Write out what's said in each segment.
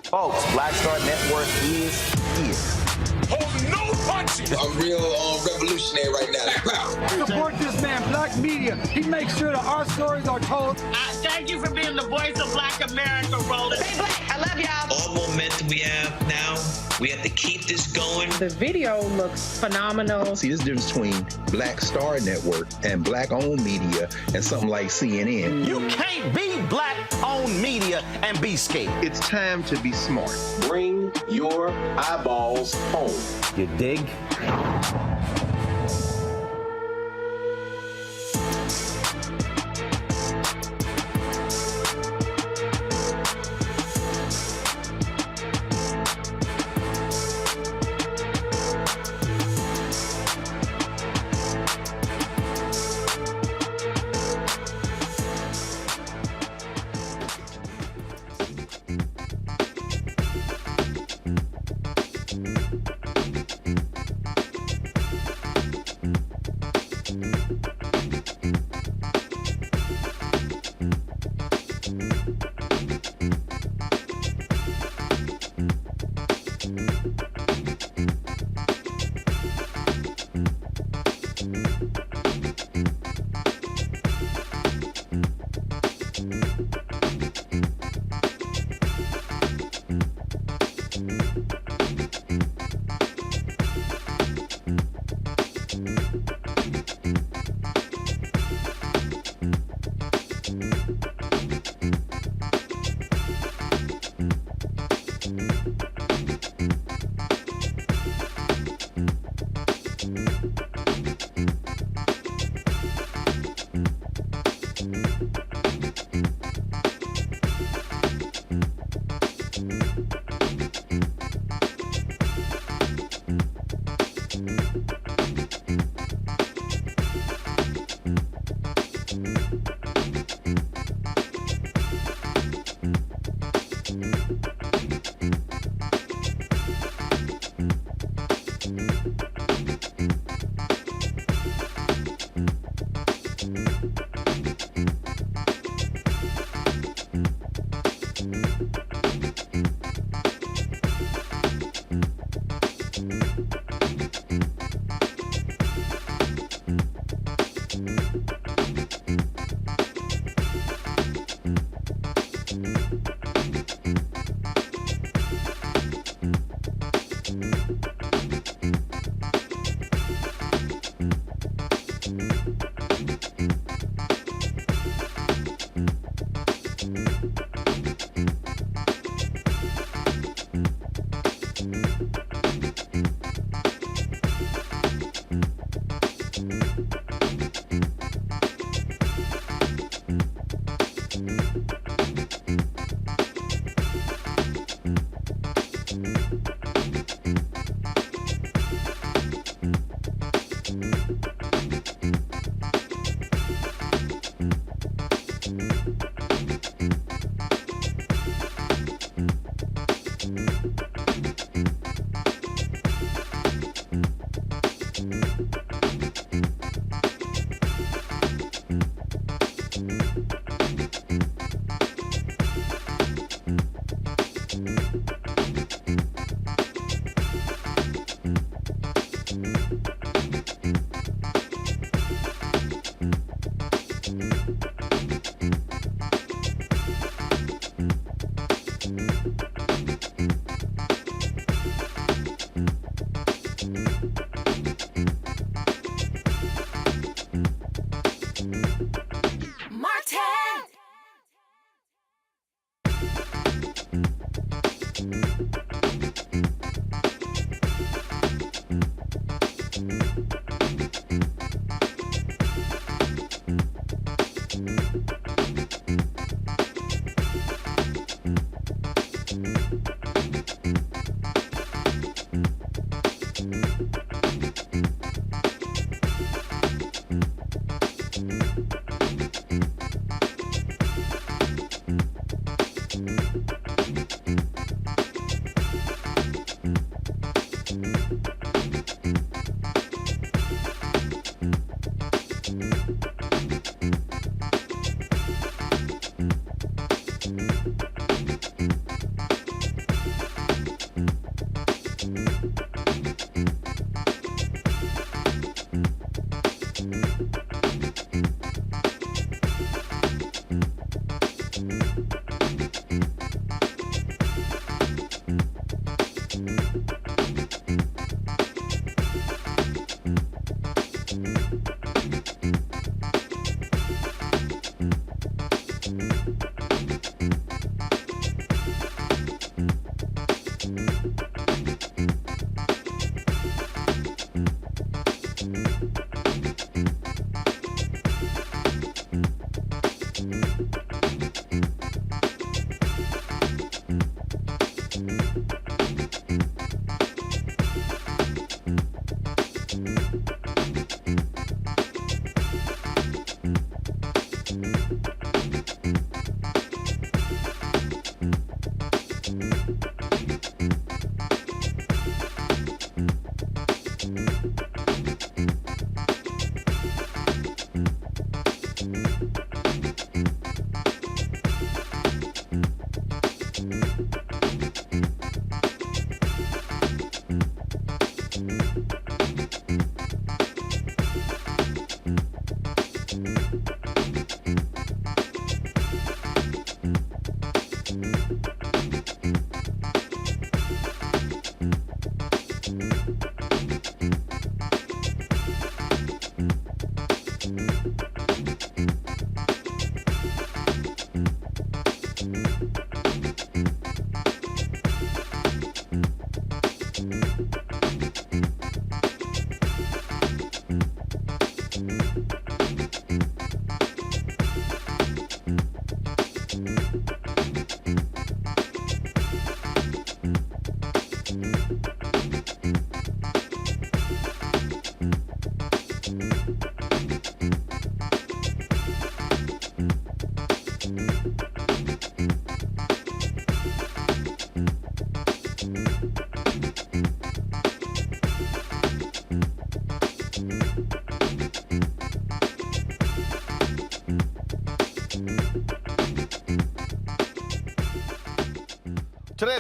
Folks, Black Star Network is here. Hold no punches. I'm real revolutionary right now. Support this man, Black Media. He makes sure that our stories are told. Thank you for being the voice of Black America, Roland. Stay black. I love y'all. All momentum we have now, we have to keep this going. The video looks phenomenal. See, this difference between Black Star Network and Black-owned media and something like CNN. You can't be Black-owned media and be scared. It's time to be smart. Bring your eyeballs home. You dig?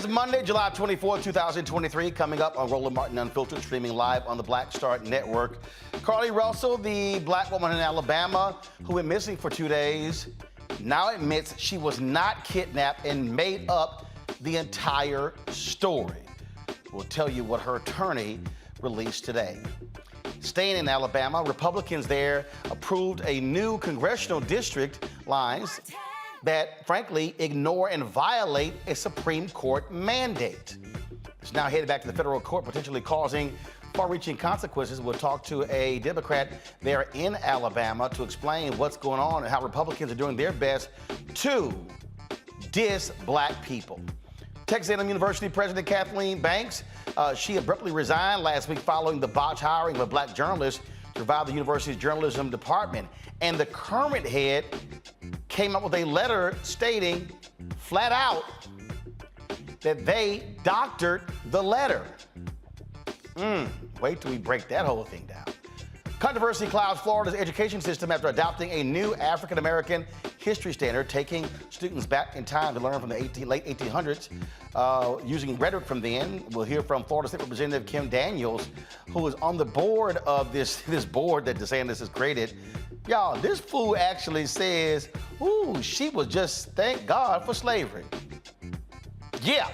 Monday, July 24, 2023, coming up on Roland Martin Unfiltered, streaming live on the Black Star Network. Carlee Russell, the black woman in Alabama who went missing for 2 days, now admits she was not kidnapped and made up the entire story. We'll tell you what her attorney released today. Staying in Alabama, Republicans there approved a new congressional district lines that, frankly, ignore and violate a Supreme Court mandate. It's now headed back to the federal court, potentially causing far-reaching consequences. We'll talk to a Democrat there in Alabama to explain what's going on and how Republicans are doing their best to diss black people. Texas A&M University President Katherine Banks, she abruptly resigned last week following the botched hiring of a black journalist to revive the university's journalism department. And the current head came up with a letter stating flat out that they doctored the letter. Wait till we break that whole thing down. Controversy clouds Florida's education system after adopting a new African-American history standard, taking students back in time to learn from the late 1800s, using rhetoric from then. We'll hear from Florida State Representative Kim Daniels, who is on the board of this board that DeSantis has created. Y'all, this fool actually says, ooh, she was just, thank God for slavery. Yeah.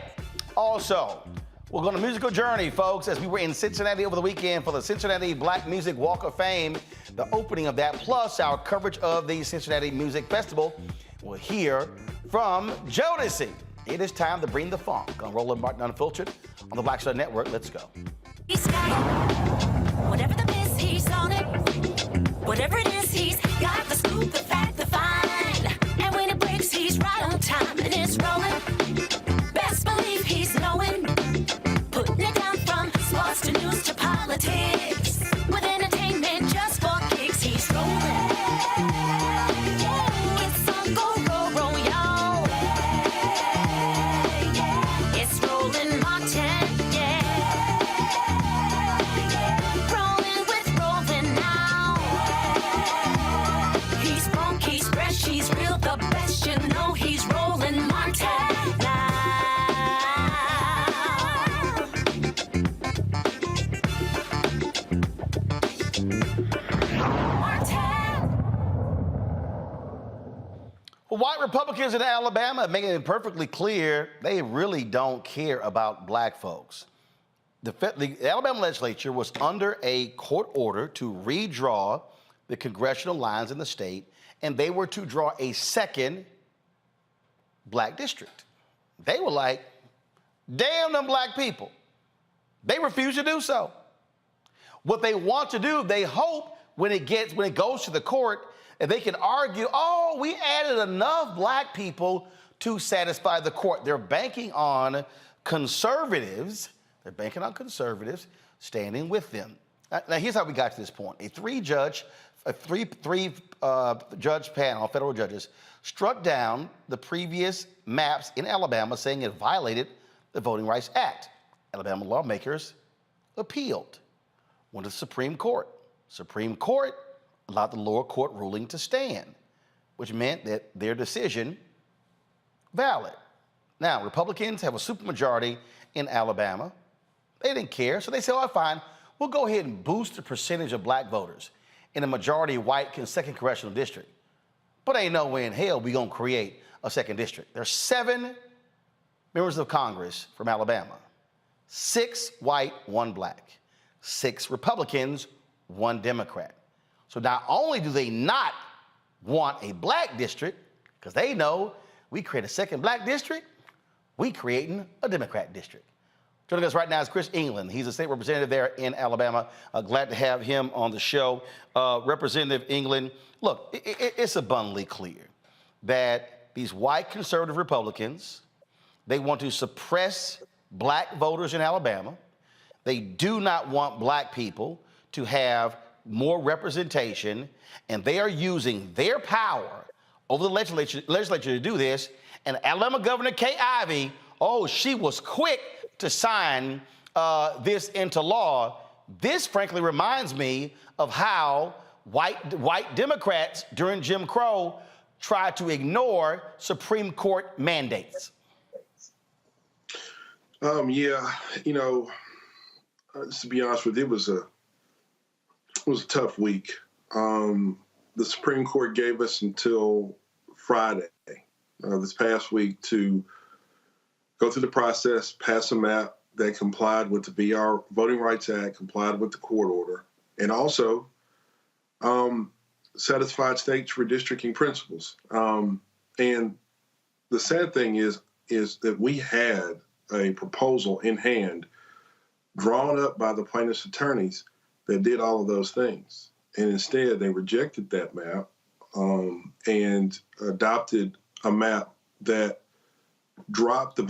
Also, we're going on a musical journey, folks, as we were in Cincinnati over the weekend for the Cincinnati Black Music Walk of Fame, the opening of that, plus our coverage of the Cincinnati Music Festival. We'll hear from Jodeci. It is time to bring the funk on Roland Martin Unfiltered on the Black Star Network. Let's go. He's got whatever the miss, he's on it. Whatever it is, he's got the scoop, the fact, the find. And when it breaks, he's right on time and it's rolling. Best believe he's knowing. Putting it down from sports to news to politics. With entertainment just for kicks, he's rolling. It's on go, roll, y'all. It's Roland Martin, rolling with Roland now. He's funk, he's fresh, he's real, the best, you know he's Roland Martin now. Well, white Republicans in Alabama are making it perfectly clear they really don't care about black folks. The Alabama legislature was under a court order to redraw the congressional lines in the state, and they were to draw a second black district. They were like, damn them black people. They refuse to do so. What they want to do, they hope when it goes to the court, that they can argue, oh, we added enough black people to satisfy the court. They're banking on conservatives. They're banking on conservatives standing with them. Now here's how we got to this point. A three-judge panel, federal judges, struck down the previous maps in Alabama, saying it violated the Voting Rights Act. Alabama lawmakers appealed, went to the Supreme Court. Supreme Court allowed the lower court ruling to stand, which meant that their decision valid. Now, Republicans have a supermajority in Alabama. They didn't care, so they said, oh, fine, we'll go ahead and boost the percentage of black voters in a majority white second congressional district. But ain't no way in hell we gonna create a second district. There's 7 members of Congress from Alabama, 6 white, 1 black, 6 Republicans, 1 Democrat. So not only do they not want a black district, because they know we create a second black district, we creating a Democrat district. Joining us right now is Chris England. He's a state representative there in Alabama. Glad to have him on the show. Representative England, look, it's abundantly clear that these white conservative Republicans, they want to suppress black voters in Alabama. They do not want black people to have more representation, and they are using their power over the legislature to do this. And Alabama Governor Kay Ivey, oh, she was quick to sign this into law. This, frankly, reminds me of how white Democrats during Jim Crow tried to ignore Supreme Court mandates. Yeah, just to be honest with you, it was a tough week. The Supreme Court gave us until Friday, this past week, to go through the process, pass a map that complied with the VR Voting Rights Act, complied with the court order, and also satisfied states' redistricting principles. And the sad thing is that we had a proposal in hand drawn up by the plaintiffs' attorneys that did all of those things. And instead, they rejected that map and adopted a map that dropped the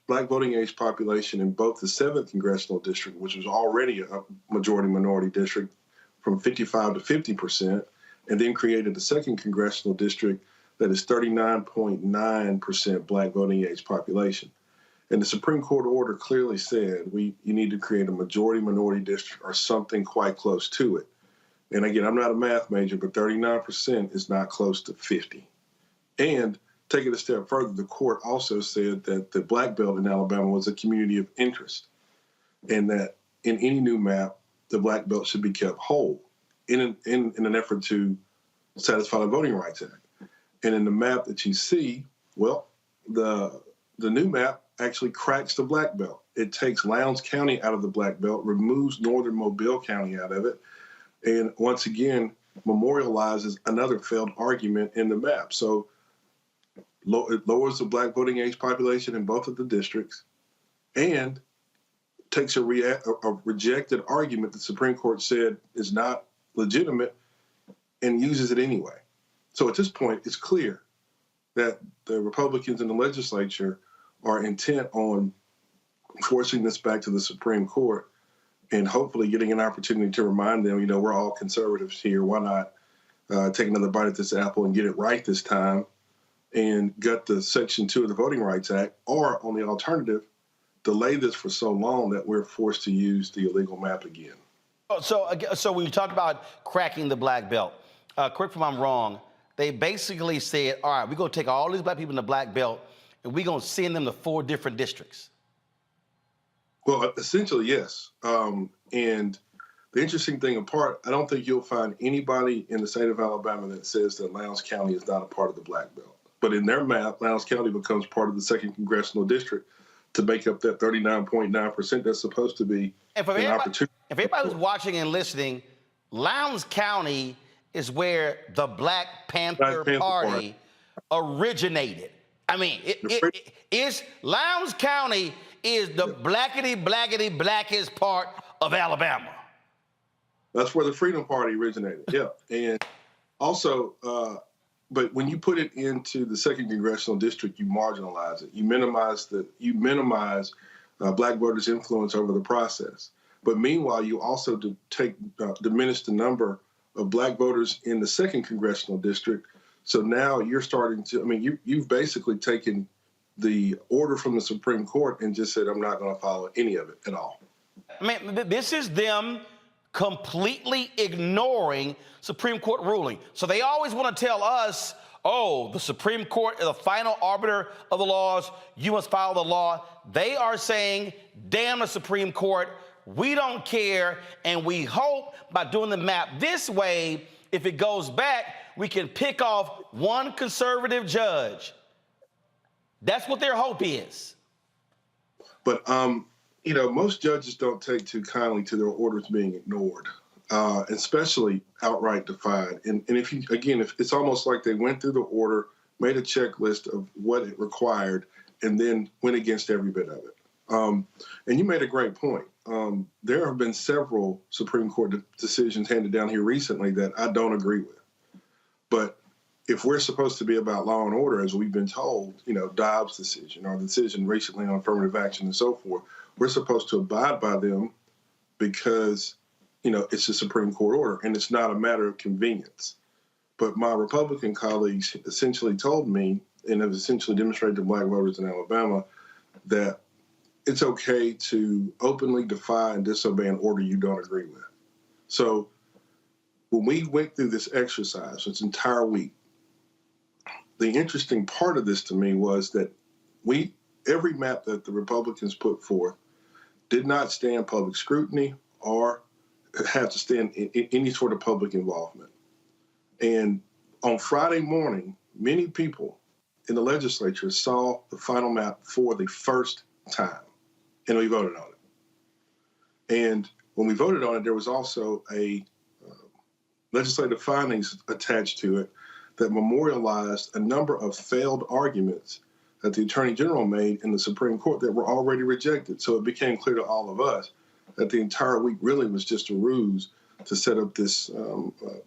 black voting age population in both the 7th congressional district, which was already a majority minority district, from 55 to 50%, and then created the 2nd congressional district that is 39.9% black voting age population. And the Supreme Court order clearly said you need to create a majority minority district or something quite close to it. And again, I'm not a math major, but 39% is not close to 50. And take it a step further, the court also said that the Black Belt in Alabama was a community of interest, and that in any new map, the Black Belt should be kept whole in an effort to satisfy the Voting Rights Act. And in the map that you see, well, the new map actually cracks the Black Belt. It takes Lowndes County out of the Black Belt, removes northern Mobile County out of it, and once again memorializes another failed argument in the map. So it lowers the black voting age population in both of the districts and takes a rejected argument the Supreme Court said is not legitimate and uses it anyway. So at this point, it's clear that the Republicans in the legislature are intent on forcing this back to the Supreme Court and hopefully getting an opportunity to remind them, we're all conservatives here. Why not take another bite at this apple and get it right this time and gut the Section 2 of the Voting Rights Act, or on the alternative, delay this for so long that we're forced to use the illegal map again. So when you talk about cracking the Black Belt, correct me if I'm wrong, they basically said, all right, we're going to take all these black people in the Black Belt and we're going to send them to 4 different districts. Well, essentially, yes. And the interesting thing apart, I don't think you'll find anybody in the state of Alabama that says that Lowndes County is not a part of the Black Belt. But in their map, Lowndes County becomes part of the 2nd congressional district to make up that 39.9% that's supposed to be an opportunity. If everybody who's watching and listening, Lowndes County is where the Black Panther Party originated. I mean, Lowndes County is the blackest part of Alabama. That's where the Freedom Party originated, yeah. And also, but when you put it into the 2nd congressional district, you marginalize it. You minimize black voters' influence over the process. But meanwhile, you also diminish the number of black voters in the 2nd congressional district. So now you're starting to, you've basically taken the order from the Supreme Court and just said, I'm not going to follow any of it at all. This is them completely ignoring Supreme Court ruling. So they always want to tell us, oh, the Supreme Court is the final arbiter of the laws. You must follow the law. They are saying, damn the Supreme Court. We don't care. And we hope by doing the map this way, if it goes back, we can pick off one conservative judge. That's what their hope is. But, most judges don't take too kindly to their orders being ignored, especially outright defied. And if it's almost like they went through the order, made a checklist of what it required, and then went against every bit of it. And you made a great point. There have been several Supreme Court decisions handed down here recently that I don't agree with. But if we're supposed to be about law and order, as we've been told, Dobbs' decision or the decision recently on affirmative action and so forth, we're supposed to abide by them because, it's a Supreme Court order and it's not a matter of convenience. But my Republican colleagues essentially told me, and have essentially demonstrated to black voters in Alabama, that it's okay to openly defy and disobey an order you don't agree with. So when we went through this exercise, this entire week, the interesting part of this to me was that we every map that the Republicans put forth did not stand public scrutiny or have to stand in any sort of public involvement. And on Friday morning, many people in the legislature saw the final map for the first time, and we voted on it. And when we voted on it, there was also a legislative findings attached to it that memorialized a number of failed arguments that the Attorney General made in the Supreme Court that were already rejected. So it became clear to all of us that the entire week really was just a ruse to set up this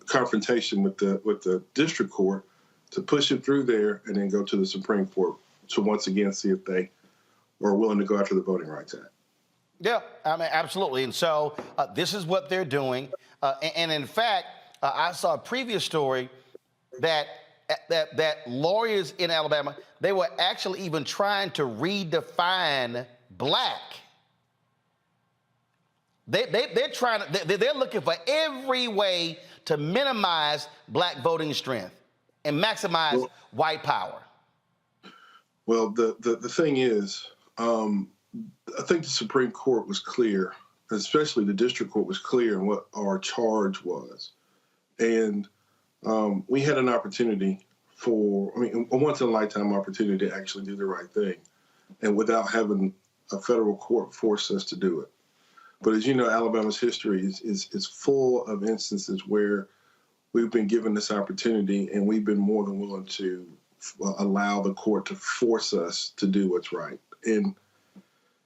confrontation with the district court to push it through there and then go to the Supreme Court to once again see if they were willing to go after the Voting Rights Act. Yeah, I mean, absolutely. And so this is what they're doing. And in fact, I saw a previous story that lawyers in Alabama, they were actually even trying to redefine black. They're looking for every way to minimize black voting strength and maximize white power. Well, the thing is, I think the Supreme Court was clear, especially the district court was clear in what our charge was. And we had an opportunity a once-in-a-lifetime opportunity to actually do the right thing, and without having a federal court force us to do it. But as you know, Alabama's history is full of instances where we've been given this opportunity and we've been more than willing to allow the court to force us to do what's right. And,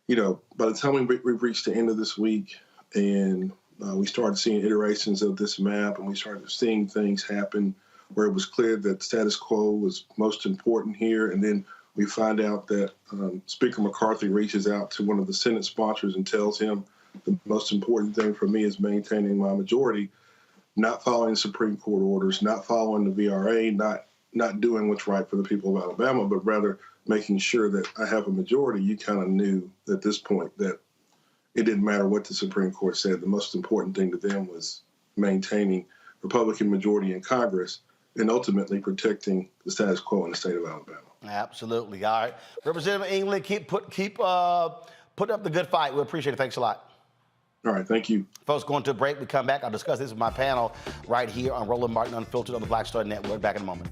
you know, by the time we've reached the end of this week and we started seeing iterations of this map and we started seeing things happen where it was clear that status quo was most important here. And then we find out that Speaker McCarthy reaches out to one of the Senate sponsors and tells him the most important thing for me is maintaining my majority, not following Supreme Court orders, not following the VRA, not doing what's right for the people of Alabama, but rather making sure that I have a majority. You kind of knew at this point that it didn't matter what the Supreme Court said. The most important thing to them was maintaining Republican majority in Congress and ultimately protecting the status quo in the state of Alabama. Absolutely. All right. Representative England, keep putting up the good fight. We appreciate it. Thanks a lot. All right. Thank you. Folks, going to a break. We come back. I'll discuss this with my panel right here on Roland Martin Unfiltered on the Black Star Network. Back in a moment.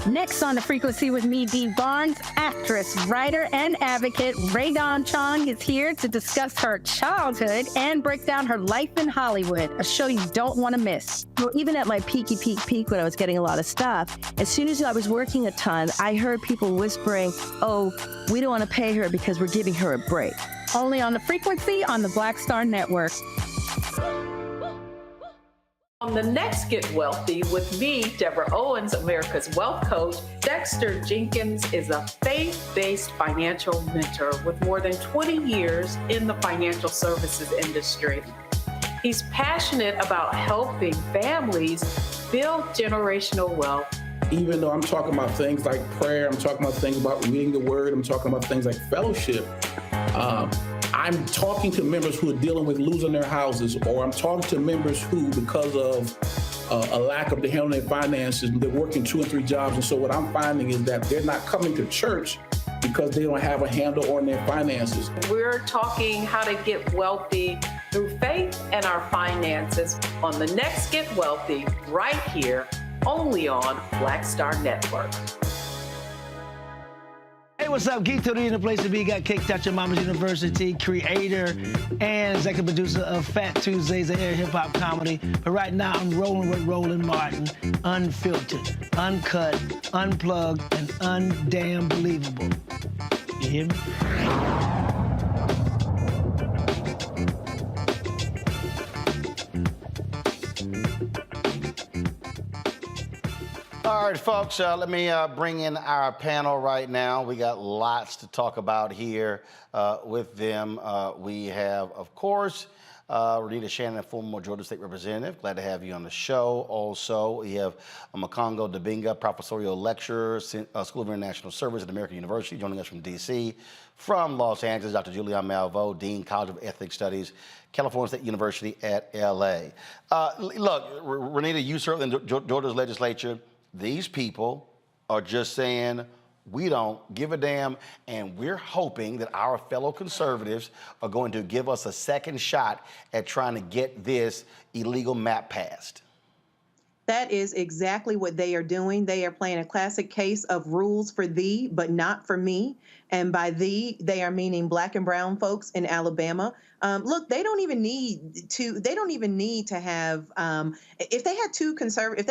Next on The Frequency with me, Dee Barnes, actress, writer, and advocate Raegon Chong is here to discuss her childhood and break down her life in Hollywood, a show you don't want to miss. Well, even at my peak when I was getting a lot of stuff, as soon as I was working a ton, I heard people whispering, oh, we don't want to pay her because we're giving her a break. Only on The Frequency on the Black Star Network. On the next Get Wealthy with me, Deborah Owens, America's Wealth Coach, Dexter Jenkins is a faith-based financial mentor with more than 20 years in the financial services industry. He's passionate about helping families build generational wealth. Even though I'm talking about things like prayer, I'm talking about things about reading the word, I'm talking about things like fellowship, I'm talking to members who are dealing with losing their houses, or I'm talking to members who, because of a lack of the handling their finances, they're working 2 and 3 jobs. And so what I'm finding is that they're not coming to church because they don't have a handle on their finances. We're talking how to get wealthy through faith and our finances on the next Get Wealthy right here, only on Black Star Network. Hey, what's up? Geek Tony in the place to be. Got Kicked Out Your Mama's University, creator and executive producer of Fat Tuesdays, an air hip-hop comedy. But right now, I'm rolling with Roland Martin, unfiltered, uncut, unplugged, and undamn believable. You hear me? All right, folks, let me bring in our panel right now. We got lots to talk about here with them. We have, of course, Renita Shannon, former Georgia State Representative. Glad to have you on the show. Also, we have Makongo Dabinga, professorial lecturer, School of International Service at American University, joining us from D.C. From Los Angeles, Dr. Julian Malveaux, Dean, College of Ethnic Studies, California State University at L.A. Look, Renita, you serve in Georgia's legislature. These people are just saying, we don't give a damn, and we're hoping that our fellow conservatives are going to give us a second shot at trying to get this illegal map passed. That is exactly what they are doing. They are playing a classic case of rules for thee, but not for me. And by thee, they are meaning Black and brown folks in Alabama. Look, they don't even need to have, if they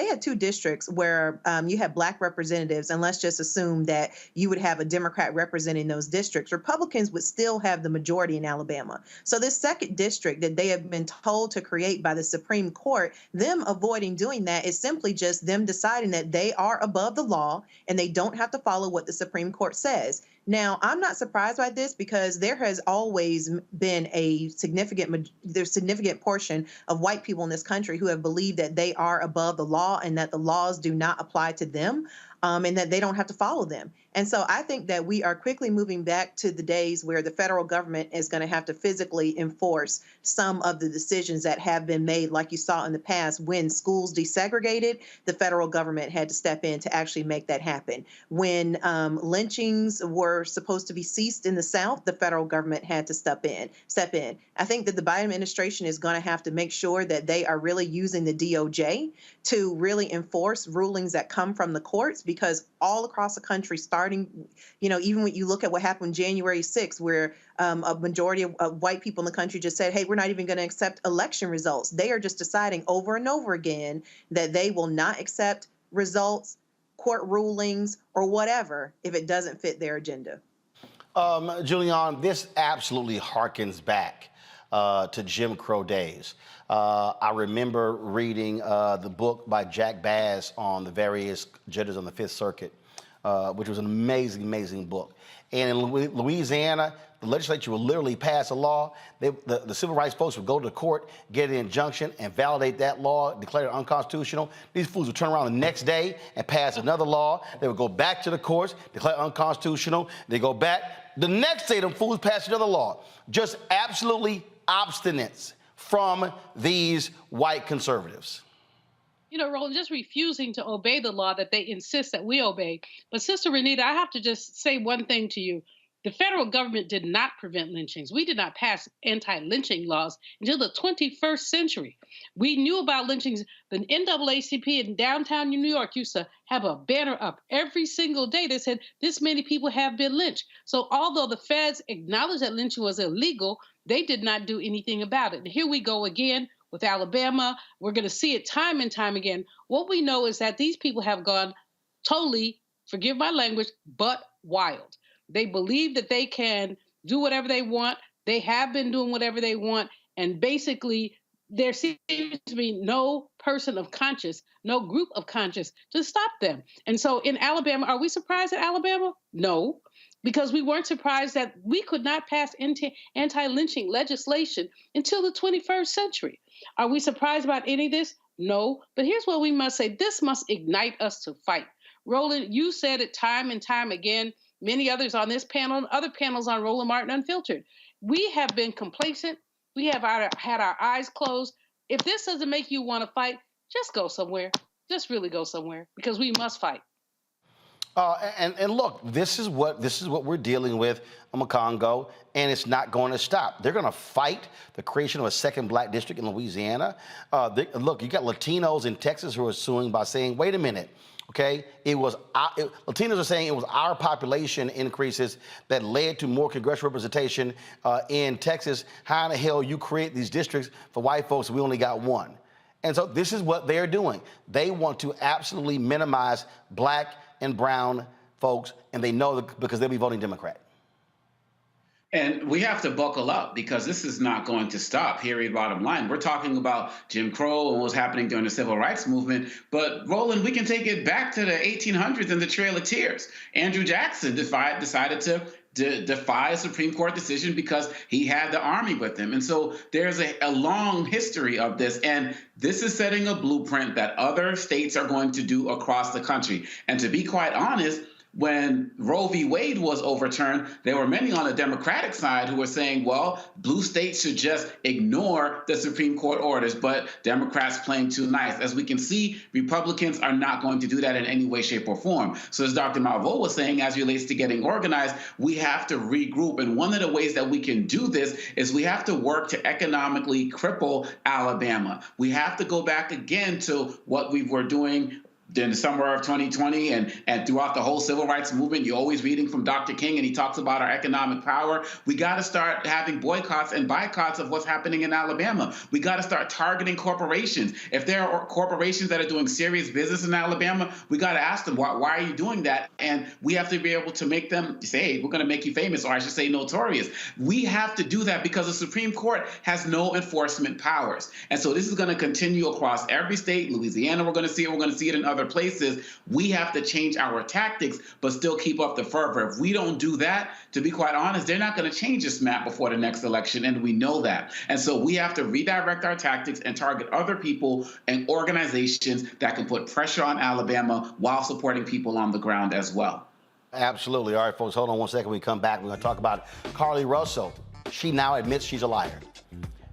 had two districts where you have Black representatives, and let's just assume that you would have a Democrat representing those districts, Republicans would still have the majority in Alabama. So this second district that they have been told to create by the Supreme Court, them avoiding doing that is simply just them deciding that they are above the law and they don't have to follow what the Supreme Court says. Now, I'm not surprised by this because there has always been a significant portion of white people in this country who have believed that they are above the law and that the laws do not apply to them, and that they don't have to follow them. And so I think that we are quickly moving back to the days where the federal government is going to have to physically enforce some of the decisions that have been made, like you saw in the past when schools desegregated, the federal government had to step in to actually make that happen. When lynchings were supposed to be ceased in the South, the federal government had to step in. I think that the Biden administration is going to have to make sure that they are really using the DOJ to really enforce rulings that come from the courts, because all across the country, starting, even when you look at what happened January 6th, where a majority of white people in the country just said, hey, we're not even going to accept election results. They are just deciding over and over again that they will not accept results, court rulings, or whatever if it doesn't fit their agenda. Julian, this absolutely harkens back to Jim Crow days. I remember reading the book by Jack Bass on the various judges on the Fifth Circuit, which was an amazing, amazing book. And in Louisiana, the legislature would literally pass a law. The civil rights folks would go to the court, get an injunction, and validate that law, declare it unconstitutional. These fools would turn around the next day and pass another law. They would go back to the courts, declare unconstitutional. They go back. The next day, them fools pass another law. Just absolutely obstinance from these white conservatives. Roland, just refusing to obey the law that they insist that we obey. But Sister Renita, I have to just say one thing to you. The federal government did not prevent lynchings. We did not pass anti-lynching laws until the 21st century. We knew about lynchings. The NAACP in downtown New York used to have a banner up every single day that said, this many people have been lynched. So although the feds acknowledged that lynching was illegal, they did not do anything about it. And here we go again with Alabama. We're going to see it time and time again. What we know is that these people have gone totally, forgive my language, but wild. They believe that they can do whatever they want. They have been doing whatever they want. And basically, there seems to be no person of conscience, no group of conscience to stop them. And so in Alabama, are we surprised at Alabama? No, because we weren't surprised that we could not pass anti-lynching legislation until the 21st century. Are we surprised about any of this? No, but here's what we must say. This must ignite us to fight. Roland, you said it time and time again, many others on this panel and other panels on Roland Martin Unfiltered. We have been complacent. We have had our eyes closed. If this doesn't make you want to fight, just go somewhere. Just really go somewhere, because we must fight. And look, this is what we're dealing with in Congo, and it's not going to stop. They're going to fight the creation of a second Black district in Louisiana. Look, you got Latinos in Texas who are suing by saying, wait a minute, okay, Latinos are saying it was our population increases that led to more congressional representation in Texas. How in the hell you create these districts for white folks and we only got one? And so this is what they're doing. They want to absolutely minimize Black and brown folks, and they know that because they'll be voting Democrat. And we have to buckle up, because this is not going to stop. Here, bottom line, we're talking about Jim Crow and what was happening during the Civil Rights Movement. But Roland, we can take it back to the 1800s and the Trail of Tears. Andrew Jackson decided to defy a Supreme Court decision because he had the army with him. And so there's a long history of this. And this is setting a blueprint that other states are going to do across the country. And to be quite honest, when Roe v. Wade was overturned, there were many on the Democratic side who were saying, well, blue states should just ignore the Supreme Court orders, but Democrats playing too nice. As we can see, Republicans are not going to do that in any way, shape, or form. So as Dr. Malveaux was saying, as it relates to getting organized, we have to regroup. And one of the ways that we can do this is we have to work to economically cripple Alabama. We have to go back again to what we were doing in the summer of 2020 and throughout the whole civil rights movement. You're always reading from Dr. King, and he talks about our economic power. We got to start having boycotts and boycotts of what's happening in Alabama. We got to start targeting corporations. If there are corporations that are doing serious business in Alabama, we got to ask them, why are you doing that? And we have to be able to make them say, hey, we're going to make you famous, or I should say notorious. We have to do that because the Supreme Court has no enforcement powers. And so this is going to continue across every state. Louisiana, we're going to see it. We're going to see it in other places. We have to change our tactics, but still keep up the fervor. If we don't do that, to be quite honest, they're not going to change this map before the next election, and we know that. And so we have to redirect our tactics and target other people and organizations that can put pressure on Alabama while supporting people on the ground as well. Absolutely. All right, folks, hold on one second. When we come back, we're going to talk about Carlee Russell. She now admits she's a liar.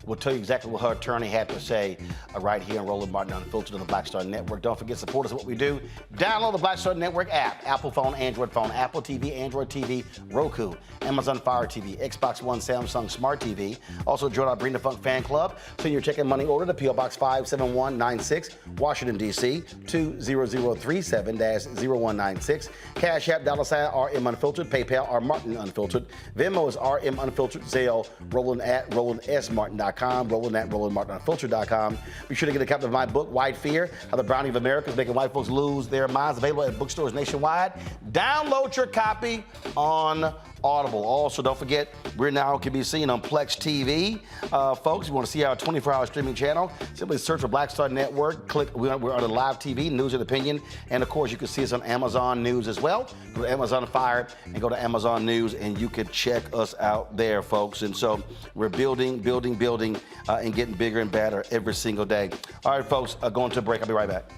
We'll tell you exactly what her attorney had to say right here on Roland Martin Unfiltered on the Black Star Network. Don't forget, support us in what we do. Download the Black Star Network app. Apple phone, Android phone, Apple TV, Android TV, Roku, Amazon Fire TV, Xbox One, Samsung Smart TV. Also, join our Bring the Funk fan club. Send your check and money order to P.O. Box 57196, Washington, D.C. 20037-0196. Cash App, $RM Unfiltered. PayPal, R Martin Unfiltered. Venmo is RM Unfiltered. Zelle, Roland at RolandSMartin.com. Roland at RolandMartinUnfiltered.com. Be sure to get a copy of my book, White Fear, How the Browning of America is Making White Folks Lose Their Minds, available at bookstores nationwide. Download your copy on Audible. Also, don't forget, we're now can be seen on Plex TV. Folks, you want to see our 24-hour streaming channel, simply search for Black Star Network. Click, we're on the live TV, news and opinion. And of course, you can see us on Amazon News as well. Go to Amazon Fire and go to Amazon News, and you can check us out there, folks. And so we're building, and getting bigger and better every single day. All right, folks, going to a break. I'll be right back.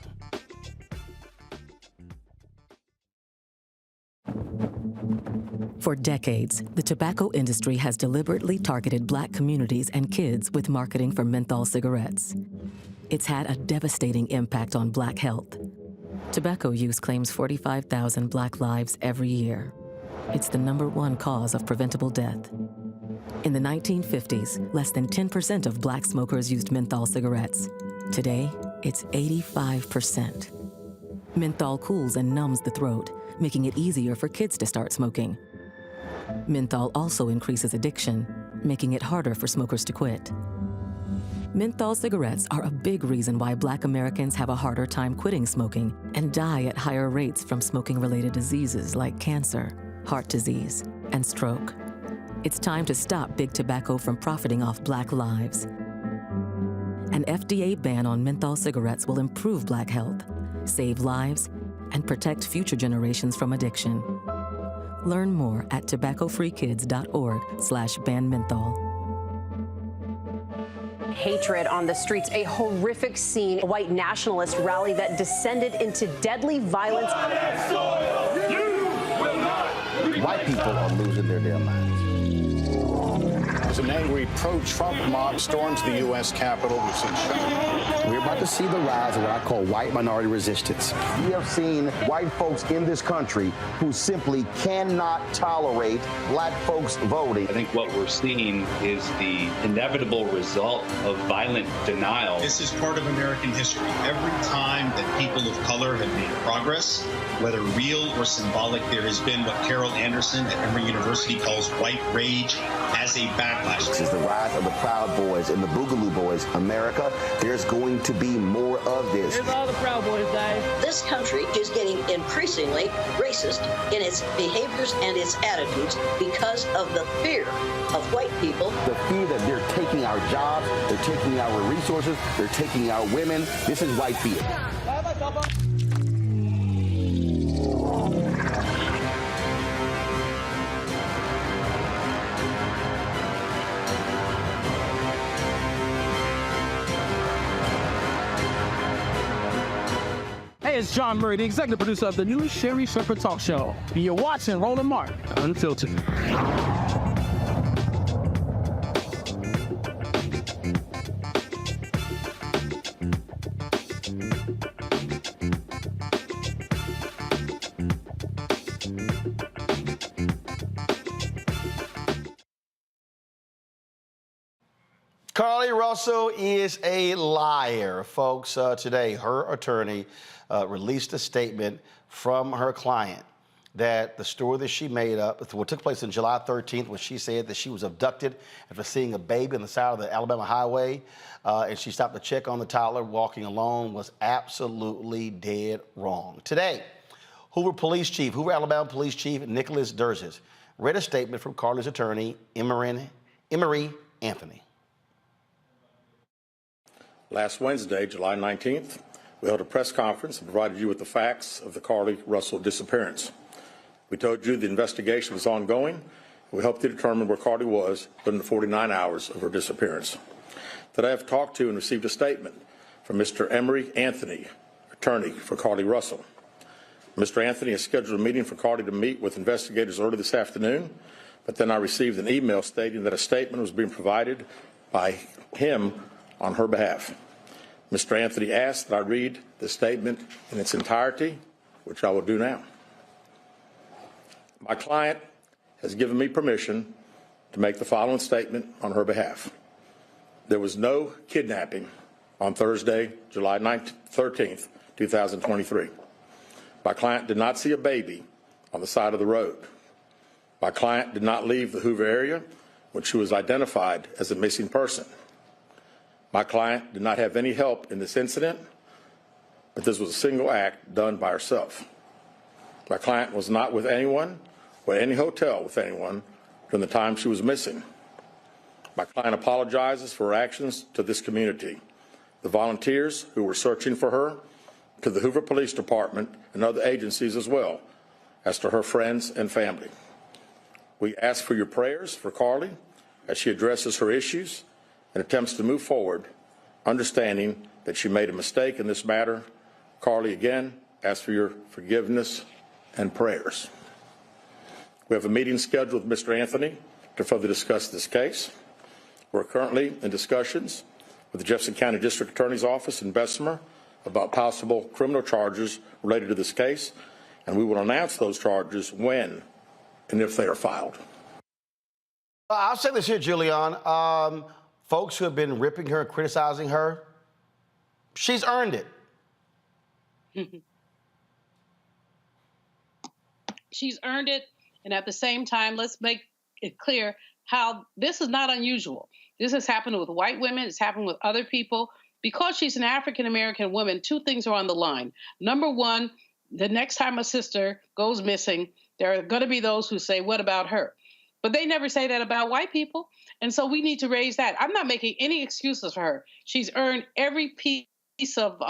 For decades, the tobacco industry has deliberately targeted Black communities and kids with marketing for menthol cigarettes. It's had a devastating impact on Black health. Tobacco use claims 45,000 Black lives every year. It's the #1 cause of preventable death. In the 1950s, less than 10% of Black smokers used menthol cigarettes. Today, it's 85%. Menthol cools and numbs the throat, making it easier for kids to start smoking. Menthol also increases addiction, making it harder for smokers to quit. Menthol cigarettes are a big reason why Black Americans have a harder time quitting smoking and die at higher rates from smoking-related diseases like cancer, heart disease, and stroke. It's time to stop Big Tobacco from profiting off Black lives. An FDA ban on menthol cigarettes will improve Black health, save lives, and protect future generations from addiction. Learn more at tobaccofreekids.org/ban menthol. Hatred on the streets, a horrific scene, a white nationalist rally that descended into deadly violence. White people are losing their damn minds. As an angry pro-Trump mob storms the U.S. Capitol, we've seen We're about to see the rise of what I call white minority resistance. We have seen white folks in this country who simply cannot tolerate Black folks voting. I think what we're seeing is the inevitable result of violent denial. This is part of American history. Every time that people of color have made progress, whether real or symbolic, there has been what Carol Anderson at Emory University calls white rage as a backlash. This is the rise of the Proud Boys and the Boogaloo Boys. America, there's going to be more of this. Here's all the Proud Boys, guys. This country is getting increasingly racist in its behaviors and its attitudes because of the fear of white people. The fear that they're taking our jobs, they're taking our resources, they're taking our women. This is white fear. is John Murray, the executive producer of the new Sherry Shepherd Talk Show. You're watching Roland Martin Unfiltered. Carlee Russell is a liar, folks. Today, her attorney released a statement from her client that the story that she made up, what took place on July 13th, when she said that she was abducted after seeing a baby on the side of the Alabama highway, and she stopped to check on the toddler walking alone, was absolutely dead wrong. Today, Hoover Alabama Police Chief Nicholas Durzis read a statement from Carlee's attorney, Emory Anthony. Last Wednesday, July 19th, we held a press conference and provided you with the facts of the Carlee Russell disappearance. We told you the investigation was ongoing, and we helped you determine where Carlee was within the 49 hours of her disappearance. Today, I've talked to and received a statement from Mr. Emory Anthony, attorney for Carlee Russell. Mr. Anthony has scheduled a meeting for Carlee to meet with investigators early this afternoon, but then I received an email stating that a statement was being provided by him on her behalf. Mr. Anthony asked that I read the statement in its entirety, which I will do now. My client has given me permission to make the following statement on her behalf. There was no kidnapping on Thursday, July 13th, 2023. My client did not see a baby on the side of the road. My client did not leave the Hoover area when she was identified as a missing person. My client did not have any help in this incident, but this was a single act done by herself. My client was not with anyone or at any hotel with anyone during the time she was missing. My client apologizes for her actions to this community, the volunteers who were searching for her, to the Hoover Police Department and other agencies as well, as to her friends and family. We ask for your prayers for Carlee as she addresses her issues and attempts to move forward, understanding that she made a mistake in this matter. Carlee, again, ask for your forgiveness and prayers. We have a meeting scheduled with Mr. Anthony to further discuss this case. We're currently in discussions with the Jefferson County District Attorney's Office in Bessemer about possible criminal charges related to this case, and we will announce those charges when and if they are filed. I'll say this here, Julian. Folks who have been ripping her and criticizing her, she's earned it. She's earned it. And at the same time, let's make it clear how this is not unusual. This has happened with white women. It's happened with other people. Because she's an African-American woman, two things are on the line. Number one, the next time a sister goes missing, there are going to be those who say, what about her? But they never say that about white people. And so we need to raise that. I'm not making any excuses for her. She's earned every piece of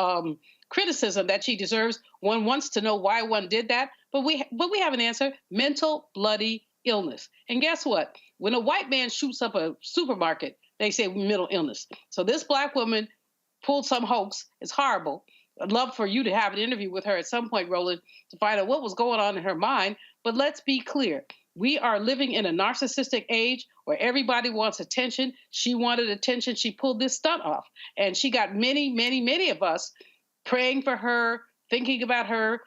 criticism that she deserves. One wants to know why one did that. But we have an answer: mental bloody illness. And guess what? When a white man shoots up a supermarket, they say mental illness. So this black woman pulled some hoax. It's horrible. I'd love for you to have an interview with her at some point, Roland, to find out what was going on in her mind. But let's be clear. We are living in a narcissistic age where everybody wants attention. She wanted attention. She pulled this stunt off. And she got many, many, many of us praying for her, thinking about her,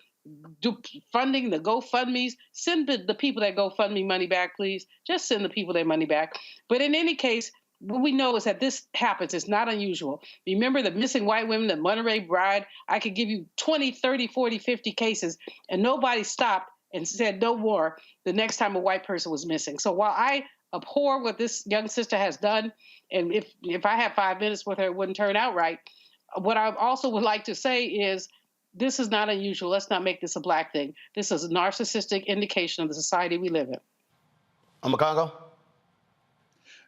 funding the GoFundMes. Send the people that GoFundMe money back, please. Just send the people their money back. But in any case, what we know is that this happens. It's not unusual. Remember the missing white women, the Monterey Bride? I could give you 20, 30, 40, 50 cases, and nobody stopped and said no more the next time a white person was missing. So while I abhor what this young sister has done, and if I had 5 minutes with her, it wouldn't turn out right, what I also would like to say is this is not unusual. Let's not make this a black thing. This is a narcissistic indication of the society we live in. Congo?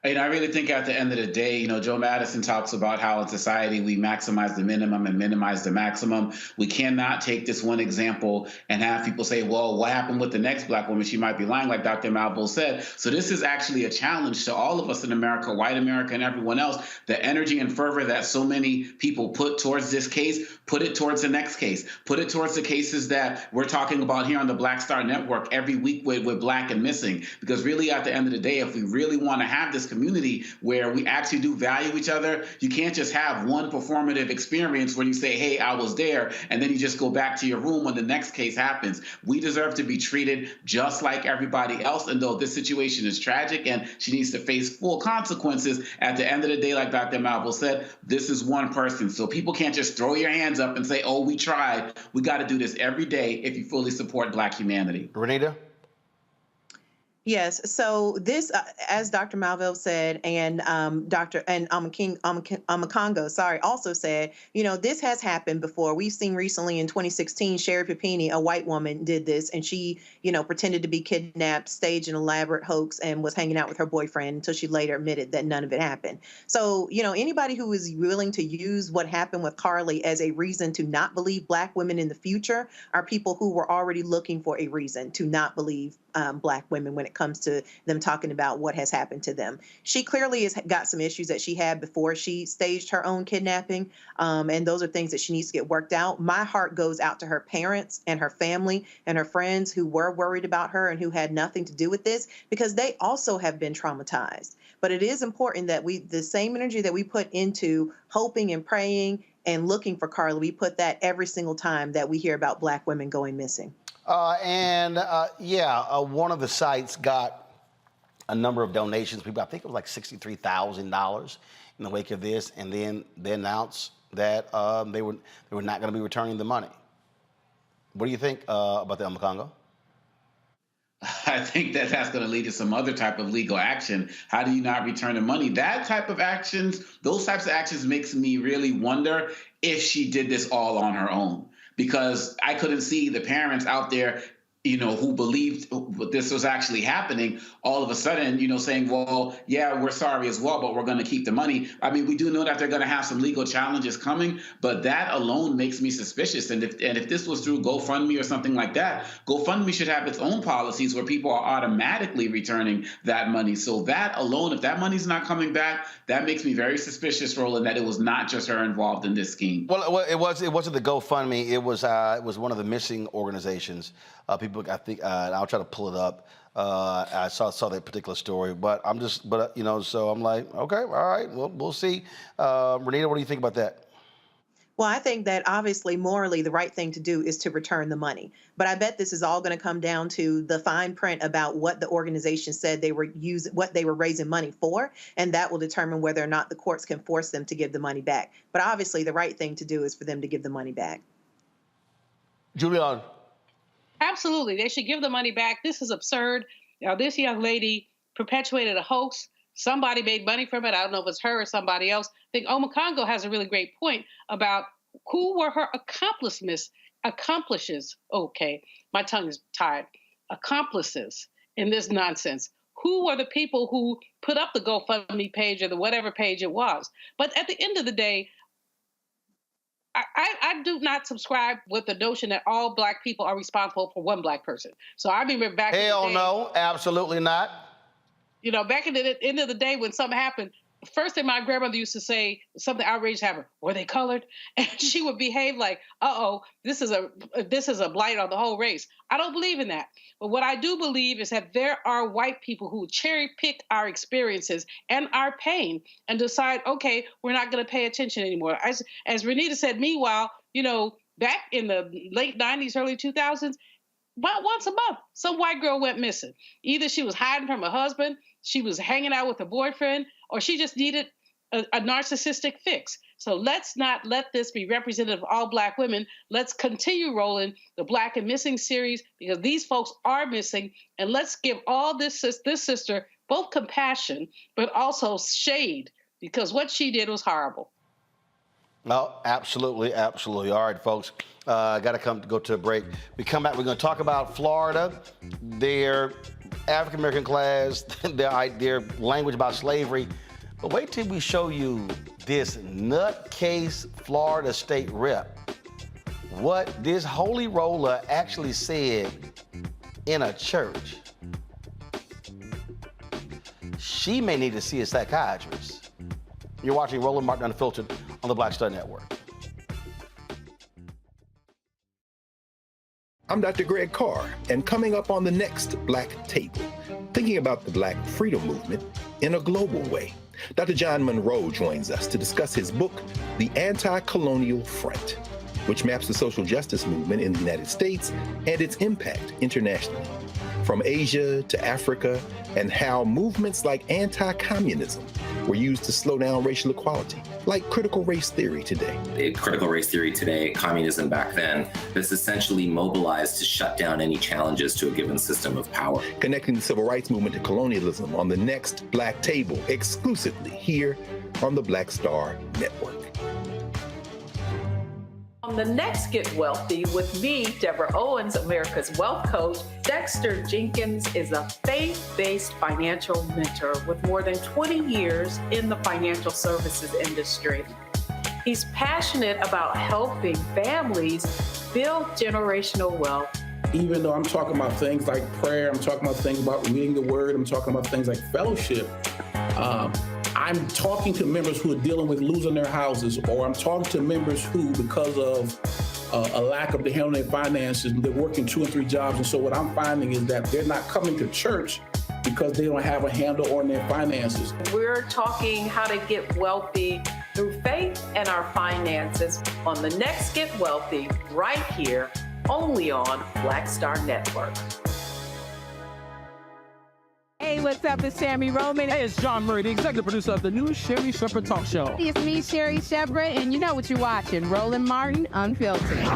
I really think at the end of the day, Joe Madison talks about how in society we maximize the minimum and minimize the maximum. We cannot take this one example and have people say, well, what happened with the next Black woman? She might be lying, like Dr. Malvo said. So this is actually a challenge to all of us in America, white America and everyone else. The energy and fervor that so many people put towards this case, put it towards the next case. Put it towards the cases that we're talking about here on the Black Star Network every week with Black and Missing. Because really, at the end of the day, if we really want to have this community where we actually do value each other, you can't just have one performative experience where you say, hey, I was there, and then you just go back to your room when the next case happens. We deserve to be treated just like everybody else, and though this situation is tragic and she needs to face full consequences, at the end of the day, like Dr. Malvo said, this is one person. So people can't just throw your hands up and say, oh, we tried. We got to do this every day if you fully support Black humanity. Renita? Yes. So this, as Dr. Malville said, and Dr. and Amakongo, also said, this has happened before. We've seen recently in 2016, Sherry Papini, a white woman, did this, and she, pretended to be kidnapped, staged an elaborate hoax, and was hanging out with her boyfriend until she later admitted that none of it happened. So, anybody who is willing to use what happened with Carlee as a reason to not believe Black women in the future are people who were already looking for a reason to not believe Black women when it comes to them talking about what has happened to them. She clearly has got some issues that she had before she staged her own kidnapping, and those are things that she needs to get worked out. My heart goes out to her parents and her family and her friends who were worried about her and who had nothing to do with this, because they also have been traumatized. But it is important that the same energy that we put into hoping and praying and looking for Carlee, we put that every single time that we hear about Black women going missing. One of the sites got a number of donations. People, I think it was like $63,000 in the wake of this, and then they announced that they were not going to be returning the money. What do you think about the Amakongo? I think that's going to lead to some other type of legal action. How do you not return the money? Those types of actions makes me really wonder if she did this all on her own. Because I couldn't see the parents out there, who believed this was actually happening, all of a sudden, saying, well, yeah, we're sorry as well, but we're going to keep the money. I mean, we do know that they're going to have some legal challenges coming, but that alone makes me suspicious. And if this was through GoFundMe or something like that, GoFundMe should have its own policies where people are automatically returning that money. So that alone, if that money's not coming back, that makes me very suspicious, Roland, that it was not just her involved in this scheme. Well, it wasn't the GoFundMe. It was one of the missing organizations. People, I think, I'll try to pull it up. I saw that particular story, so I'm like, okay, all right, we'll see. Renita, what do you think about that? Well, I think that obviously morally the right thing to do is to return the money. But I bet this is all going to come down to the fine print about what the organization said what they were raising money for, and that will determine whether or not the courts can force them to give the money back. But obviously the right thing to do is for them to give the money back. Julian. Absolutely. They should give the money back. This is absurd. This young lady perpetuated a hoax. Somebody made money from it. I don't know if it's her or somebody else. I think Amakongo has a really great point about who were her accomplices. Okay, my tongue is tired. Accomplices in this nonsense. Who were the people who put up the GoFundMe page or the whatever page it was? But at the end of the day, I do not subscribe with the notion that all Black people are responsible for one Black person. So I remember back in the day. Hell no, absolutely not. Back in the end of the day when something happened, first thing my grandmother used to say, something outrageous happened, were they colored? And she would behave like, this is a blight on the whole race. I don't believe in that. But what I do believe is that there are white people who cherry pick our experiences and our pain and decide, okay, we're not going to pay attention anymore. As Renita said, meanwhile, back in the late 90s, early 2000s, about once a month, some white girl went missing. Either she was hiding from her husband, she was hanging out with her boyfriend, or she just needed a narcissistic fix. So let's not let this be representative of all Black women. Let's continue rolling the Black and Missing series because these folks are missing. And let's give all this sister both compassion, but also shade because what she did was horrible. No, absolutely, absolutely. All right, folks, got to go to a break. We come back, we're going to talk about Florida. They're African American class, their language about slavery. But wait till we show you this nutcase Florida state rep, what this holy roller actually said in a church. She may need to see a psychiatrist. You're watching Roland Martin Unfiltered on the Black Star Network. I'm Dr. Greg Carr, and coming up on the next Black Table, thinking about the Black freedom movement in a global way. Dr. John Monroe joins us to discuss his book, The Anti-Colonial Front, which maps the social justice movement in the United States and its impact internationally, from Asia to Africa, and how movements like anti-communism were used to slow down racial equality, like critical race theory today. Critical race theory today, communism back then, that's essentially mobilized to shut down any challenges to a given system of power. Connecting the civil rights movement to colonialism on the next Black Table, exclusively here on the Black Star Network. On the next Get Wealthy with me, Deborah Owens, America's Wealth Coach, Dexter Jenkins is a faith-based financial mentor with more than 20 years in the financial services industry. He's passionate about helping families build generational wealth. Even though I'm talking about things like prayer, I'm talking about things about reading the word, I'm talking about things like fellowship, I'm talking to members who are dealing with losing their houses, or I'm talking to members who, because of a lack of the handling their finances, they're working 2 and 3 jobs. And so what I'm finding is that they're not coming to church because they don't have a handle on their finances. We're talking how to get wealthy through faith and our finances on the next Get Wealthy right here, only on Black Star Network. Hey, what's up? It's Sammy Roman. Hey, it's John Murray, the executive producer of the new Sherry Shepherd Talk Show. It's me, Sherry Shepherd, and you know what you're watching, Roland Martin Unfiltered.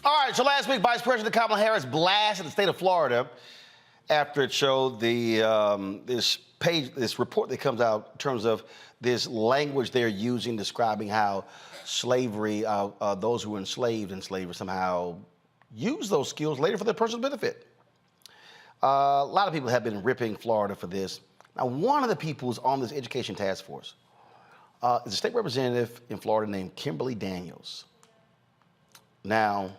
All right, so last week, Vice President Kamala Harris blasted the state of Florida after it showed this report that comes out in terms of this language they're using describing how slavery, those who were enslaved in slavery somehow use those skills later for their personal benefit. A lot of people have been ripping Florida for this. Now, one of the people who's on this education task force is a state representative in Florida named Kimberly Daniels. Now,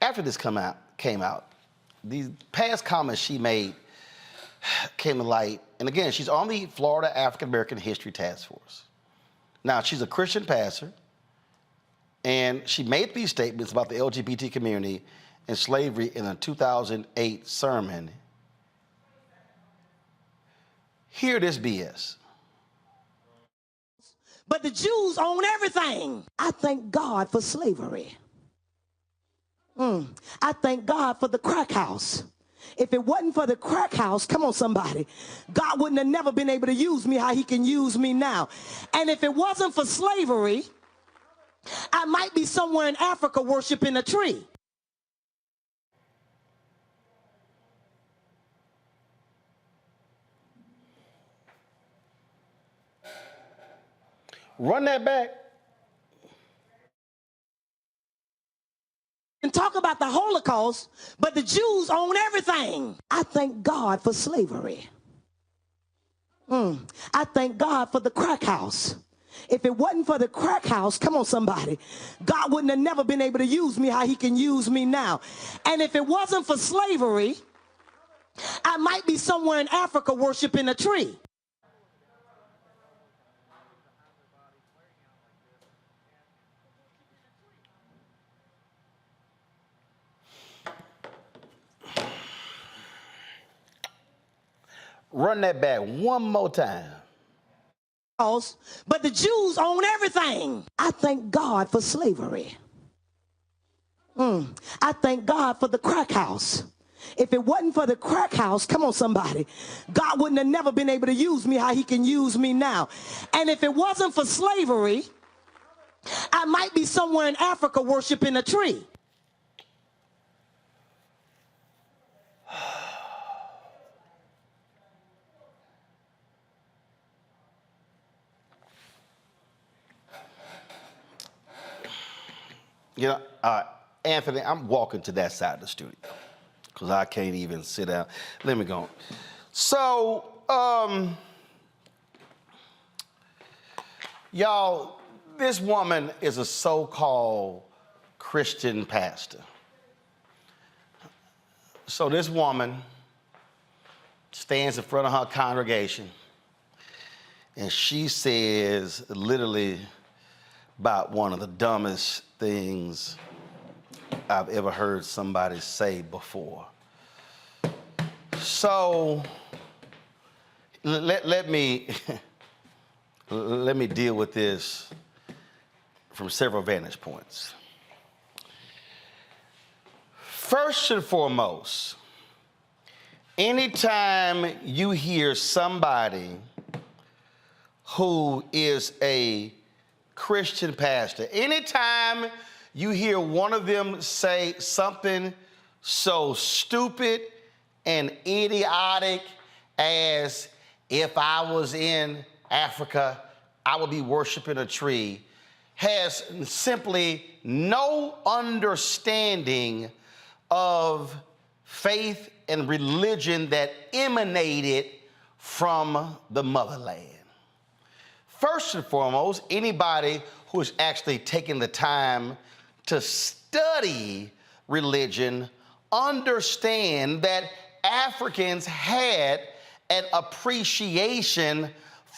after this came out, these past comments she made came to light. And again, she's on the Florida African American History Task Force. Now, she's a Christian pastor, and she made these statements about the LGBT community and slavery in a 2008 sermon. Hear this BS. But the Jews own everything. I thank God for slavery. I thank God for the crack house. If it wasn't for the crack house, come on somebody, God wouldn't have never been able to use me how he can use me now. And if it wasn't for slavery, I might be somewhere in Africa worshiping a tree. Run that back. And talk about the Holocaust, but the Jews own everything. I thank God for slavery. I thank God for the crack house. If it wasn't for the crack house, come on somebody, God wouldn't have never been able to use me how he can use me now. And if it wasn't for slavery, I might be somewhere in Africa worshiping a tree. Run that back one more time. But the Jews own everything. I thank God for slavery. I thank God for the crack house. If it wasn't for the crack house, come on somebody, God wouldn't have never been able to use me how he can use me now. And if it wasn't for slavery, I might be somewhere in Africa worshiping a tree. You know, Anthony, I'm walking to that side of the studio because I can't even sit down. Let me go. So, y'all, this woman is a so-called Christian pastor. So this woman stands in front of her congregation and she says literally about one of the dumbest things I've ever heard somebody say before. So let me deal with this from several vantage points. First and foremost, anytime you hear somebody who is a Christian pastor, anytime you hear one of them say something so stupid and idiotic as, if I was in Africa, I would be worshiping a tree, has simply no understanding of faith and religion that emanated from the motherland. First and foremost, anybody who is actually taking the time to study religion understand that Africans had an appreciation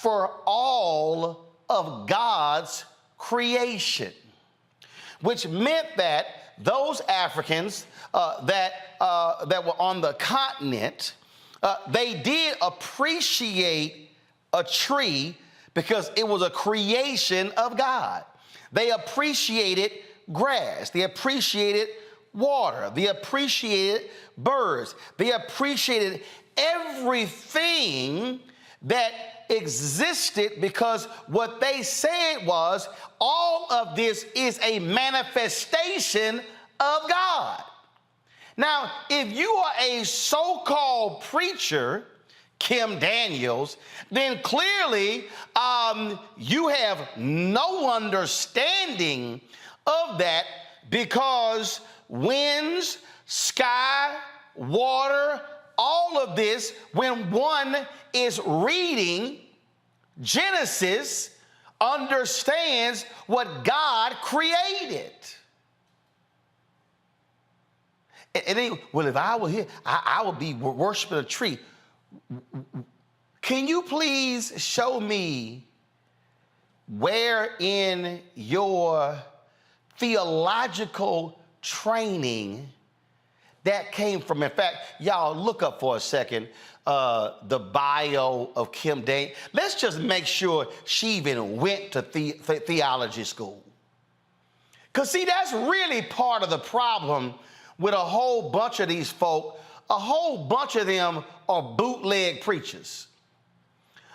for all of God's creation, which meant that those Africans that were on the continent, they did appreciate a tree because it was a creation of God. They appreciated grass. They appreciated water. They appreciated birds. They appreciated everything that existed because what they said was all of this is a manifestation of God. Now, if you are a so-called preacher, Kim Daniels, then clearly you have no understanding of that, because winds, sky, water, all of this, when one is reading Genesis, understands what God created. And then, well, if I were here, I would be worshiping a tree. Can you please show me where in your theological training that came from? In fact, y'all look up for a second the bio of Kim Daniels. Let's just make sure she even went to theology school. Because see, that's really part of the problem with a whole bunch of these folk. A whole bunch of them are bootleg preachers.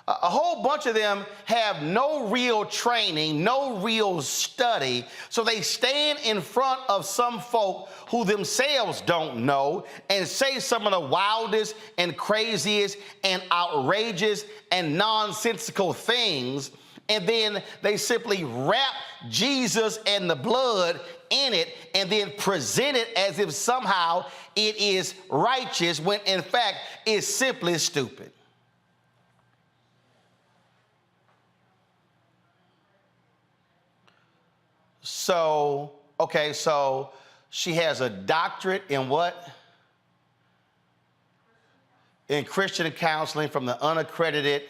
A whole bunch of them have no real training, no real study, so they stand in front of some folk who themselves don't know and say some of the wildest and craziest and outrageous and nonsensical things, and then they simply wrap Jesus and the blood in it and then present it as if somehow it is righteous, when in fact it's simply stupid. So, okay, so she has a doctorate in what? In Christian counseling from the unaccredited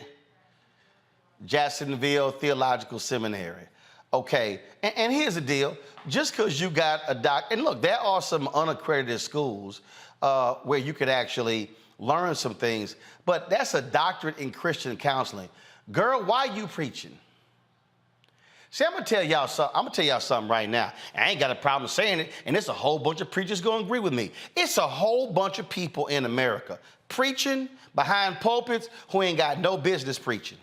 Jacksonville Theological Seminary. Okay, and here's the deal. Just because you got a and look, there are some unaccredited schools where you could actually learn some things, but that's a doctorate in Christian counseling. Girl, why you preaching? See, I'm gonna tell y'all something right now. I ain't got a problem saying it, and there's a whole bunch of preachers gonna agree with me. It's a whole bunch of people in America preaching behind pulpits who ain't got no business preaching.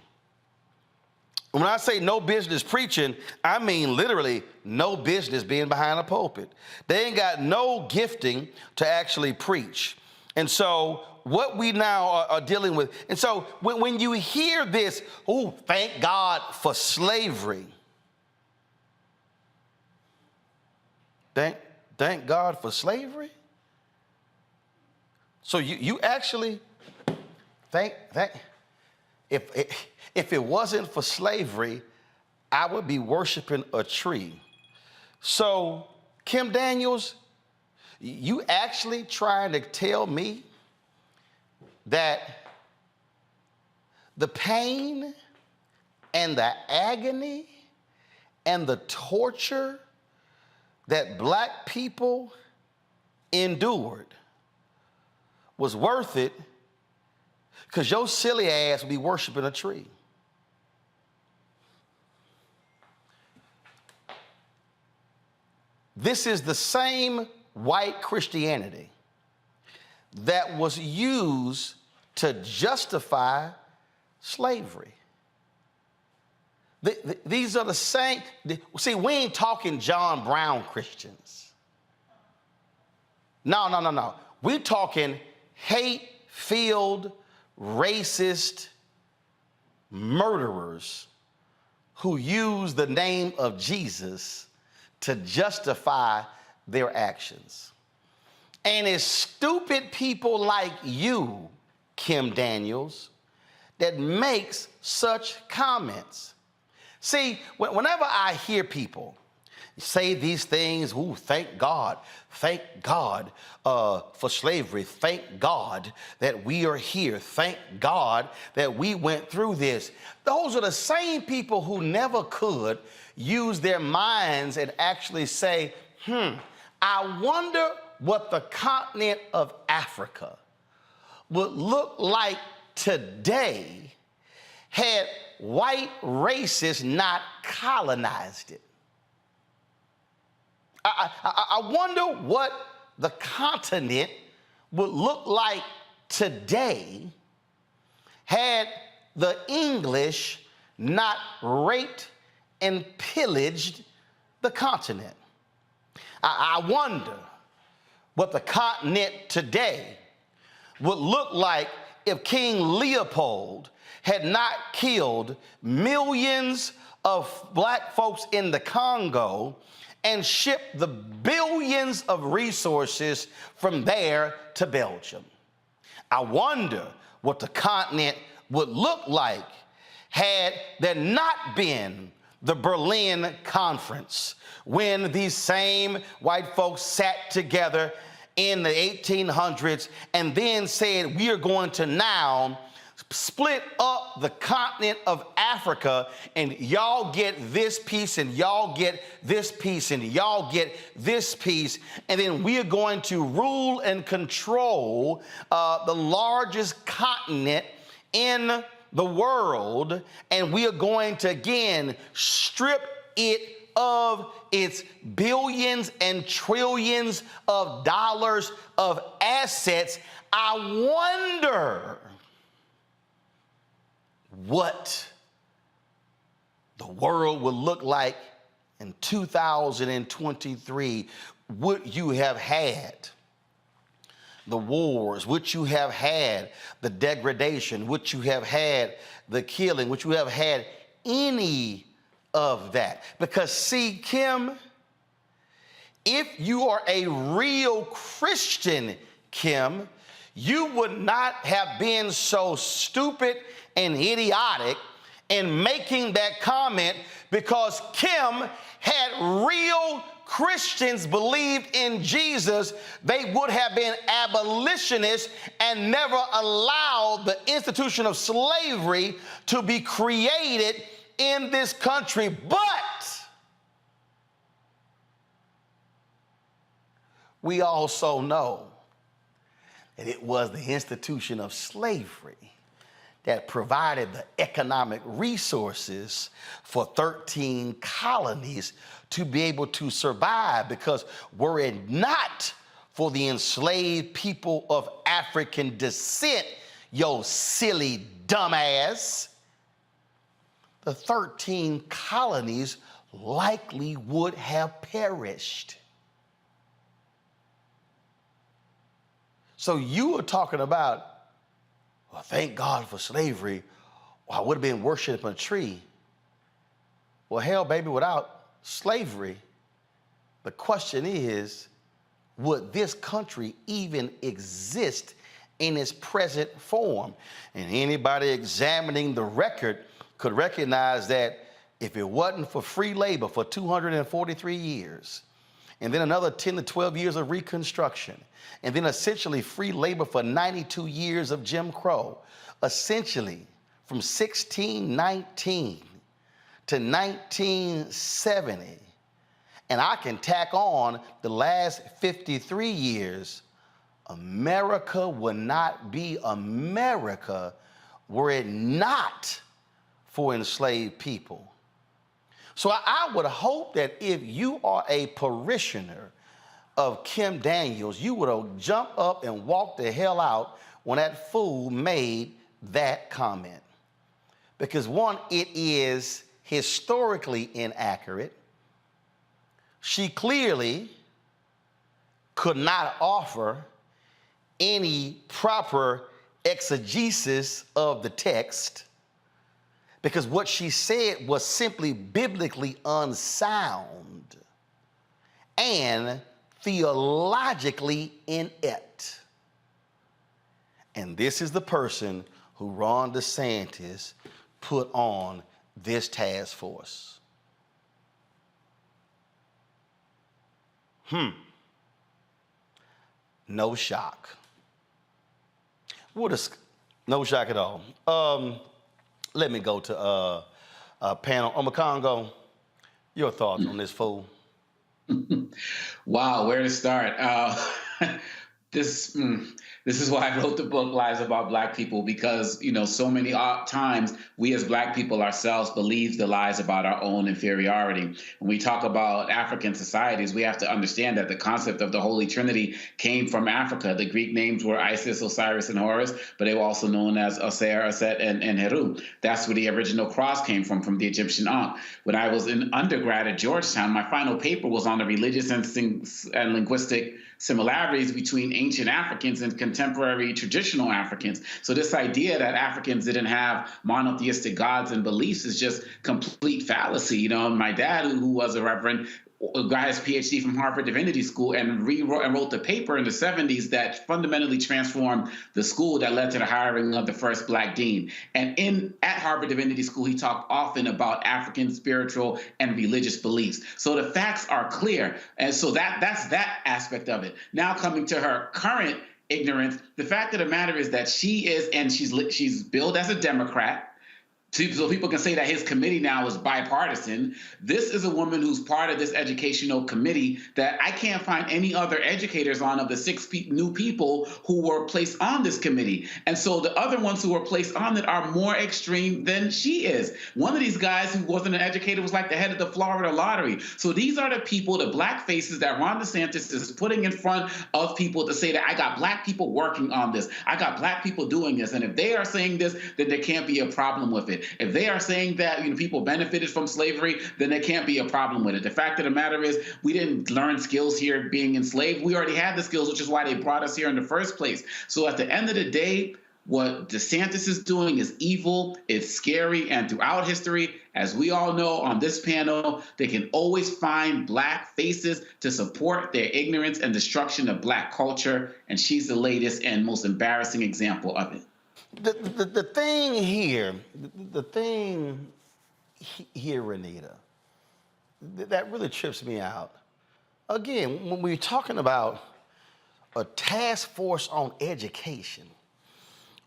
When I say no business preaching, I mean literally no business being behind a pulpit. They ain't got no gifting to actually preach. And so what we now are dealing with, and so when you hear this, oh, thank God for slavery. Thank God for slavery? So you actually think if it wasn't for slavery, I would be worshiping a tree. So, Kim Daniels, you actually trying to tell me that the pain and the agony and the torture that black people endured was worth it because your silly ass would be worshiping a tree? This is the same white Christianity that was used to justify slavery. These are the same. See, we ain't talking John Brown Christians. No. We're talking hate-filled, racist murderers who use the name of Jesus to justify their actions. And it's stupid people like you, Kim Daniels, that makes such comments. See, whenever I hear people say these things, ooh, thank God for slavery, thank God that we are here, thank God that we went through this. Those are the same people who never could use their minds and actually say, I wonder what the continent of Africa would look like today had white racists not colonized it. I wonder what the continent would look like today had the English not raped and pillaged the continent. I wonder what the continent today would look like if King Leopold had not killed millions of black folks in the Congo and shipped the billions of resources from there to Belgium. I wonder what the continent would look like had there not been the Berlin Conference, when these same white folks sat together in the 1800s and then said, we are going to now split up the continent of Africa, and y'all get this piece, and y'all get this piece, and y'all get this piece, and then we are going to rule and control the largest continent in the world, and we are going to again strip it of its billions and trillions of dollars of assets. I wonder what the world would look like in 2023. Would you have had the wars? Would you have had the degradation? Would you have had the killing? Would you have had any of that? Because see, Kim, if you are a real Christian, Kim, you would not have been so stupid and idiotic in making that comment, because Kim had real Christians believed in Jesus, they would have been abolitionists and never allowed the institution of slavery to be created in this country. But we also know that it was the institution of slavery that provided the economic resources for 13 colonies to be able to survive, because were it not for the enslaved people of African descent, yo silly dumbass, the 13 colonies likely would have perished. So you were talking about, well, thank God for slavery, or I would have been worshiping a tree. Well, hell, baby, without slavery, The question is, would this country even exist in its present form? And anybody examining the record could recognize that if it wasn't for free labor for 243 years, and then another 10 to 12 years of Reconstruction, and then essentially free labor for 92 years of Jim Crow, essentially from 1619 to 1970, and I can tack on the last 53 years, America would not be America were it not for enslaved people. So I would hope that if you are a parishioner of Kim Daniels, you would have jumped up and walked the hell out when that fool made that comment. Because one, it is historically inaccurate. She clearly could not offer any proper exegesis of the text, because what she said was simply biblically unsound and theologically inept. And this is the person who Ron DeSantis put on this task force. No shock. No shock at all. Let me go to panel. Omakongo, your thoughts on this fool? Wow, where to start? This is why I wrote the book Lies About Black People, because, so many times we as Black people ourselves believe the lies about our own inferiority. When we talk about African societies, we have to understand that the concept of the Holy Trinity came from Africa. The Greek names were Isis, Osiris, and Horus, but they were also known as Oser, Set, and Heru. That's where the original cross came from the Egyptian Ankh. When I was in undergrad at Georgetown, my final paper was on the religious and linguistic similarities between ancient Africans and contemporary traditional Africans. So this idea that Africans didn't have monotheistic gods and beliefs is just complete fallacy. My dad, who was a reverend, got his PhD from Harvard Divinity School and wrote the paper in the 70s that fundamentally transformed the school that led to the hiring of the first Black dean. And at Harvard Divinity School, he talked often about African spiritual and religious beliefs. So the facts are clear. And so that's that aspect of it. Now coming to her current ignorance, the fact of the matter is that she is, and she's billed as a Democrat, so people can say that his committee now is bipartisan. This is a woman who's part of this educational committee that I can't find any other educators on of the 6 new people who were placed on this committee. And so the other ones who were placed on it are more extreme than she is. One of these guys who wasn't an educator was like the head of the Florida lottery. So these are the people, the Black faces that Ron DeSantis is putting in front of people to say that I got Black people working on this. I got Black people doing this. And if they are saying this, then there can't be a problem with it. If they are saying that people benefited from slavery, then there can't be a problem with it. The fact of the matter is we didn't learn skills here being enslaved. We already had the skills, which is why they brought us here in the first place. So at the end of the day, what DeSantis is doing is evil, it's scary, and throughout history, as we all know on this panel, they can always find Black faces to support their ignorance and destruction of Black culture, and she's the latest and most embarrassing example of it. The thing here, Renita, that really trips me out. Again, when we're talking about a task force on education,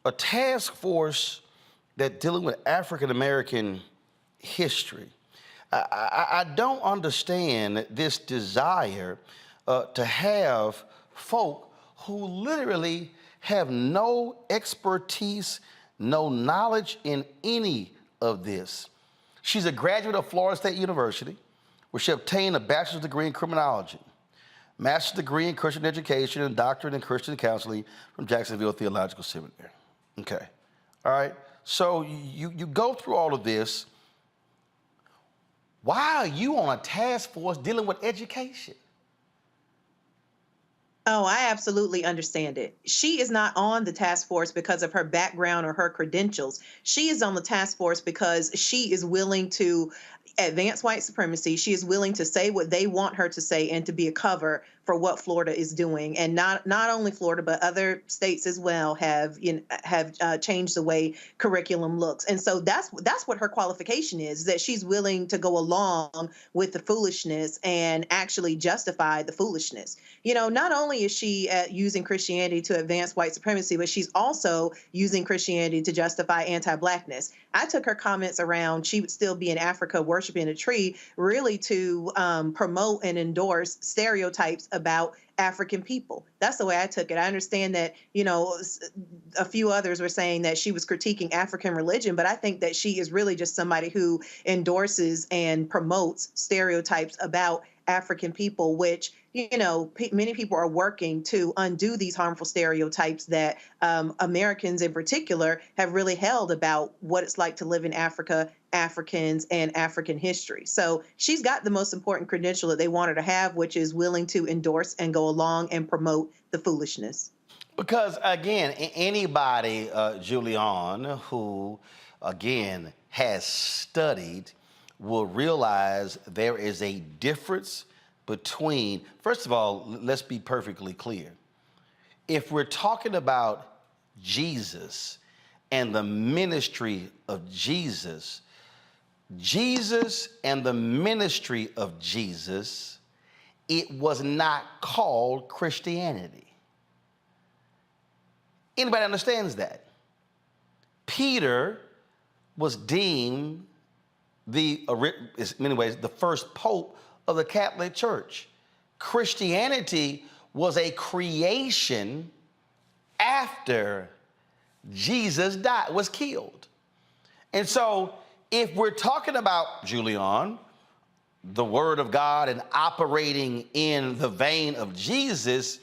a task force that dealing with African-American history, I don't understand this desire to have folk who literally have no expertise, no knowledge in any of this. She's a graduate of Florida State University, where she obtained a bachelor's degree in criminology, master's degree in Christian education, and doctorate in Christian counseling from Jacksonville Theological Seminary. Okay, all right? So you go through all of this. Why are you on a task force dealing with education? Oh, I absolutely understand it. She is not on the task force because of her background or her credentials. She is on the task force because she is willing to advance white supremacy. She is willing to say what they want her to say and to be a cover for what Florida is doing. And not only Florida, but other states as well have changed the way curriculum looks. And so that's what her qualification is, that she's willing to go along with the foolishness and actually justify the foolishness. You know, not only is she using Christianity to advance white supremacy, but she's also using Christianity to justify anti-Blackness. I took her comments around she would still be in Africa worshiping a tree really to promote and endorse stereotypes about African people. That's the way I took it. I understand that, you know, a few others were saying that she was critiquing African religion, but I think that she is really just somebody who endorses and promotes stereotypes about African people, which, you know, many people are working to undo these harmful stereotypes that Americans in particular have really held about what it's like to live in Africa, Africans, and African history. So she's got the most important credential that they want her to have, which is willing to endorse and go along and promote the foolishness. Because, again, anybody, Julian, who, again, has studied will realize there is a difference between, first of all, let's be perfectly clear. If we're talking about Jesus and the ministry of Jesus, Jesus and the ministry of Jesus, it was not called Christianity. Anybody understands that? Peter was deemed in many ways, the first pope of the Catholic Church. Christianity was a creation after Jesus was killed. And so if we're talking about, Julian, the Word of God and operating in the vein of Jesus,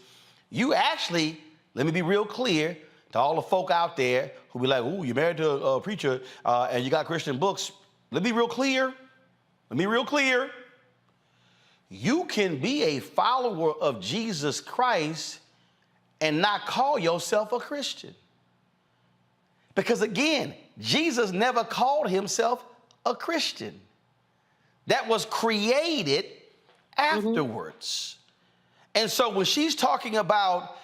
you actually, let me be real clear to all the folk out there who be like, ooh, you're married to a preacher and you got Christian books. Let me be real clear. You can be a follower of Jesus Christ and not call yourself a Christian. Because again, Jesus never called himself a Christian. That was created afterwards. And so when she's talking about,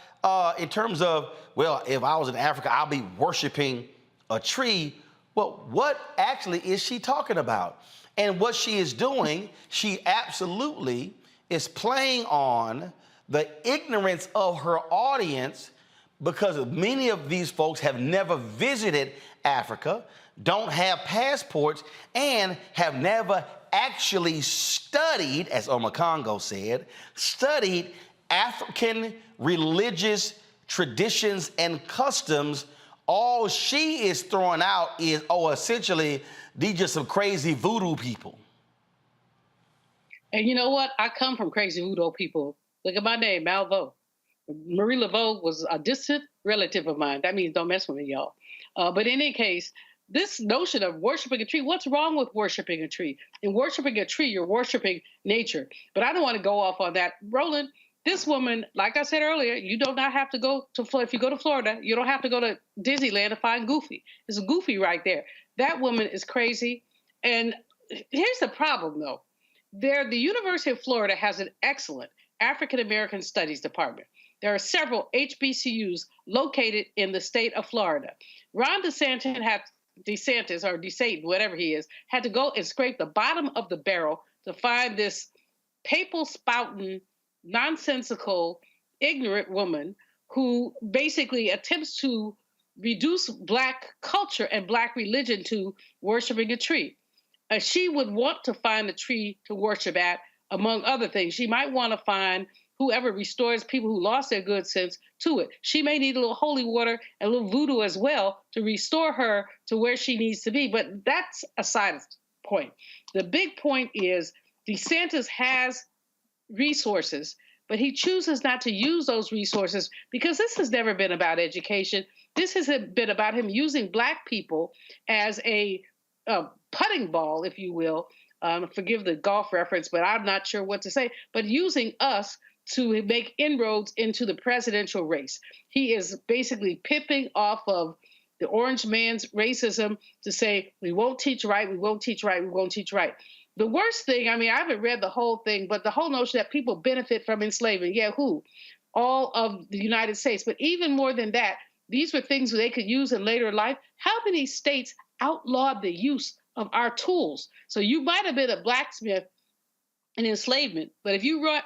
in terms of, well, if I was in Africa, I'll be worshiping a tree. Well, what actually is she talking about? And what she is doing, she absolutely is playing on the ignorance of her audience, because many of these folks have never visited Africa, don't have passports, and have never actually studied, as Omakongo said, studied African religious traditions and customs. All she is throwing out is, essentially, these just some crazy voodoo people. And you know what? I come from crazy voodoo people. Look at my name, Malvo. Marie Laveau was a distant relative of mine. That means don't mess with me, y'all. But in any case, this notion of worshiping a tree, what's wrong with worshiping a tree? In worshiping a tree, you're worshiping nature. But I don't want to go off on that. Roland, this woman, like I said earlier, you do not have to go to Florida. If you go to Florida, you don't have to go to Disneyland to find Goofy. It's Goofy right there. That woman is crazy. And here's the problem, though. The University of Florida has an excellent African American Studies department. There are several HBCUs located in the state of Florida. Ron DeSantis, whatever he is, had to go and scrape the bottom of the barrel to find this papal spouting, nonsensical, ignorant woman who basically attempts to reduce Black culture and Black religion to worshiping a tree. She would want to find a tree to worship at, among other things. She might want to find whoever restores people who lost their good sense to it. She may need a little holy water and a little voodoo as well to restore her to where she needs to be. But that's a side point. The big point is DeSantis has resources, but he chooses not to use those resources because this has never been about education. This has been about him using Black people as a putting ball, if you will. Forgive the golf reference, but I'm not sure what to say. But using us to make inroads into the presidential race. He is basically pipping off of the orange man's racism to say, we won't teach right, we won't teach right, we won't teach right. The worst thing, I mean, I haven't read the whole thing, but the whole notion that people benefit from enslavement, yeah, who? All of the United States. But even more than that, these were things they could use in later life. How many states outlawed the use of our tools? So you might have been a blacksmith in enslavement, but if you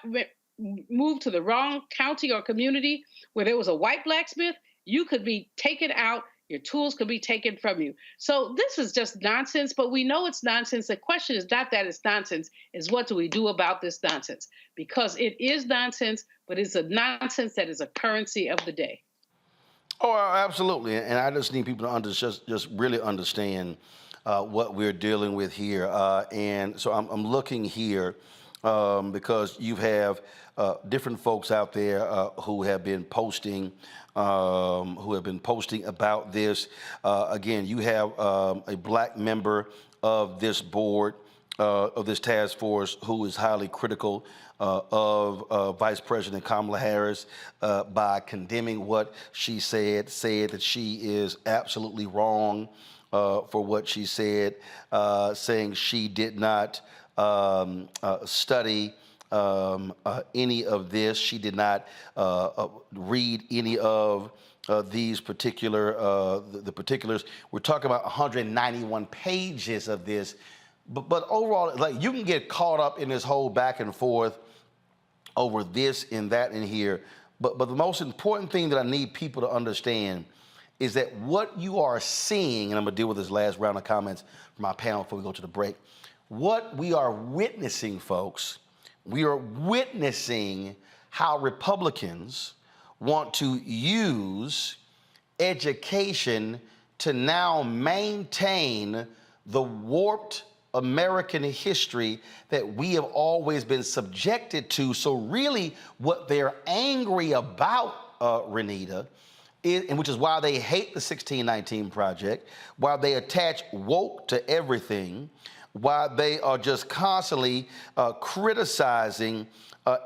moved to the wrong county or community where there was a white blacksmith, you could be taken out. Your tools could be taken from you. So this is just nonsense, but we know it's nonsense. The question is not that it's nonsense, is what do we do about this nonsense? Because it is nonsense, but it's a nonsense that is a currency of the day. Oh, absolutely. And I just need people to just really understand what we're dealing with here. And so I'm looking here because you have different folks out there who have been posting about this. Again, you have a black member of this board, of this task force, who is highly critical of Vice President Kamala Harris by condemning what she said that she is absolutely wrong for what she said, saying she did not study any of this. She did not read any of these particular, the particulars. We're talking about 191 pages of this, but overall, like, you can get caught up in this whole back and forth over this and that and here. But the most important thing that I need people to understand is that what you are seeing, and I'm gonna deal with this last round of comments from our panel before we go to the break. What we are witnessing, folks, we are witnessing how Republicans want to use education to now maintain the warped American history that we have always been subjected to. So really what they're angry about, Renita, and which is why they hate the 1619 Project, why they attach woke to everything, why they are just constantly criticizing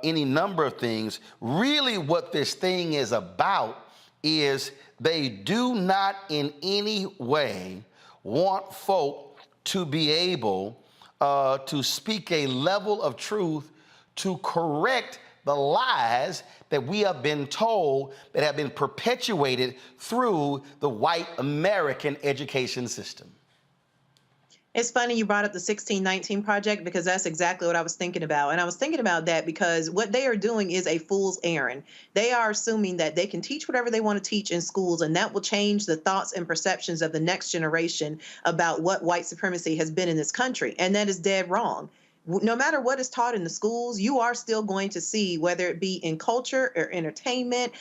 any number of things. Really what this thing is about is they do not in any way want folk to be able to speak a level of truth to correct the lies that we have been told that have been perpetuated through the white American education system. It's funny you brought up the 1619 Project, because that's exactly what I was thinking about. And I was thinking about that because what they are doing is a fool's errand. They are assuming that they can teach whatever they want to teach in schools, and that will change the thoughts and perceptions of the next generation about what white supremacy has been in this country. And that is dead wrong. No matter what is taught in the schools, you are still going to see, whether it be in culture or entertainment,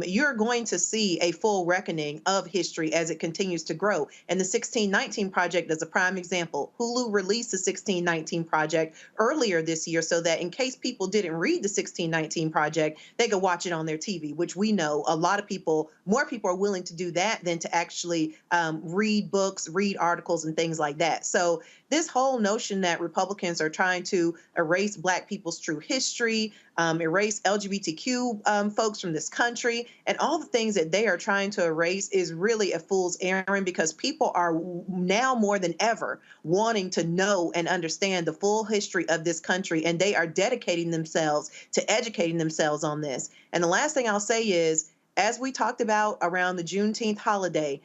you're going to see a full reckoning of history as it continues to grow. And the 1619 Project is a prime example. Hulu released the 1619 Project earlier this year so that in case people didn't read the 1619 Project, they could watch it on their TV, which we know a lot of people, more people are willing to do that than to actually read books, read articles, and things like that. So this whole notion that Republicans are trying to erase Black people's true history, erase LGBTQ folks from this country, and all the things that they are trying to erase is really a fool's errand, because people are now more than ever wanting to know and understand the full history of this country, and they are dedicating themselves to educating themselves on this. And the last thing I'll say is, as we talked about around the Juneteenth holiday,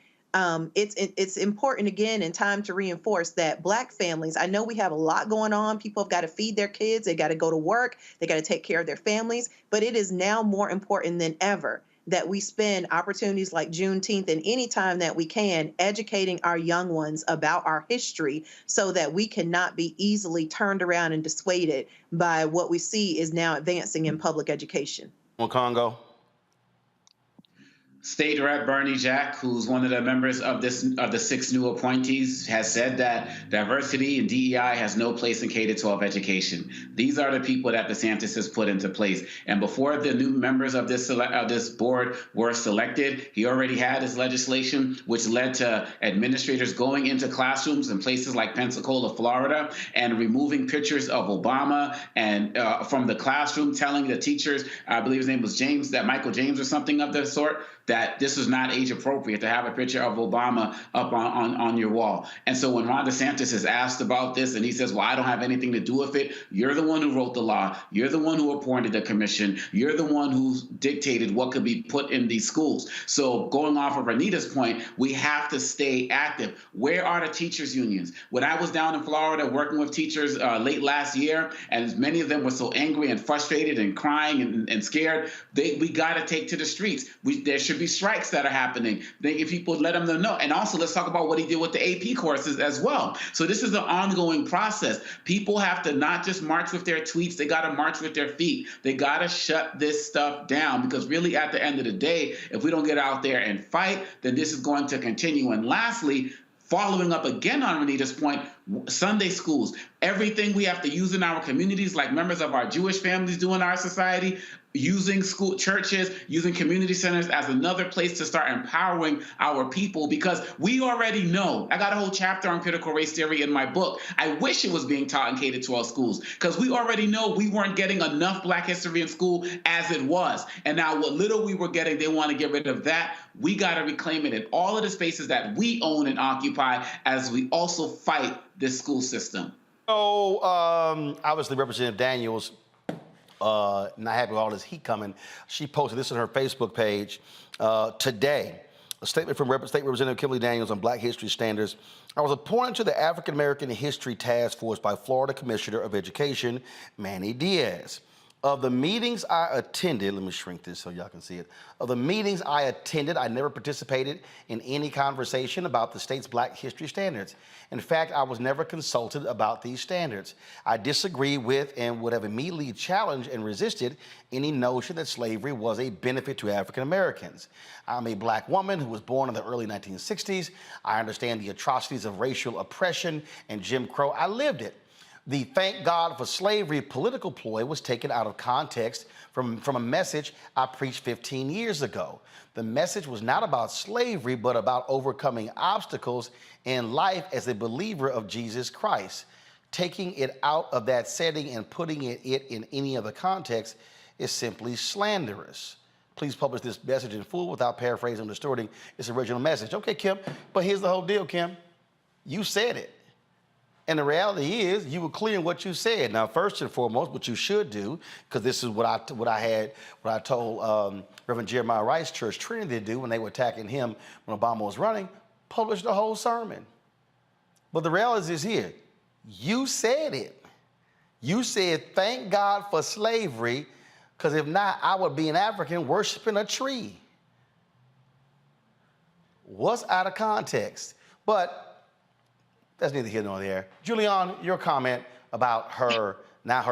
it's important, again, in time to reinforce that Black families, I know we have a lot going on. People have got to feed their kids. They got to go to work. They got to take care of their families. But it is now more important than ever that we spend opportunities like Juneteenth and any time that we can educating our young ones about our history so that we cannot be easily turned around and dissuaded by what we see is now advancing in public education. Congo. State Rep Bernie Jack, who's one of the members of the 6 new appointees, has said that diversity and DEI has no place in K-12 education. These are the people that DeSantis has put into place. And before the new members of this board were selected, he already had his legislation, which led to administrators going into classrooms in places like Pensacola, Florida, and removing pictures of Obama and from the classroom, telling the teachers, I believe his name was James, that Michael James or something of the sort, that this is not age appropriate to have a picture of Obama up on your wall. And so when Ron DeSantis is asked about this and he says, well, I don't have anything to do with it, you're the one who wrote the law. You're the one who appointed the commission. You're the one who dictated what could be put in these schools. So going off of Anita's point, we have to stay active. Where are the teachers' unions? When I was down in Florida working with teachers late last year, and many of them were so angry and frustrated and crying and scared, we got to take to the streets. There should be strikes that are happening. If people let them know. And also, let's talk about what he did with the AP courses as well. So this is an ongoing process. People have to not just march with their tweets. They got to march with their feet. They got to shut this stuff down, because really at the end of the day, if we don't get out there and fight, then this is going to continue. And lastly, following up again on Renita's point, Sunday schools, everything we have to use in our communities, like members of our Jewish families do in our society, using school churches, using community centers as another place to start empowering our people, because we already know. I got a whole chapter on critical race theory in my book. I wish it was being taught in K-12 schools, because we already know we weren't getting enough Black history in school as it was. And now what little we were getting, they want to get rid of that. We got to reclaim it in all of the spaces that we own and occupy as we also fight this school system. So obviously Representative Daniels, not happy with all this heat coming. She posted this on her Facebook page today. A statement from State Representative Kimberly Daniels on Black History Standards. I was appointed to the African American History Task Force by Florida Commissioner of Education, Manny Diaz. Of the meetings I attended, let me shrink this so y'all can see it. Of the meetings I attended, I never participated in any conversation about the state's Black history standards. In fact, I was never consulted about these standards. I disagree with and would have immediately challenged and resisted any notion that slavery was a benefit to African Americans. I'm a Black woman who was born in the early 1960s. I understand the atrocities of racial oppression and Jim Crow. I lived it. The thank God for slavery political ploy was taken out of context from a message I preached 15 years ago. The message was not about slavery, but about overcoming obstacles in life as a believer of Jesus Christ. Taking it out of that setting and putting it in any other context is simply slanderous. Please publish this message in full without paraphrasing or distorting its original message. Okay, Kim, but here's the whole deal, Kim. You said it. And the reality is, you were clear in what you said. Now, first and foremost, what you should do, because this is what I told Reverend Jeremiah Rice's church Trinity to do when they were attacking him when Obama was running, publish the whole sermon. But the reality is here, you said it. You said, thank God for slavery, because if not, I would be an African worshiping a tree. What's out of context? But that's neither here nor there. Julian, your comment about her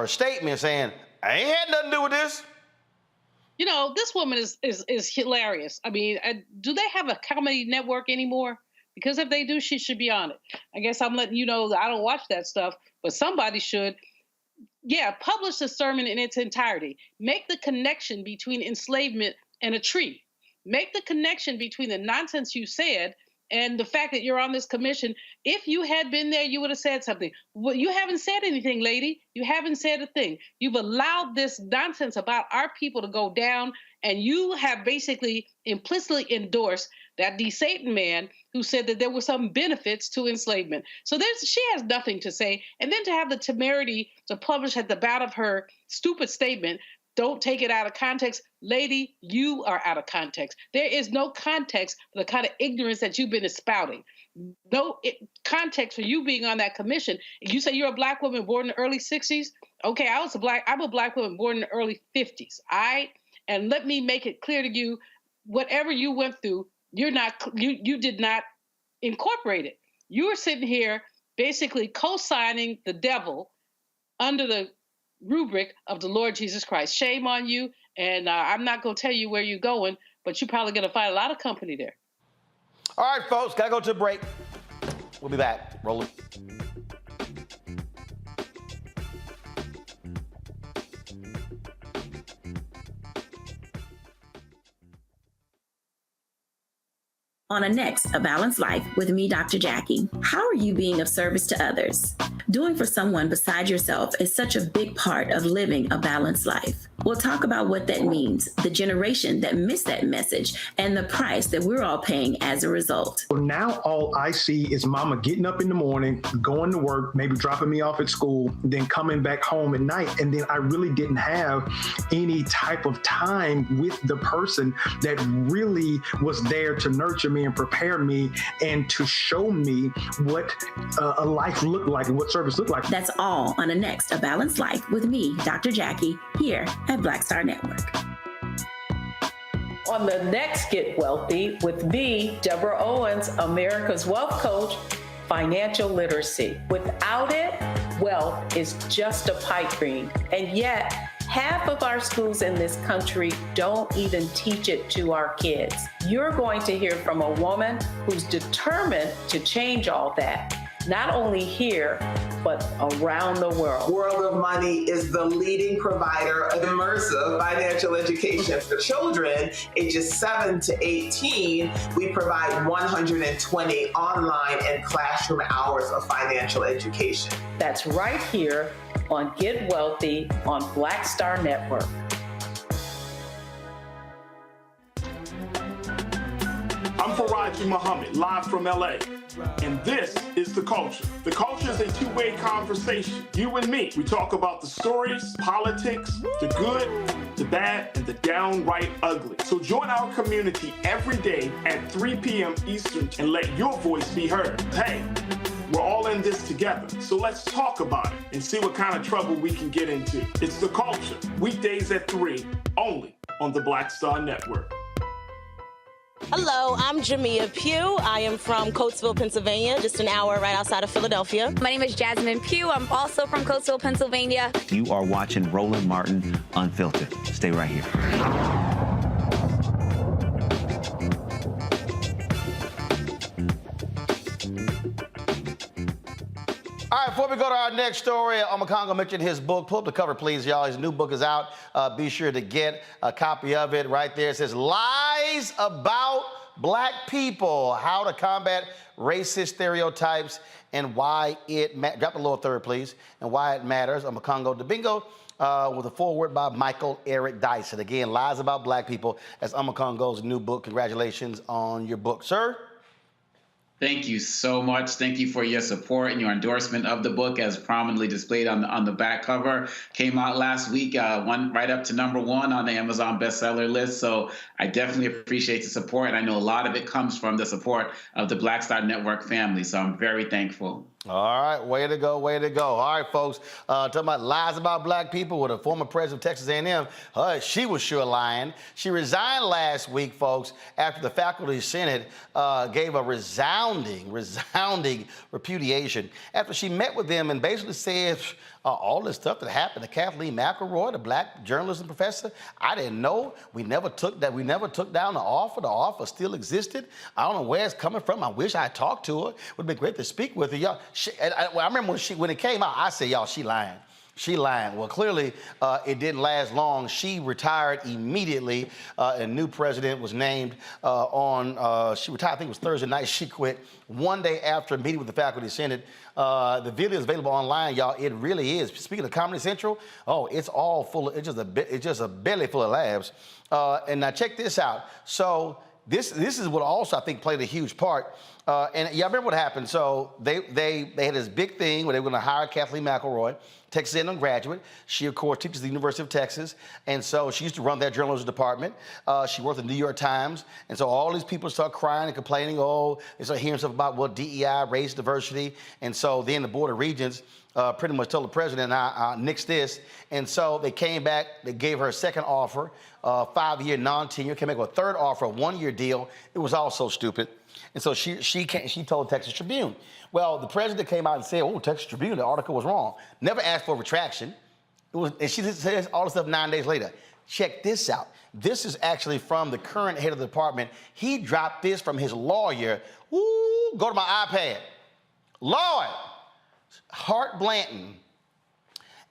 statement saying, I ain't had nothing to do with this. You know, this woman is hilarious. I mean, do they have a comedy network anymore? Because if they do, she should be on it. I guess I'm letting you know that I don't watch that stuff, but somebody should. Yeah, publish the sermon in its entirety. Make the connection between enslavement and a tree. Make the connection between the nonsense you said and the fact that you're on this commission. If you had been there, you would have said something. Well, you haven't said anything, lady. You haven't said a thing. You've allowed this nonsense about our people to go down, and you have basically implicitly endorsed that DeSatan man who said that there were some benefits to enslavement. So she has nothing to say. And then to have the temerity to publish at the bottom of her stupid statement, don't take it out of context. Lady, you are out of context. There is no context for the kind of ignorance that you've been espouting. No context for you being on that commission. You say you're a Black woman born in the early 60s. Okay, I'm a Black woman born in the early 50s. All right? And let me make it clear to you, whatever you went through, you did not incorporate it. You were sitting here basically co-signing the devil under the rubric of the Lord Jesus Christ. Shame on you. And I'm not going to tell you where you're going, but you're probably going to find a lot of company there. All right, folks, got to go to a break. We'll be back. Roland. On A Balanced Life with me, Dr. Jackie. How are you being of service to others? Doing for someone beside yourself is such a big part of living a balanced life. We'll talk about what that means, the generation that missed that message, and the price that we're all paying as a result. Well, now all I see is mama getting up in the morning, going to work, maybe dropping me off at school, then coming back home at night. And then I really didn't have any type of time with the person that really was there to nurture me and prepare me and to show me what a life looked like and what service looked like. That's all on the next A Balanced Life with me, Dr. Jackie, here at Black Star Network. On the next Get Wealthy with me, Deborah Owens, America's Wealth Coach, financial literacy. Without it, wealth is just a pipe dream. And yet, half of our schools in this country don't even teach it to our kids. You're going to hear from a woman who's determined to change all that, not only here, but around the world. World of Money is the leading provider of immersive financial education for children ages 7 to 18. We provide 120 online and classroom hours of financial education. That's right here on Get Wealthy on Black Star Network. I'm Faraji Muhammad, live from LA. And this is The Culture. The Culture is a two-way conversation. You and me. We talk about the stories, politics, the good, the bad, and the downright ugly. So join our community every day at 3 p.m. Eastern and let your voice be heard. Hey, we're all in this together. So let's talk about it and see what kind of trouble we can get into. It's The Culture, weekdays at 3, only on the Black Star Network. Hello, I'm Jamia Pugh. I am from Coatesville, Pennsylvania, just an hour right outside of Philadelphia. My name is Jasmine Pugh. I'm also from Coatesville, Pennsylvania. You are watching Roland Martin Unfiltered. Stay right here. All right, before we go to our next story, Omakongo mentioned his book. Pull up the cover, please, y'all. His new book is out. Be sure to get a copy of it right there. It says, Lies About Black People, How to Combat Racist Stereotypes and Why It Matters. Drop the lower third, please, and Why It Matters. Omakongo Dibingo with a foreword by Michael Eric Dyson. Again, Lies About Black People. That's Omakongo's new book. Congratulations on your book, sir. Thank you so much. Thank you for your support and your endorsement of the book as prominently displayed on the back cover. Came out last week, one right up to #1 on the Amazon bestseller list. So I definitely appreciate the support. And I know a lot of it comes from the support of the Black Star Network family. So I'm very thankful. All right, way to go, way to go. All right, folks, talking about lies about black people with a former president of Texas A&M. She was sure lying. She resigned last week, folks, after the faculty senate gave a resounding repudiation after she met with them and basically said all this stuff that happened to Kathleen McElroy, the black journalism professor. I didn't know. We never took down the offer. The offer still existed. I don't know where it's coming from. I wish I talked to her. It would have been great to speak with her. Y'all, I remember when it came out, I said, y'all, she lying. She lying. Well, clearly, it didn't last long. She retired immediately. A new president was named she retired, I think it was Thursday night. She quit one day after a meeting with the faculty senate. The video is available online, y'all. It really is. Speaking of Comedy Central, it's all full of, it's just a belly full of laughs. And now check this out. So this is what also I think played a huge part. And yeah, I remember what happened. So they had this big thing where they were going to hire Kathleen McElroy, Texas A&M graduate. She, of course, teaches at the University of Texas. And so she used to run that journalism department. She worked at the New York Times. And so all these people start crying and complaining. They start hearing stuff about, DEI, race, diversity. And so then the Board of Regents pretty much told the president, nix this. And so they came back. They gave her a second offer, 5-year non-tenure. Came back with a third offer, a 1-year deal. It was all so stupid. And so she told Texas Tribune. Well, the president came out and said, Texas Tribune, the article was wrong. Never asked for a retraction. And she just says all this stuff 9 days later. Check this out. This is actually from the current head of the department. He dropped this from his lawyer. Go to my iPad. Lord, Hart Blanton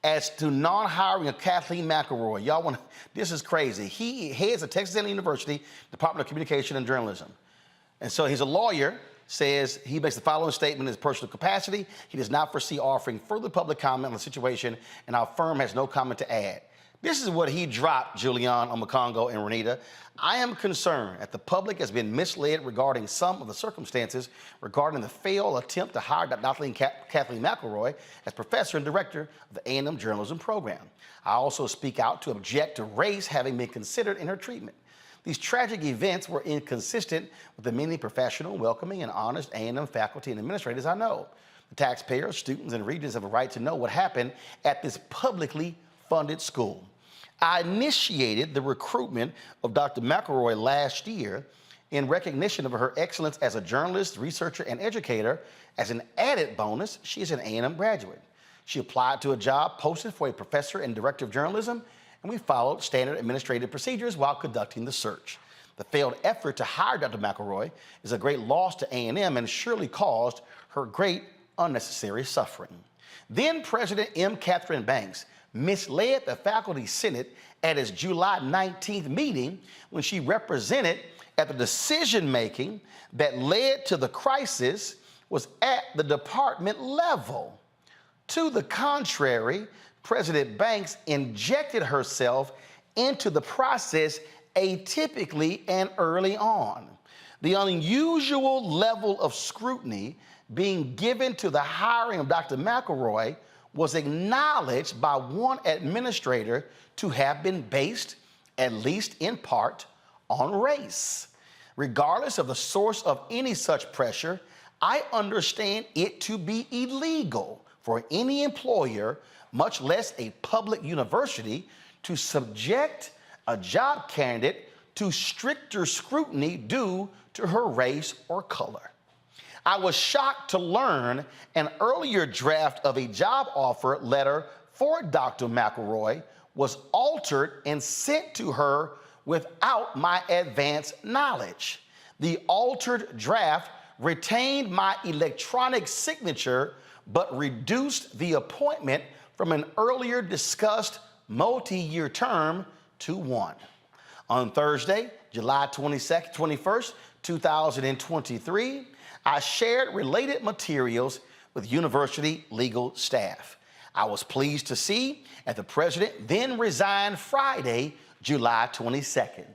as to non-hiring of Kathleen McElroy. Y'all this is crazy. He heads the Texas A&M University Department of Communication and Journalism. And so he's a lawyer, says he makes the following statement in his personal capacity. He does not foresee offering further public comment on the situation, and our firm has no comment to add. This is what he dropped, Julian, Omokongo, and Renita. I am concerned that the public has been misled regarding some of the circumstances regarding the failed attempt to hire Dr. Kathleen McElroy as professor and director of the A&M journalism program. I also speak out to object to race having been considered in her treatment. These tragic events were inconsistent with the many professional, welcoming, and honest A&M faculty and administrators I know. The taxpayers, students, and regents have a right to know what happened at this publicly funded school. I initiated the recruitment of Dr. McElroy last year in recognition of her excellence as a journalist, researcher, and educator. As an added bonus, she is an A&M graduate. She applied to a job posted for a professor and director of journalism, and we followed standard administrative procedures while conducting the search. The failed effort to hire Dr. McElroy is a great loss to A&M and surely caused her great unnecessary suffering. Then President M. Katherine Banks misled the faculty senate at its July 19th meeting when she represented that the decision-making that led to the crisis was at the department level. To the contrary, President Banks injected herself into the process atypically and early on. The unusual level of scrutiny being given to the hiring of Dr. McElroy was acknowledged by one administrator to have been based, at least in part, on race. Regardless of the source of any such pressure, I understand it to be illegal for any employer, much less a public university, to subject a job candidate to stricter scrutiny due to her race or color. I was shocked to learn an earlier draft of a job offer letter for Dr. McElroy was altered and sent to her without my advance knowledge. The altered draft retained my electronic signature, but reduced the appointment from an earlier discussed multi-year term to one. On Thursday, July 21st, 2023, I shared related materials with university legal staff. I was pleased to see that the president then resigned Friday, July 22nd.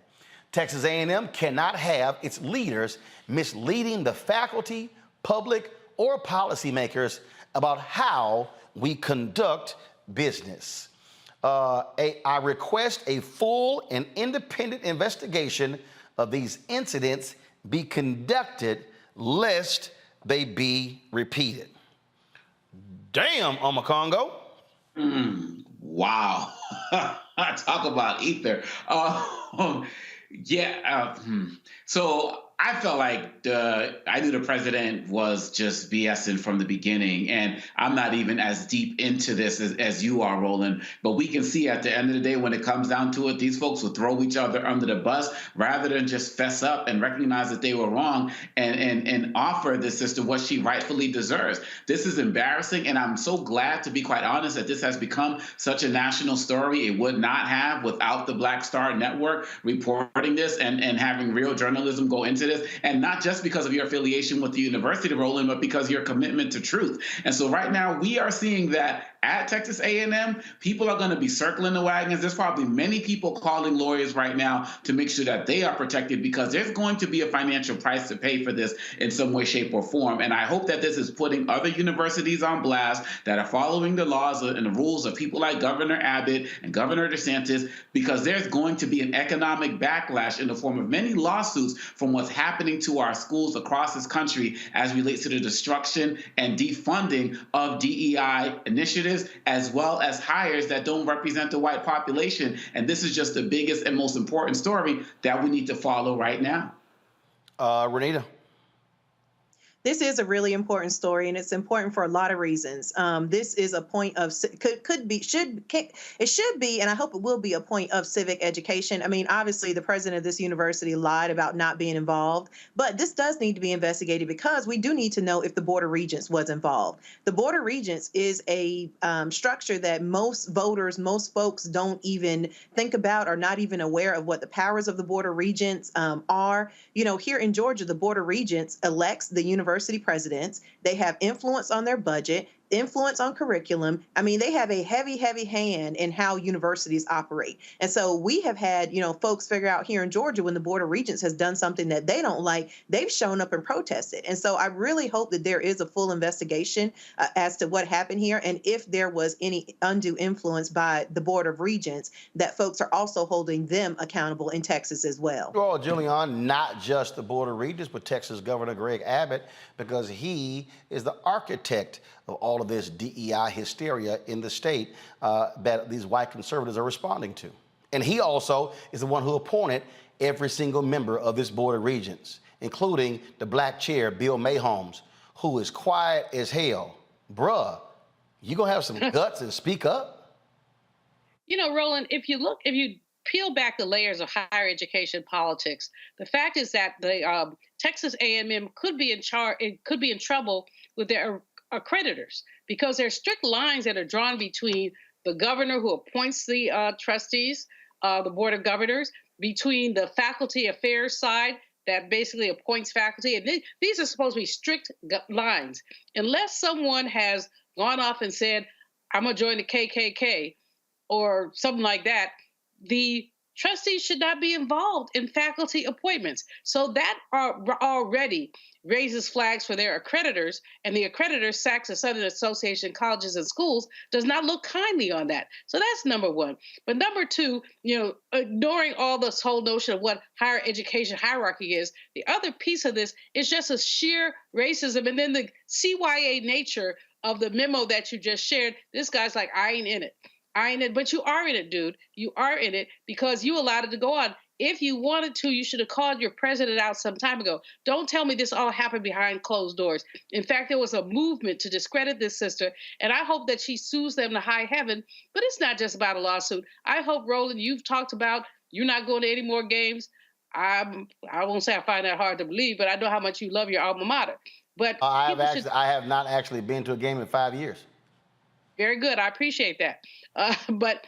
Texas A&M cannot have its leaders misleading the faculty, public, or policymakers about how we conduct business. I request a full and independent investigation of these incidents be conducted lest they be repeated. Damn, Omokongo. Wow. Talk about ether. So I felt like I knew the president was just BSing from the beginning, and I'm not even as deep into this as you are, Roland. But we can see at the end of the day, when it comes down to it, these folks will throw each other under the bus rather than just fess up and recognize that they were wrong and offer this sister what she rightfully deserves. This is embarrassing, and I'm so glad, to be quite honest, that this has become such a national story. It would not have without the Black Star Network reporting this and having real journalism go into this, and not just because of your affiliation with the university, Roland, but because of your commitment to truth. And so right now we are seeing that at Texas A&M, people are going to be circling the wagons. There's probably many people calling lawyers right now to make sure that they are protected, because there's going to be a financial price to pay for this in some way, shape, or form. And I hope that this is putting other universities on blast that are following the laws and the rules of people like Governor Abbott and Governor DeSantis, because there's going to be an economic backlash in the form of many lawsuits from what's happening to our schools across this country as relates to the destruction and defunding of DEI initiatives, as well as hires that don't represent the white population. And this is just the biggest and most important story that we need to follow right now. Renita. This is a really important story, and it's important for a lot of reasons. This is a point of it should be, and I hope it will be, a point of civic education. I mean, obviously, the president of this university lied about not being involved, but this does need to be investigated, because we do need to know if the Board of Regents was involved. The Board of Regents is a structure that most voters, most folks don't even think about, or not even aware of what the powers of the Board of Regents are. You know, here in Georgia, the Board of Regents elects the university presidents. They have influence on their budget. influence on curriculum. I mean, they have a heavy hand in how universities operate. And so we have had, folks figure out here in Georgia, when the Board of Regents has done something that they don't like, they've shown up and protested. And so I really hope that there is a full investigation as to what happened here. And if there was any undue influence by the Board of Regents, that folks are also holding them accountable in Texas as well. Well, Julian, not just the Board of Regents, but Texas Governor Greg Abbott, because he is the architect of all of this DEI hysteria in the state that these white conservatives are responding to. And he also is the one who appointed every single member of this Board of Regents, including the black chair, Bill Mayholmes, who is quiet as hell. Bruh, you gonna have some guts and speak up? Roland, if you peel back the layers of higher education politics, the fact is that the Texas A&M could be in trouble with their accreditors, because there are strict lines that are drawn between the governor, who appoints the trustees, the board of governors, between the faculty affairs side that basically appoints faculty. And these are supposed to be strict lines. Unless someone has gone off and said, I'm going to join the KKK or something like that, the trustees should not be involved in faculty appointments. So that already raises flags for their accreditors, and the accreditors, SACS, the Southern Association of Colleges and Schools, does not look kindly on that. So that's number one. But number two, ignoring all this whole notion of what higher education hierarchy is, the other piece of this is just a sheer racism, and then the CYA nature of the memo that you just shared. This guy's like, I ain't in it. But you are in it, dude. You are in it because you allowed it to go on. If you wanted to, you should have called your president out some time ago. Don't tell me this all happened behind closed doors. In fact, there was a movement to discredit this sister, and I hope that she sues them to high heaven. But it's not just about a lawsuit. I hope, Roland, you've talked about you're not going to any more games. I won't say I find that hard to believe, but I know how much you love your alma mater. But I have not actually been to a game in 5 years. Very good. I appreciate that. But,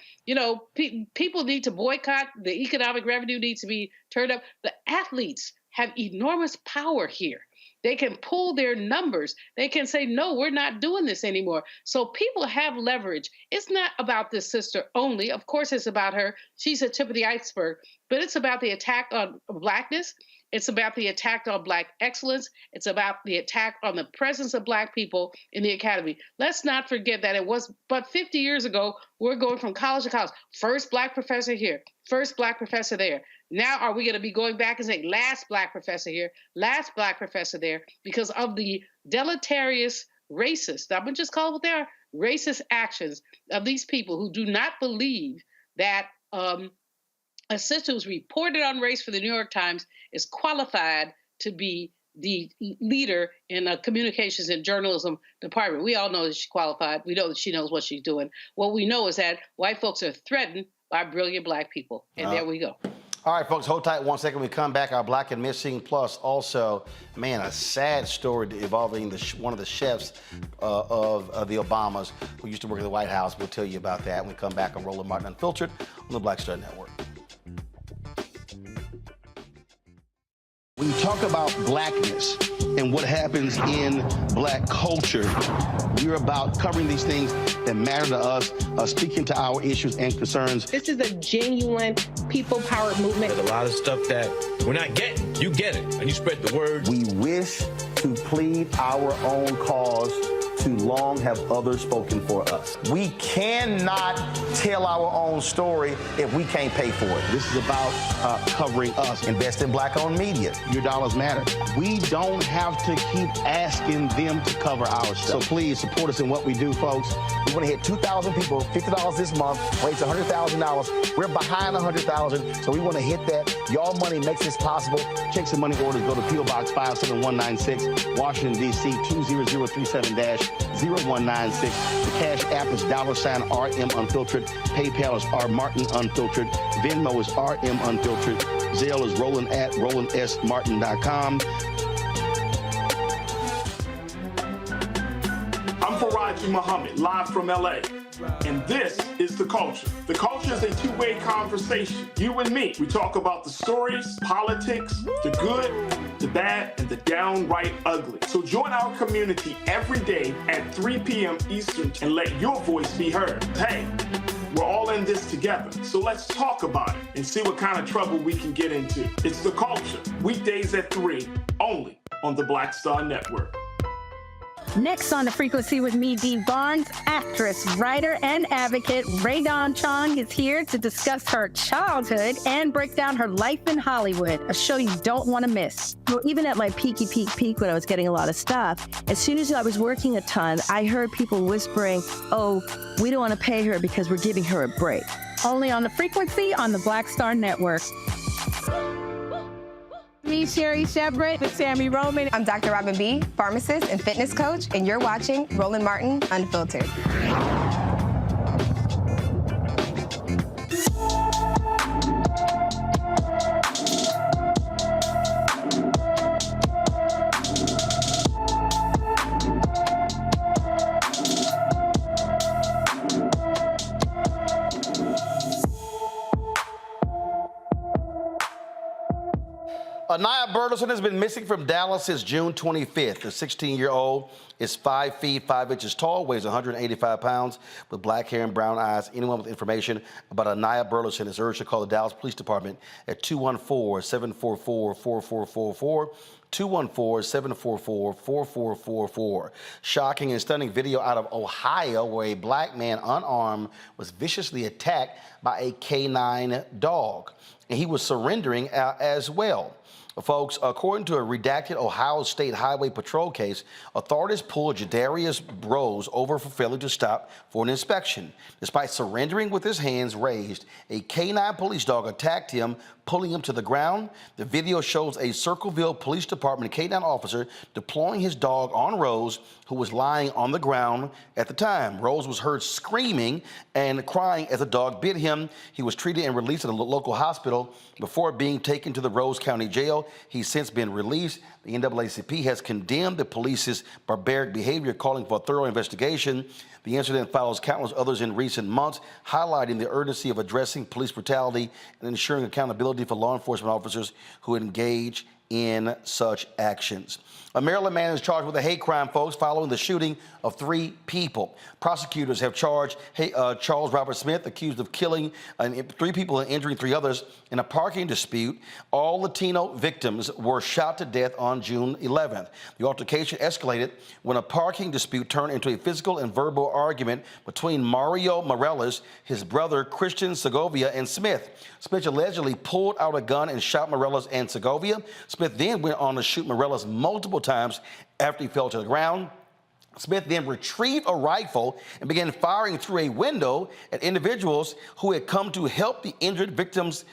people need to boycott. The economic revenue needs to be turned up. The athletes have enormous power here. They can pull their numbers. They can say, no, we're not doing this anymore. So people have leverage. It's not about this sister only. Of course, it's about her. She's the tip of the iceberg. But it's about the attack on Blackness. It's about the attack on Black excellence. It's about the attack on the presence of Black people in the academy. Let's not forget that it was but 50 years ago, we're going from college to college. First Black professor here, first Black professor there. Now are we going to be going back and saying last Black professor here, last Black professor there, because of the deleterious racist, I'm going to just call it what they are, racist actions of these people who do not believe that a sister who's reported on race for the New York Times is qualified to be the leader in a communications and journalism department. We all know that she's qualified. We know that she knows what she's doing. What we know is that white folks are threatened by brilliant Black people. And there we go. All right, folks, hold tight 1 second. We come back. Our Black and Missing, plus also, a sad story involving one of the chefs of the Obamas who used to work at the White House. We'll tell you about that when we come back on Roland Martin Unfiltered on the Black Star Network. When you talk about Blackness and what happens in Black culture, we're about covering these things that matter to us, speaking to our issues and concerns. This is a genuine people-powered movement. There's a lot of stuff that we're not getting. You get it, and you spread the word. We wish to plead our own cause. Too long have others spoken for us. We cannot tell our own story if we can't pay for it. This is about covering us. Invest in Black-owned media. Your dollars matter. We don't have to keep asking them to cover our stuff. So please support us in what we do, folks. We want to hit 2,000 people, $50 this month, raise $100,000. We're behind 100,000, so we want to hit that. Y'all money makes this possible. Check some money orders. Go to P.O. Box 57196, Washington, D.C. 20037-0196. The Cash App is $RM Unfiltered. PayPal is R Martin Unfiltered. Venmo is RM Unfiltered. Zelle is Roland at RolandSMartin.com. I'm Faraji Muhammad, live from LA. And this is The Culture. The Culture is a two-way conversation. You and me. We talk about the stories, politics, the good, the bad, and the downright ugly. So join our community every day at 3 p.m. Eastern and let your voice be heard. Hey, we're all in this together. So let's talk about it and see what kind of trouble we can get into. It's The Culture. Weekdays at 3, only on the Black Star Network. Next on The Frequency with me, Dee Barnes, actress, writer, and advocate Raydon Chong is here to discuss her childhood and break down her life in Hollywood, a show you don't want to miss. Well, even at my peak when I was getting a lot of stuff, as soon as I was working a ton, I heard people whispering, oh, we don't want to pay her because we're giving her a break. Only on The Frequency on the Black Star Network. Me, Sherry Shepard with Sammy Roman. I'm Dr. Robin B., pharmacist and fitness coach, and you're watching Roland Martin Unfiltered. Anaya Burleson has been missing from Dallas since June 25th. The 16-year-old is 5 feet 5 inches tall, weighs 185 pounds, with black hair and brown eyes. Anyone with information about Anaya Burleson is urged to call the Dallas Police Department at 214-744-4444. 214-744-4444. Shocking and stunning video out of Ohio where a black man unarmed was viciously attacked by a canine dog. And he was surrendering as well. Folks, according to a redacted Ohio State Highway Patrol case, authorities pulled Jadarius Rose over for failing to stop for an inspection. Despite surrendering with his hands raised, a canine police dog attacked him, pulling him to the ground. The video shows a Circleville Police Department canine officer deploying his dog on Rose, who was lying on the ground at the time. Rose was heard screaming and crying as the dog bit him. He was treated and released at a local hospital before being taken to the Rose County Jail. He's since been released. The NAACP has condemned the police's barbaric behavior, calling for a thorough investigation. The incident follows countless others in recent months, highlighting the urgency of addressing police brutality and ensuring accountability for law enforcement officers who engage in such actions. A Maryland man is charged with a hate crime, folks, following the shooting of 3 people. Prosecutors have charged Charles Robert Smith, accused of killing 3 people and injuring 3 others in a parking dispute. All Latino victims were shot to death on June 11th. The altercation escalated when a parking dispute turned into a physical and verbal argument between Mario Morales, his brother Christian Segovia, and Smith. Smith allegedly pulled out a gun and shot Morales and Segovia. Smith then went on to shoot Morales multiple times after he fell to the ground. Smith then retrieved a rifle and began firing through a window at individuals who had come to help the injured victims,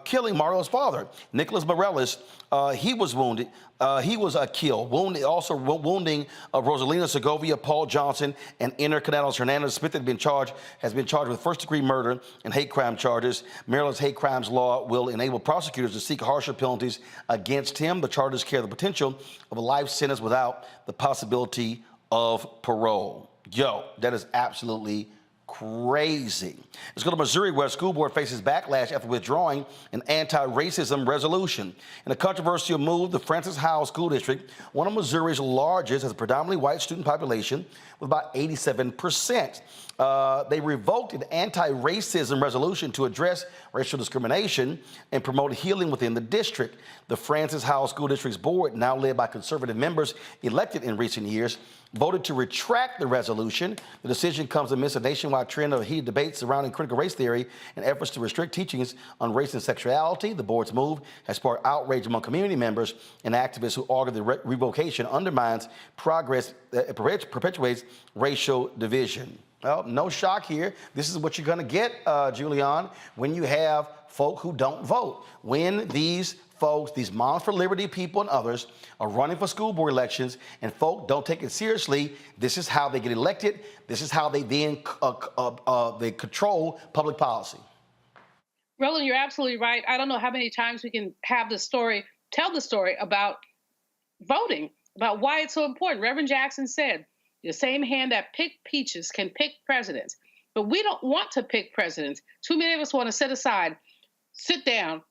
killing Mario's father, Nicholas Morales. He was wounded. He was killed, wounding Rosalina Segovia, Paul Johnson, and Inner Canales Hernandez. Smith has been charged with first-degree murder and hate crime charges. Maryland's hate crimes law will enable prosecutors to seek harsher penalties against him. The charges carry the potential of a life sentence without the possibility of parole. Yo, that is absolutely crazy. Let's go to Missouri, where a school board faces backlash after withdrawing an anti-racism resolution. In a controversial move, the Francis Howell School District, one of Missouri's largest, has a predominantly white student population with about 87%. They revoked an anti-racism resolution to address racial discrimination and promote healing within the district. The Francis Howell School District's board, now led by conservative members elected in recent years, voted to retract the resolution. The decision comes amidst a nationwide trend of heated debates surrounding critical race theory and efforts to restrict teachings on race and sexuality. The board's move has sparked outrage among community members and activists who argue the revocation undermines progress that perpetuates racial division. Well, no shock here. This is what you're going to get, Julian, when you have folk who don't vote. When these folks, these Moms for Liberty people and others, are running for school board elections and folk don't take it seriously, this is how they get elected. This is how they then they control public policy. Roland, you're absolutely right. I don't know how many times we can have the story, tell the story about voting, about why it's so important. Reverend Jackson said, The same hand that picked peaches can pick presidents. But we don't want to pick presidents. Too many of us want to sit down,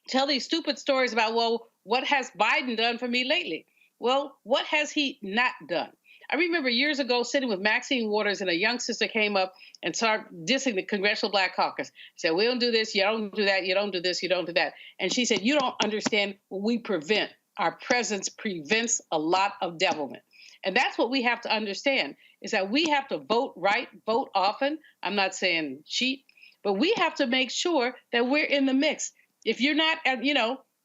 tell these stupid stories about, well, what has Biden done for me lately? Well, what has he not done? I remember years ago sitting with Maxine Waters, and a young sister came up and started dissing the Congressional Black Caucus. Said, we don't do this, you don't do that, you don't do this, you don't do that. And she said, you don't understand what we prevent. Our presence prevents a lot of devilment. And that's what we have to understand, is that we have to vote right, vote often. I'm not saying cheat, but we have to make sure that we're in the mix. If you're not at,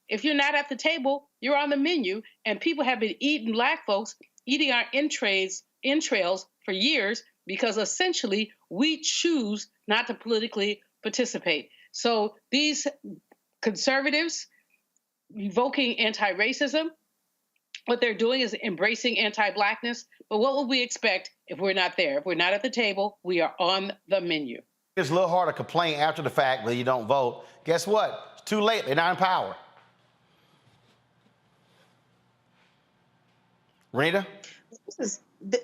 if you're not at the table, you're on the menu. And people have been eating, Black folks, eating our entrails for years, because essentially we choose not to politically participate. So these conservatives revoking anti-racism, what they're doing is embracing anti-Blackness. But what will we expect if we're not there? If we're not at the table, we are on the menu. It's a little hard to complain after the fact that you don't vote. Guess what? It's too late. They're not in power. Rita?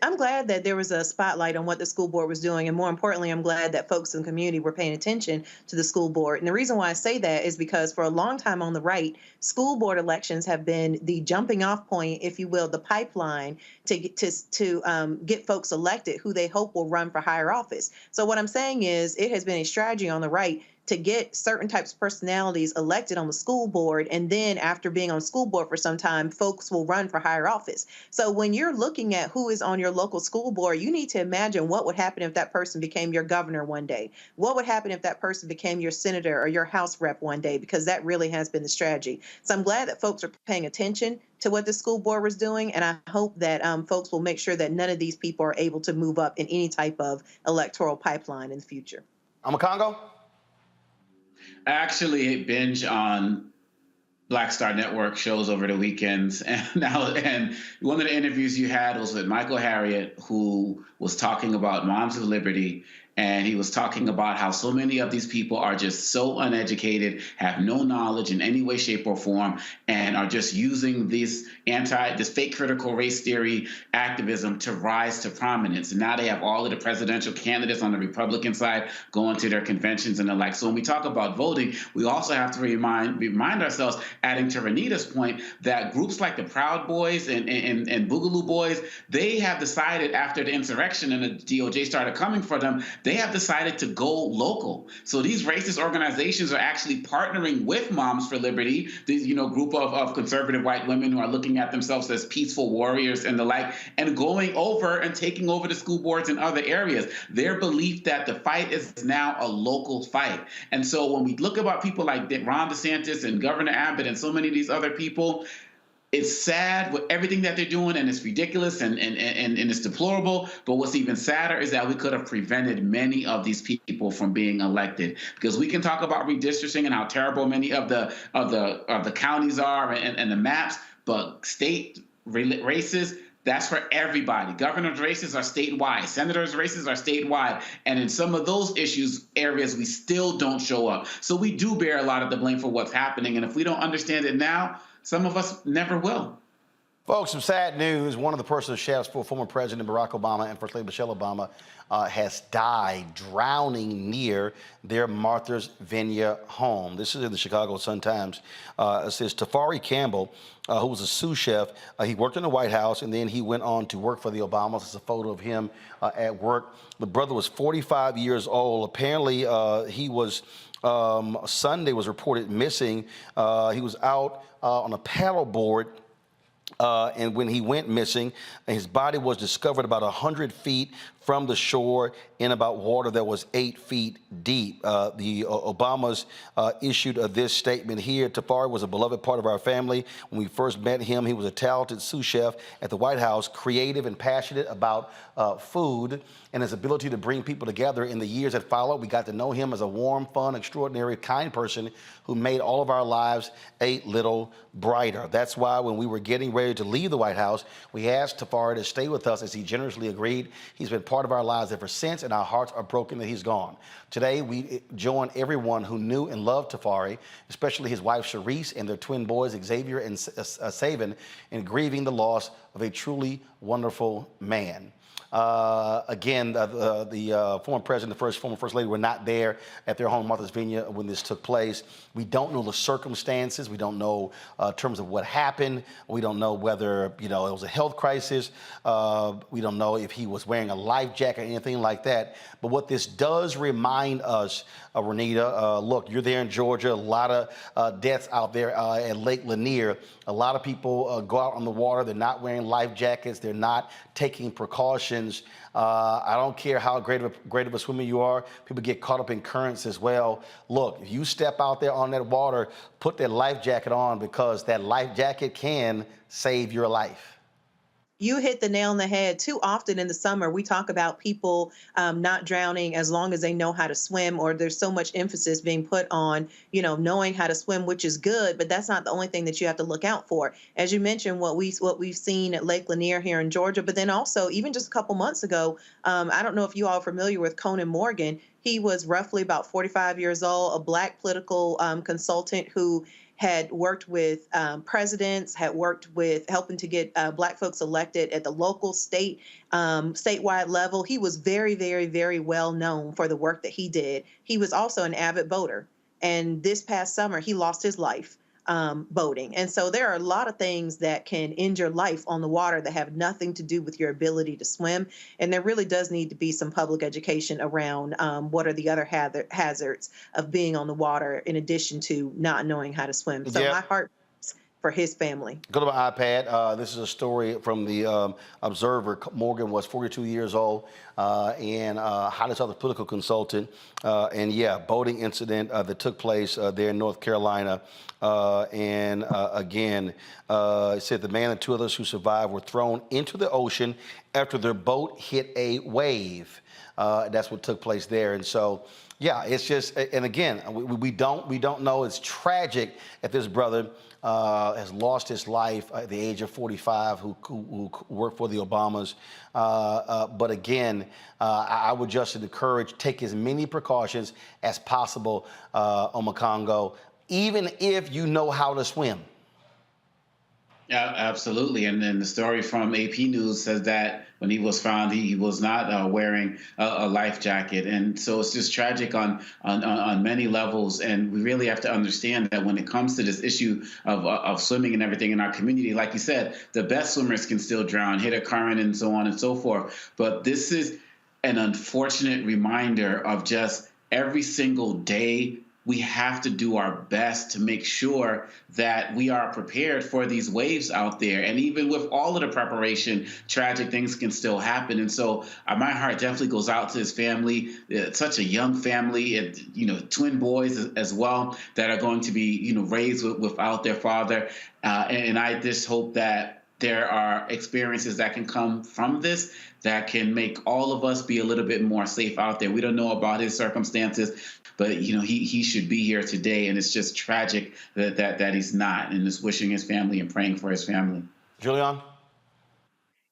I'm glad that there was a spotlight on what the school board was doing. And more importantly, I'm glad that folks in the community were paying attention to the school board. And the reason why I say that is because for a long time on the right, school board elections have been the jumping off point, if you will, the pipeline to get folks elected who they hope will run for higher office. So what I'm saying is it has been a strategy on the right to get certain types of personalities elected on the school board. And then after being on school board for some time, folks will run for higher office. So when you're looking at who is on your local school board, you need to imagine what would happen if that person became your governor one day. What would happen if that person became your senator or your House rep one day? Because that really has been the strategy. So I'm glad that folks are paying attention to what the school board was doing. And I hope that folks will make sure that none of these people are able to move up in any type of electoral pipeline in the future. I'm a Congo. I actually binge on Black Star Network shows over the weekends, and one of the interviews you had was with Michael Harriot, who was talking about Moms of Liberty, and he was talking about how so many of these people are just so uneducated, have no knowledge in any way, shape, or form, and are just using this fake critical race theory activism to rise to prominence. And now they have all of the presidential candidates on the Republican side going to their conventions and the like. So when we talk about voting, we also have to remind ourselves, adding to Renita's point, that groups like the Proud Boys and Boogaloo Boys, they have decided after the insurrection and the DOJ started coming for them, they have decided to go local. So these racist organizations are actually partnering with Moms for Liberty, these group of conservative white women who are looking at themselves as peaceful warriors and the like, and going over and taking over the school boards in other areas. Their belief that the fight is now a local fight. And so when we look about people like Ron DeSantis and Governor Abbott and so many of these other people, it's sad with everything that they're doing, and it's ridiculous and it's deplorable. But what's even sadder is that we could have prevented many of these people from being elected, because we can talk about redistricting and how terrible many of the counties are and the maps, but state races, that's for everybody. Governor's races are statewide. Senators' races are statewide. And in some of those areas, we still don't show up. So we do bear a lot of the blame for what's happening. And if we don't understand it now, some of us never will. Folks, some sad news. One of the personal chefs for former President Barack Obama and First Lady Michelle Obama has died drowning near their Martha's Vineyard home. This is in the Chicago Sun-Times. It says Tafari Campbell, who was a sous chef, he worked in the White House, and then he went on to work for the Obamas. It's a photo of him at work. The brother was 45 years old. Apparently, he was Sunday was reported missing. He was out on a paddle board. And when he went missing, his body was discovered about 100 feet from the shore in about water that was 8 feet deep. The Obamas issued this statement here. Tafari was a beloved part of our family. When we first met him, he was a talented sous chef at the White House, creative and passionate about food and his ability to bring people together. In the years that followed, we got to know him as a warm, fun, extraordinary, kind person who made all of our lives a little brighter. That's why when we were getting ready to leave the White House, we asked Tafari to stay with us, as he generously agreed. He's been part of our lives ever since, and our hearts are broken that he's gone. Today, we join everyone who knew and loved Tafari, especially his wife Sharice and their twin boys Xavier and Savan, in grieving the loss of a truly wonderful man. Again, the former president, the former first lady were not there at their home in Martha's Vineyard when this took place. We don't know the circumstances. We don't know in terms of what happened. We don't know whether, it was a health crisis. We don't know if he was wearing a life jacket or anything like that. But what this does remind us, Renita, look, you're there in Georgia, a lot of deaths out there at Lake Lanier. A lot of people go out on the water. They're not wearing life jackets. They're not taking precautions. I don't care how great of a swimmer you are. People get caught up in currents as well. Look, if you step out there on that water, put that life jacket on, because that life jacket can save your life. You hit the nail on the head. Too often in the summer, we talk about people not drowning as long as they know how to swim, or there's so much emphasis being put on, knowing how to swim, which is good, but that's not the only thing that you have to look out for. As you mentioned, what we've seen at Lake Lanier here in Georgia, but then also even just a couple months ago, I don't know if you all are familiar with Conan Morgan. He was roughly about 45 years old, a Black political consultant who had worked with presidents, had worked with helping to get Black folks elected at the local, statewide level. He was very, very, very well known for the work that he did. He was also an avid boater. And this past summer, he lost his life boating. And so there are a lot of things that can end your life on the water that have nothing to do with your ability to swim. And there really does need to be some public education around what are the other hazards of being on the water, in addition to not knowing how to swim. So my heart for his family. Go to my iPad. This is a story from the Observer. Morgan was 42 years old and hottest other political consultant. Boating incident that took place there in North Carolina. Again, it said the man and two others who survived were thrown into the ocean after their boat hit a wave. That's what took place there. And so, yeah, it's just, and again, we don't know. It's tragic that this brother has lost his life at the age of 45, who worked for the Obamas. But again, I would just encourage, take as many precautions as possible on Mokongo, even if you know how to swim. Yeah, absolutely. And then the story from AP News says that when he was found, he was not wearing a life jacket. And so it's just tragic on many levels. And we really have to understand that when it comes to this issue of swimming and everything in our community, like you said, the best swimmers can still drown, hit a current, and so on and so forth. But this is an unfortunate reminder of just every single day we have to do our best to make sure that we are prepared for these waves out there. And even with all of the preparation, tragic things can still happen. And so my heart definitely goes out to his family. It's such a young family, and twin boys as well that are going to be raised without their father. And I just hope that there are experiences that can come from this that can make all of us be a little bit more safe out there. We don't know about his circumstances, but he should be here today, and it's just tragic that he's not, and just wishing his family and praying for his family. Julian?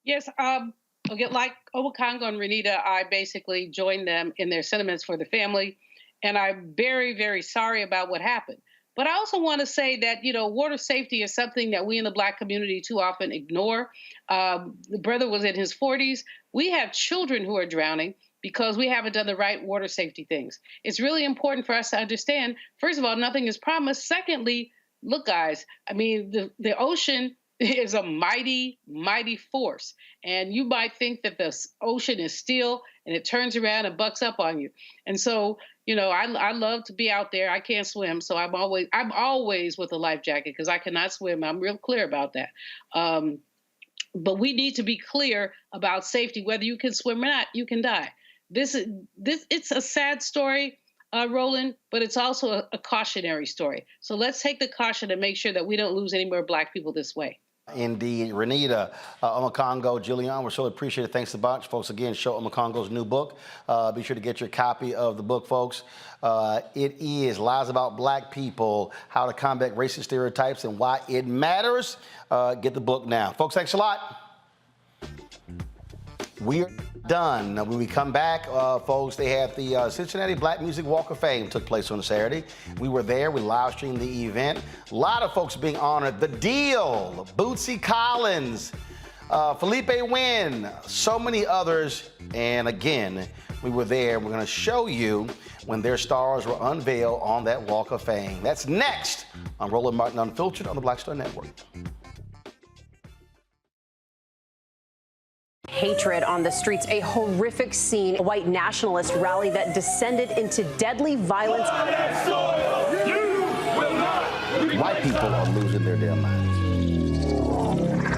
Yes, like Omokongo and Renita, I basically joined them in their sentiments for the family, and I'm very, very sorry about what happened. But I also want to say that, water safety is something that we in the Black community too often ignore. The brother was in his 40s. We have children who are drowning because we haven't done the right water safety things. It's really important for us to understand, first of all, nothing is promised. Secondly, look, guys, the ocean is a mighty, mighty force. And you might think that the ocean is still and it turns around and bucks up on you. And so, I love to be out there. I can't swim, so I'm always with a life jacket because I cannot swim. I'm real clear about that. But we need to be clear about safety. Whether you can swim or not, you can die. It's a sad story, Roland, but it's also a cautionary story. So let's take the caution and make sure that we don't lose any more Black people this way. Indeed. Renita, Omokongo, Julian, we so appreciate it. Thanks a bunch. Folks, again, show Omokongo's new book. Be sure to get your copy of the book, folks. It is Lies About Black People, How to Combat Racist Stereotypes and Why It Matters. Get the book now. Folks, thanks a lot. We're done. Now, when we come back, folks, they had the Cincinnati Black Music Walk of Fame took place on Saturday. We were there. We live streamed the event. A lot of folks being honored. The Deal, Bootsy Collins, Felipe Wynn, so many others, and again, we were there. We're going to show you when their stars were unveiled on that Walk of Fame. That's next on Roland Martin Unfiltered on the Black Star Network. Hatred on the streets, a horrific scene, a white nationalist rally that descended into deadly violence. White people are losing their damn minds.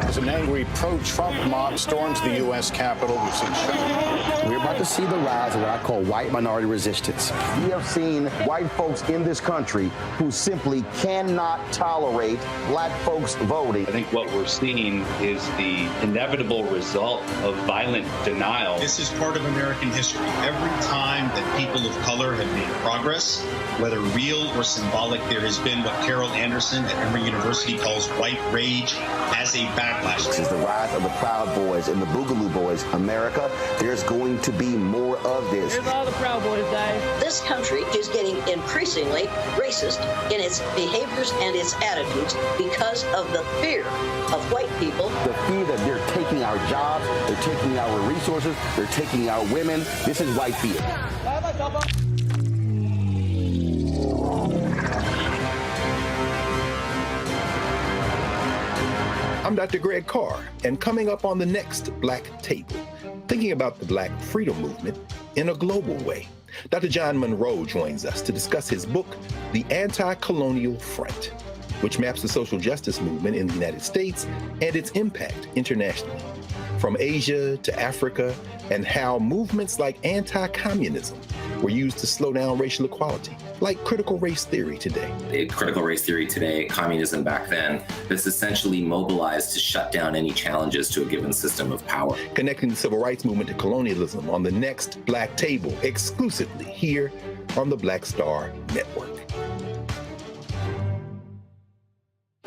As an angry pro-Trump mob storms the U.S. Capitol, we've seen We're about to see the rise of what I call white minority resistance. We have seen white folks in this country who simply cannot tolerate black folks voting. I think what we're seeing is the inevitable result of violent denial. This is part of American history. Every time that people of color have made progress, whether real or symbolic, there has been what Carol Anderson at Emory University calls white rage as a backlash. This is the rise of the Proud Boys and the Boogaloo Boys. America, there's going to be more of this. Here's all the Proud Boys, Dave. This country is getting increasingly racist in its behaviors and its attitudes because of the fear of white people. The fear that they're taking our jobs, they're taking our resources, they're taking our women. This is white fear. I'm Dr. Greg Carr, and coming up on the next Black Table, thinking about the Black freedom movement in a global way. Dr. John Monroe joins us to discuss his book, The Anti-Colonial Front, which maps the social justice movement in the United States and its impact internationally, from Asia to Africa, and how movements like anti-communism were used to slow down racial equality, like critical race theory today. Critical race theory today, communism back then, is essentially mobilized to shut down any challenges to a given system of power. Connecting the civil rights movement to colonialism on the next Black Table, exclusively here on the Black Star Network.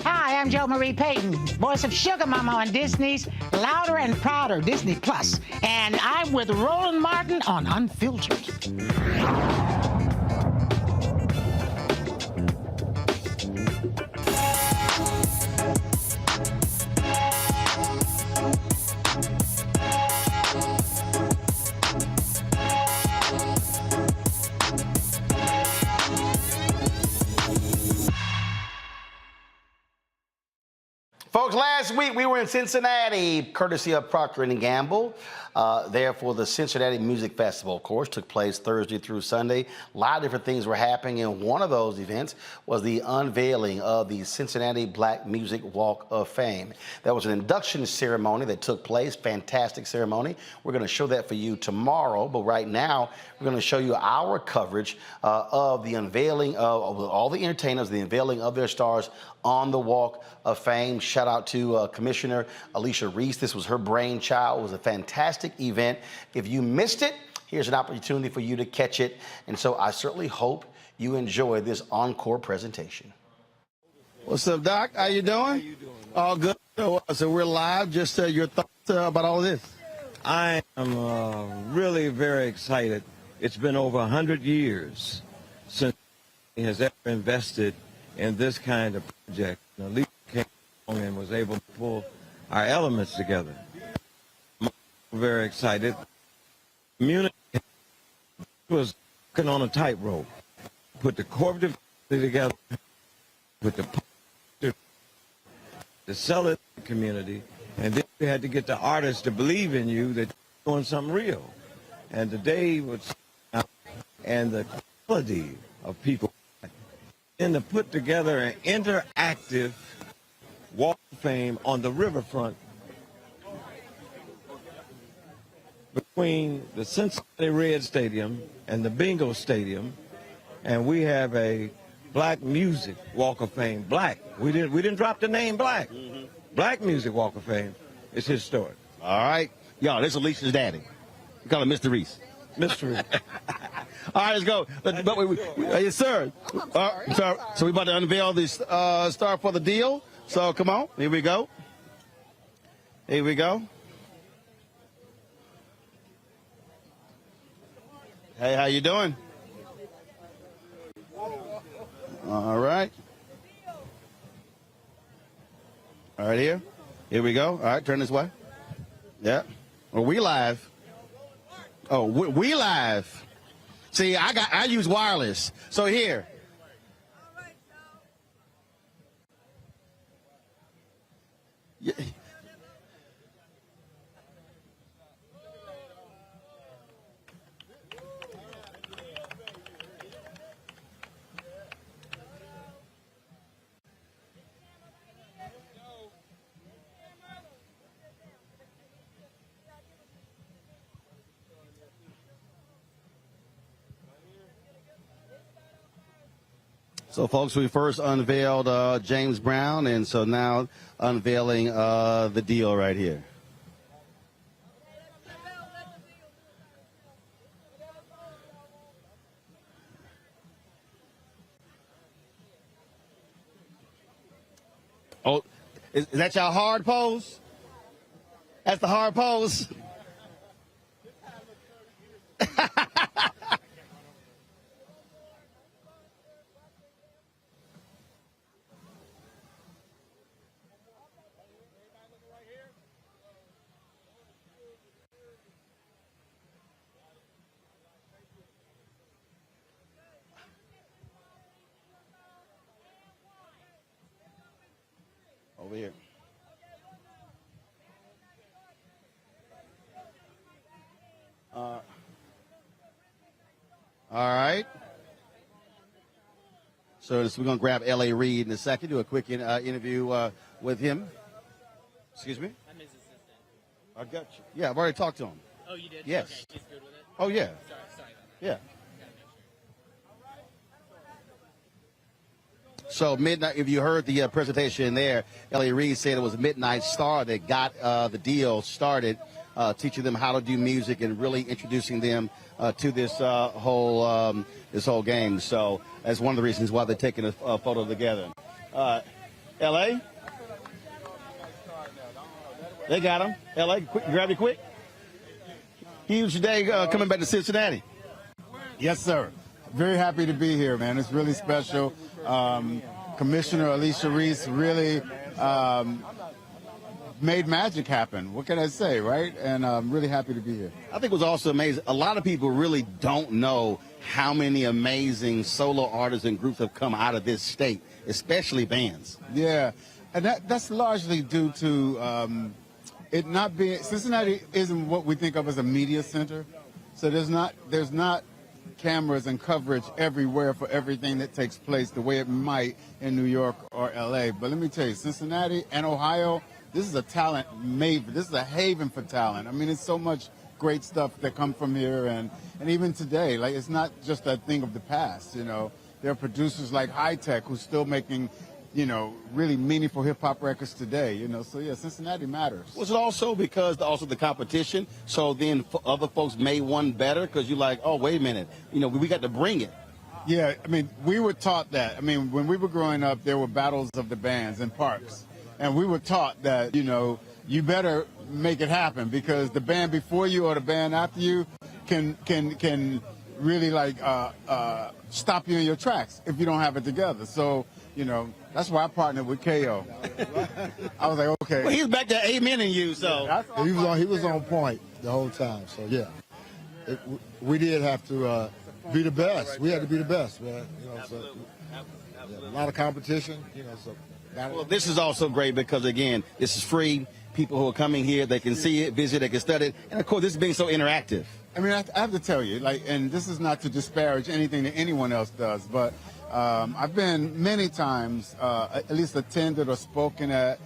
Hi, I'm Jo Marie Payton, voice of Sugar Mama on Disney's Louder and Prouder Disney Plus, and I'm with Roland Martin on Unfiltered. Folks, last week we were in Cincinnati, courtesy of Procter & Gamble. There for the Cincinnati Music Festival, of course, took place Thursday through Sunday. A lot of different things were happening, and one of those events was the unveiling of the Cincinnati Black Music Walk of Fame. That was an induction ceremony that took place, fantastic ceremony. We're going to show that for you tomorrow, but right now we're going to show you our coverage of the unveiling of all the entertainers, the unveiling of their stars on the Walk of Fame. Shout out to Commissioner Alicia Reese. This was her brainchild. It was a fantastic event. If you missed it, here's an opportunity for you to catch it. And so I certainly hope you enjoy this encore presentation. What's up, Doc? How you doing? How you doing? All good. So we're live. Just your thoughts about all of this. I am really very excited. It's been over 100 years since he has ever invested in this kind of project. Alicia came along and was able to pull our elements together. I'm very excited. Community was working on a tightrope. Put the corporate together, put the to sell it to the community, and then you had to get the artists to believe in you that you're doing something real. And today was and the quality of people. And to put together an interactive Walk of Fame on the riverfront between the Cincinnati Red Stadium and the Bingo Stadium, and we have a Black Music Walk of Fame. Black. We didn't drop the name Black. Black Music Walk of Fame is historic. All right. Y'all, this is Alicia's daddy. We call him Mr. Reese. Mr. Reese. All right, let's go. Yes, sir. So we're about to unveil this star for the deal. So come on. Here we go. Here we go. Hey, how you doing? All right. All right, here. Here we go. All right, turn this way. Yeah. Well, we live. Oh, we live. See, I use wireless. So here. Yeah. So, folks, we first unveiled James Brown, and so now unveiling the deal right here. Oh, is that y'all hard pose? That's the hard pose? Over here. All right. So we're going to grab L.A. Reid in a second, do a quick interview with him. Excuse me? I'm his assistant. I got you. Yeah, I've already talked to him. Oh, you did? Yes. Okay, he's good with it? Oh, yeah. Sorry about that. Yeah. So midnight, if you heard the presentation there, L.A. Reid said it was Midnight Star that got the deal started, teaching them how to do music and really introducing them to this whole game. So that's one of the reasons why they're taking a photo together. L.A.? They got him. L.A., quick, grab it quick. Huge day coming back to Cincinnati. Yes, sir. Very happy to be here, man. It's really special. Commissioner Alicia Reese really made magic happen. What can I say, right? And I'm really happy to be here. I think it was also amazing. A lot of people really don't know how many amazing solo artists and groups have come out of this state, especially bands. Yeah, and that's largely due to it not being, Cincinnati isn't what we think of as a media center. So there's not cameras and coverage everywhere for everything that takes place the way it might in New York or LA. But let me tell you, Cincinnati and Ohio, this is a talent maven. This is a haven for talent. I mean, it's so much great stuff that come from here, and even today, like, it's not just a thing of the past, you know. There are producers like High Tech who's still making, you know, really meaningful hip-hop records today, you know. So, yeah, Cincinnati matters. Was it also because the competition, so then other folks made one better? Because you're like, oh, wait a minute, you know, we got to bring it. Yeah, I mean, we were taught that. I mean, when we were growing up, there were battles of the bands in parks. And we were taught that, you know, you better make it happen because the band before you or the band after you can really, like, stop you in your tracks if you don't have it together. So, you know, that's why I partnered with KO. I was like, okay. Well, he was back there amening you, so. Yeah, he was on point the whole time. So, yeah, we did have to be the best. We had to be the best, man. You know, so, yeah, a lot of competition, you know, so. Well, this is also great because, again, this is free. People who are coming here, they can see it, visit, they can study it. And, of course, this is being so interactive. I mean, I have to tell you, like, and this is not to disparage anything that anyone else does, but I've been many times, at least attended or spoken at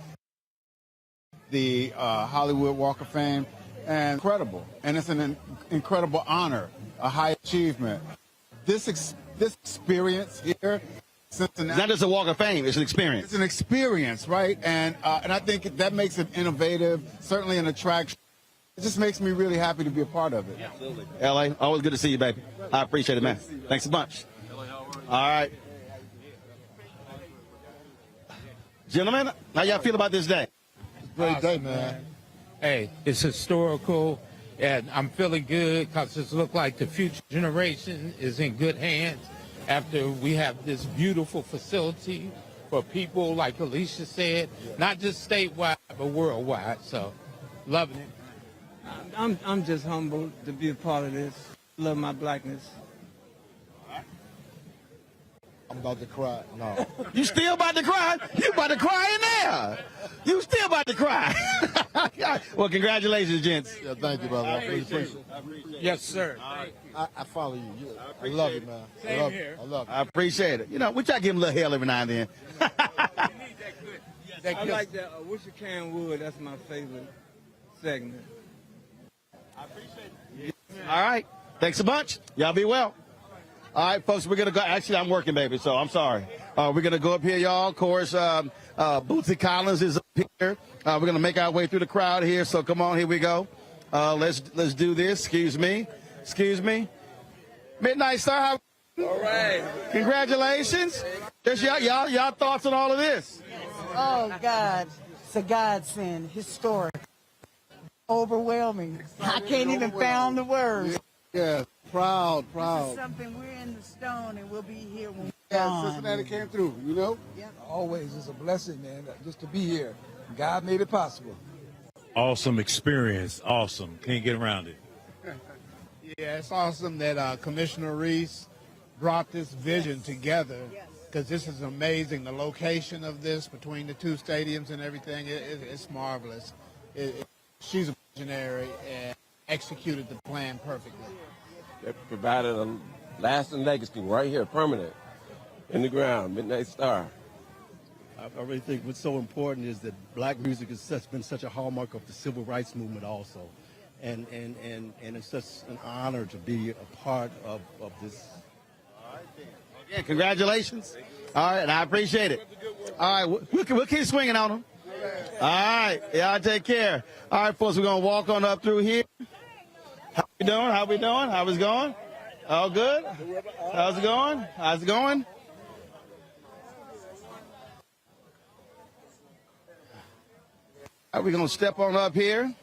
the Hollywood Walk of Fame, and incredible. And it's an incredible honor, a high achievement. This experience here, Cincinnati, it's not just a Walk of Fame, it's an experience. It's an experience, right? And I think that makes it innovative, certainly an attraction. It just makes me really happy to be a part of it. Yeah, absolutely. LA, always good to see you, baby. I appreciate it, man. Thanks a bunch. All right. Gentlemen, how y'all feel about this day? Great day, man. Hey, it's historical, and I'm feeling good because it looks like the future generation is in good hands after we have this beautiful facility for people, like Alicia said, not just statewide, but worldwide. So, loving it. I'm just humbled to be a part of this. Love my blackness. I'm about to cry. No. You still about to cry? You about to cry in there. You still about to cry. Well, congratulations, gents. Yeah, thank you, brother. I appreciate it. Yes, sir. I follow you. I love you, man. Same I love here. You. I love you. I appreciate it. You know, we try to give him a little hell every now and then. I like that. Wish You Can Would. That's my favorite segment. I appreciate it. All right. Thanks a bunch. Y'all be well. All right, folks, we're going to go. Actually, I'm working, baby, so I'm sorry. We're going to go up here, y'all. Of course, Bootsy Collins is up here. We're going to make our way through the crowd here, so come on, here we go. Let's do this. Excuse me. Midnight Star, how? All right. Congratulations. Just y'all thoughts on all of this? Oh, God. It's a godsend. Historic. Overwhelming. I can't even find the words. Yeah, proud. This is something we're in the stone, and we'll be here when we're Yeah, gone. Cincinnati came through, you know? Yep. Always is a blessing, man, just to be here. God made it possible. Awesome experience. Awesome. Can't get around it. Yeah, it's awesome that Commissioner Reese brought this vision together, because this is amazing. The location of this between the two stadiums and everything, it's marvelous. She's a visionary and executed the plan perfectly. They provided a lasting legacy right here, permanent, in the ground, Midnight Star. I really think what's so important is that black music has been such a hallmark of the civil rights movement also. And it's such an honor to be a part of this. Again, congratulations. All right, and I appreciate it. All right, we'll keep swinging on them. All right, y'all take care. All right, folks, we're going to walk on up through here. How we doing? How it's going? All good? How's it going? All right, we're going to step on up here.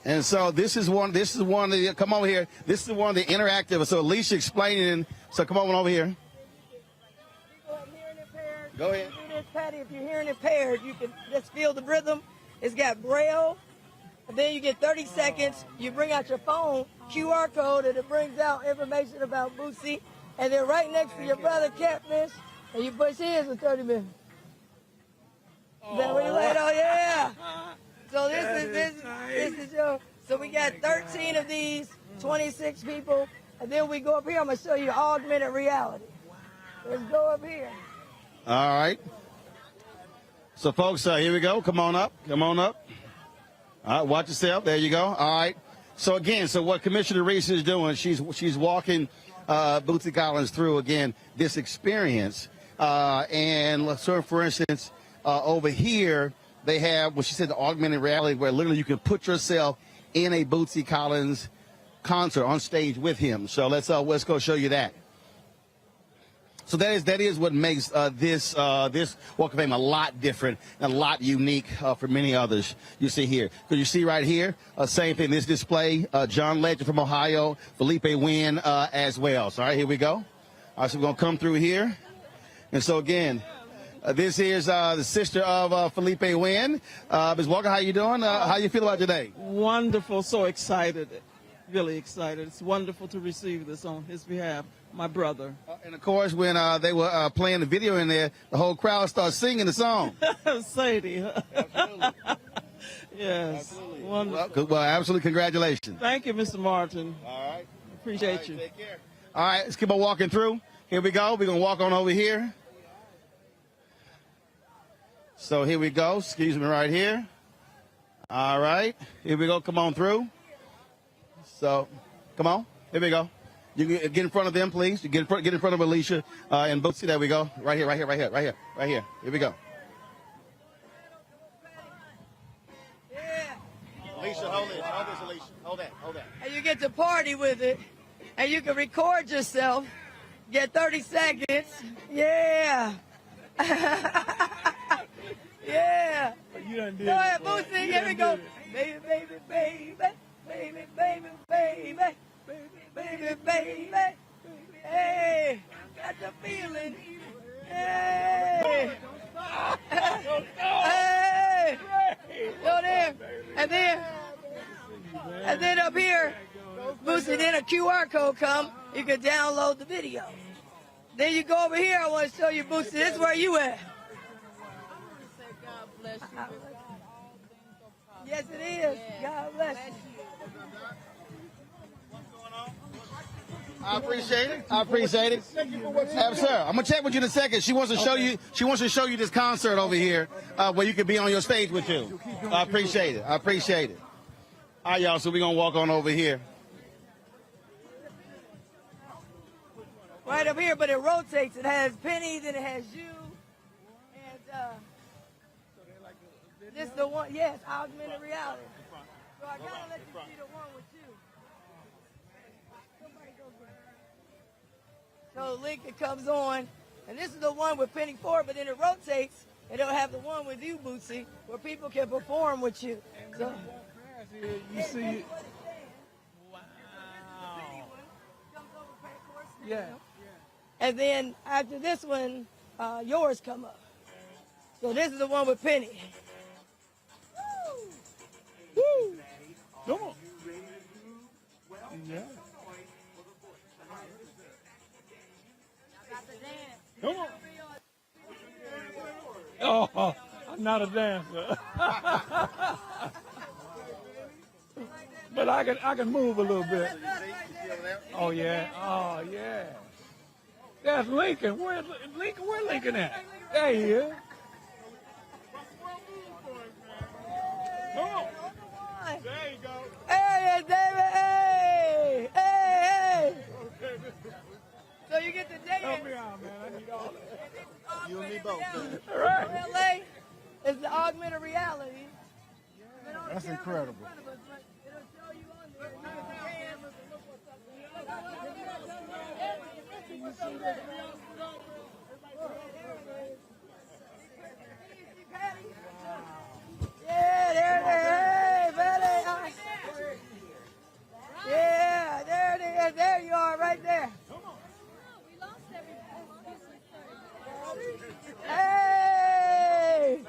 And so this is one of the, come over here. This is one of the interactive. So Alicia explaining, so come on over here. Go ahead. Patty, if you're hearing impaired, you can just feel the rhythm. It's got Braille. And then you get 30 seconds. You bring out your phone, QR code, and it brings out information about Bootsy. And then right next to your brother, Katniss, and you push his for 30 minutes. Is that what you wait on? Yeah. So this is your, so we got 13 of these, 26 people. And then we go up here. I'm going to show you augmented reality. Let's go up here. All right. So, folks, here we go. Come on up. All right, watch yourself. There you go. All right. So, again, what Commissioner Reese is doing, she's walking Bootsy Collins through, again, this experience. And so, for instance, over here, they have what she said, the augmented reality, where literally you can put yourself in a Bootsy Collins concert on stage with him. So, let's go show you that. So that is what makes this Walk of Fame a lot different and a lot unique for many others you see here. Because you see right here, same thing, this display, John Legend from Ohio, Felipe Wynn as well. So, all right, here we go. All right, so we're going to come through here. And so, again, this is the sister of Felipe Wynn. Ms. Walker, how you doing? How you feel about today? Wonderful, so excited, really excited. It's wonderful to receive this on his behalf. My brother. And of course, when they were playing the video in there, the whole crowd started singing the song. Sadie. Absolutely. Yes. Absolutely. Wonderful. Well, absolutely. Congratulations. Thank you, Mr. Martin. All right. Appreciate you. Take care. All right. Let's keep on walking through. Here we go. We're going to walk on over here. So here we go. Excuse me right here. All right. Here we go. Come on through. So, come on. Here we go. You can get in front of them, please. You get in front of Alicia and Bootsy. There we go. Right here. Here we go. Yeah. Alicia, hold this, Alicia. Hold that. And you get to party with it. And you can record yourself. Get 30 seconds. Yeah. Yeah. You done did go ahead, it, Bootsy. Here we go. Baby, baby, baby. Baby, baby, baby. Baby, baby, hey, got the feeling, hey, hey, go there, and then And then up here, Boosie, then a QR code come. You can download the video. Then you go over here. I want to show you, Boosie. This is where you at. God bless you. Yes, it is. God bless you. I appreciate it. I appreciate it. Sir, I'm gonna check with you in a second. She wants to show you. She wants to show you this concert over here, where you can be on your stage with you. I appreciate it. I appreciate it. All right, y'all. So we're gonna walk on over here. Right up here, but it rotates. It has Penny, then it has you, and this is the one. Yes, augmented reality. So I gotta let you see the one with you. So Lincoln comes on, and this is the one with Penny Ford, but then it rotates, and it'll have the one with you, Bootsy, where people can perform with you. So You see, wow. Yeah. And then after this one, yours come up. So this is the one with Penny. Woo! Woo! Come on. Yeah. Come on. Oh, I'm not a dancer. But I can move a little bit. Oh yeah. Oh yeah. That's Lincoln. Where's Lincoln at? There he is. Come on. There you go. Hey, David. Hey. Hey, hey. So you get the dance. Help me out, man. I need all that. You and me both. All right. LA is the augmented reality. That's incredible. Yeah, there it is. Hey, Betty. Yeah, there it is. There you are, right there. Hey,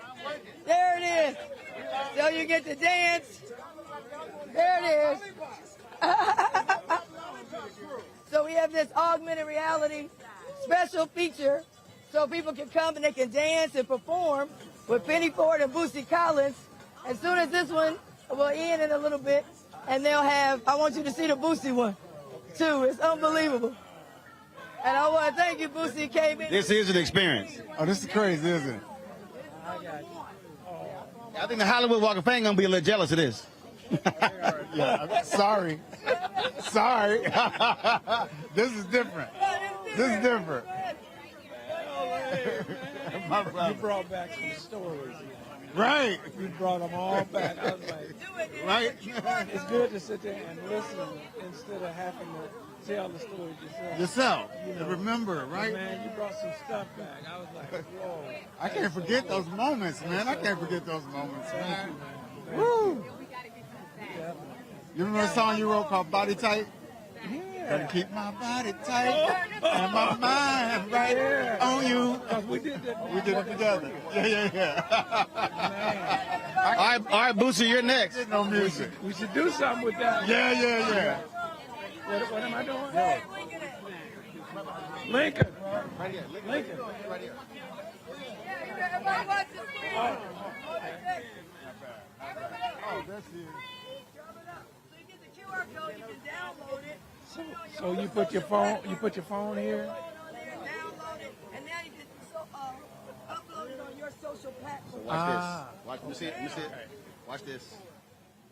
there it is. So you get to dance. There it is. So we have this augmented reality special feature so people can come and they can dance and perform with Penny Ford and Boosie Collins. As soon as this one will end in a little bit, and they'll have, I want you to see the Boosie one, too. It's unbelievable. And I want to thank you, Boosie, came in. This is an experience. Oh, this is crazy, isn't it? I think the Hollywood Walk of Fame gonna be a little jealous of this. Yeah, sorry. Sorry. This is different. This is different. You brought back some stories. Right. You brought them all back. I was like, right. It's good to sit there and listen instead of having to tell the stories Yourself. You know, remember, right? Man, you brought some stuff back. I was like, whoa. I can't forget those moments, man. I can't forget those moments, man. Man. Woo! You remember the song you wrote called Body Tight? Yeah. Gotta keep my body tight and my mind right on you. We did that. We did it together. Yeah. All right, Boosie, you're next. No music. We should do something with that. Yeah. What am I doing? Lincoln. Right here. Lincoln. Right here. Oh, that's it. So you put your phone here. Download it, and now you can upload it on your social platform. Watch this. Watch. Let me see it. Watch this.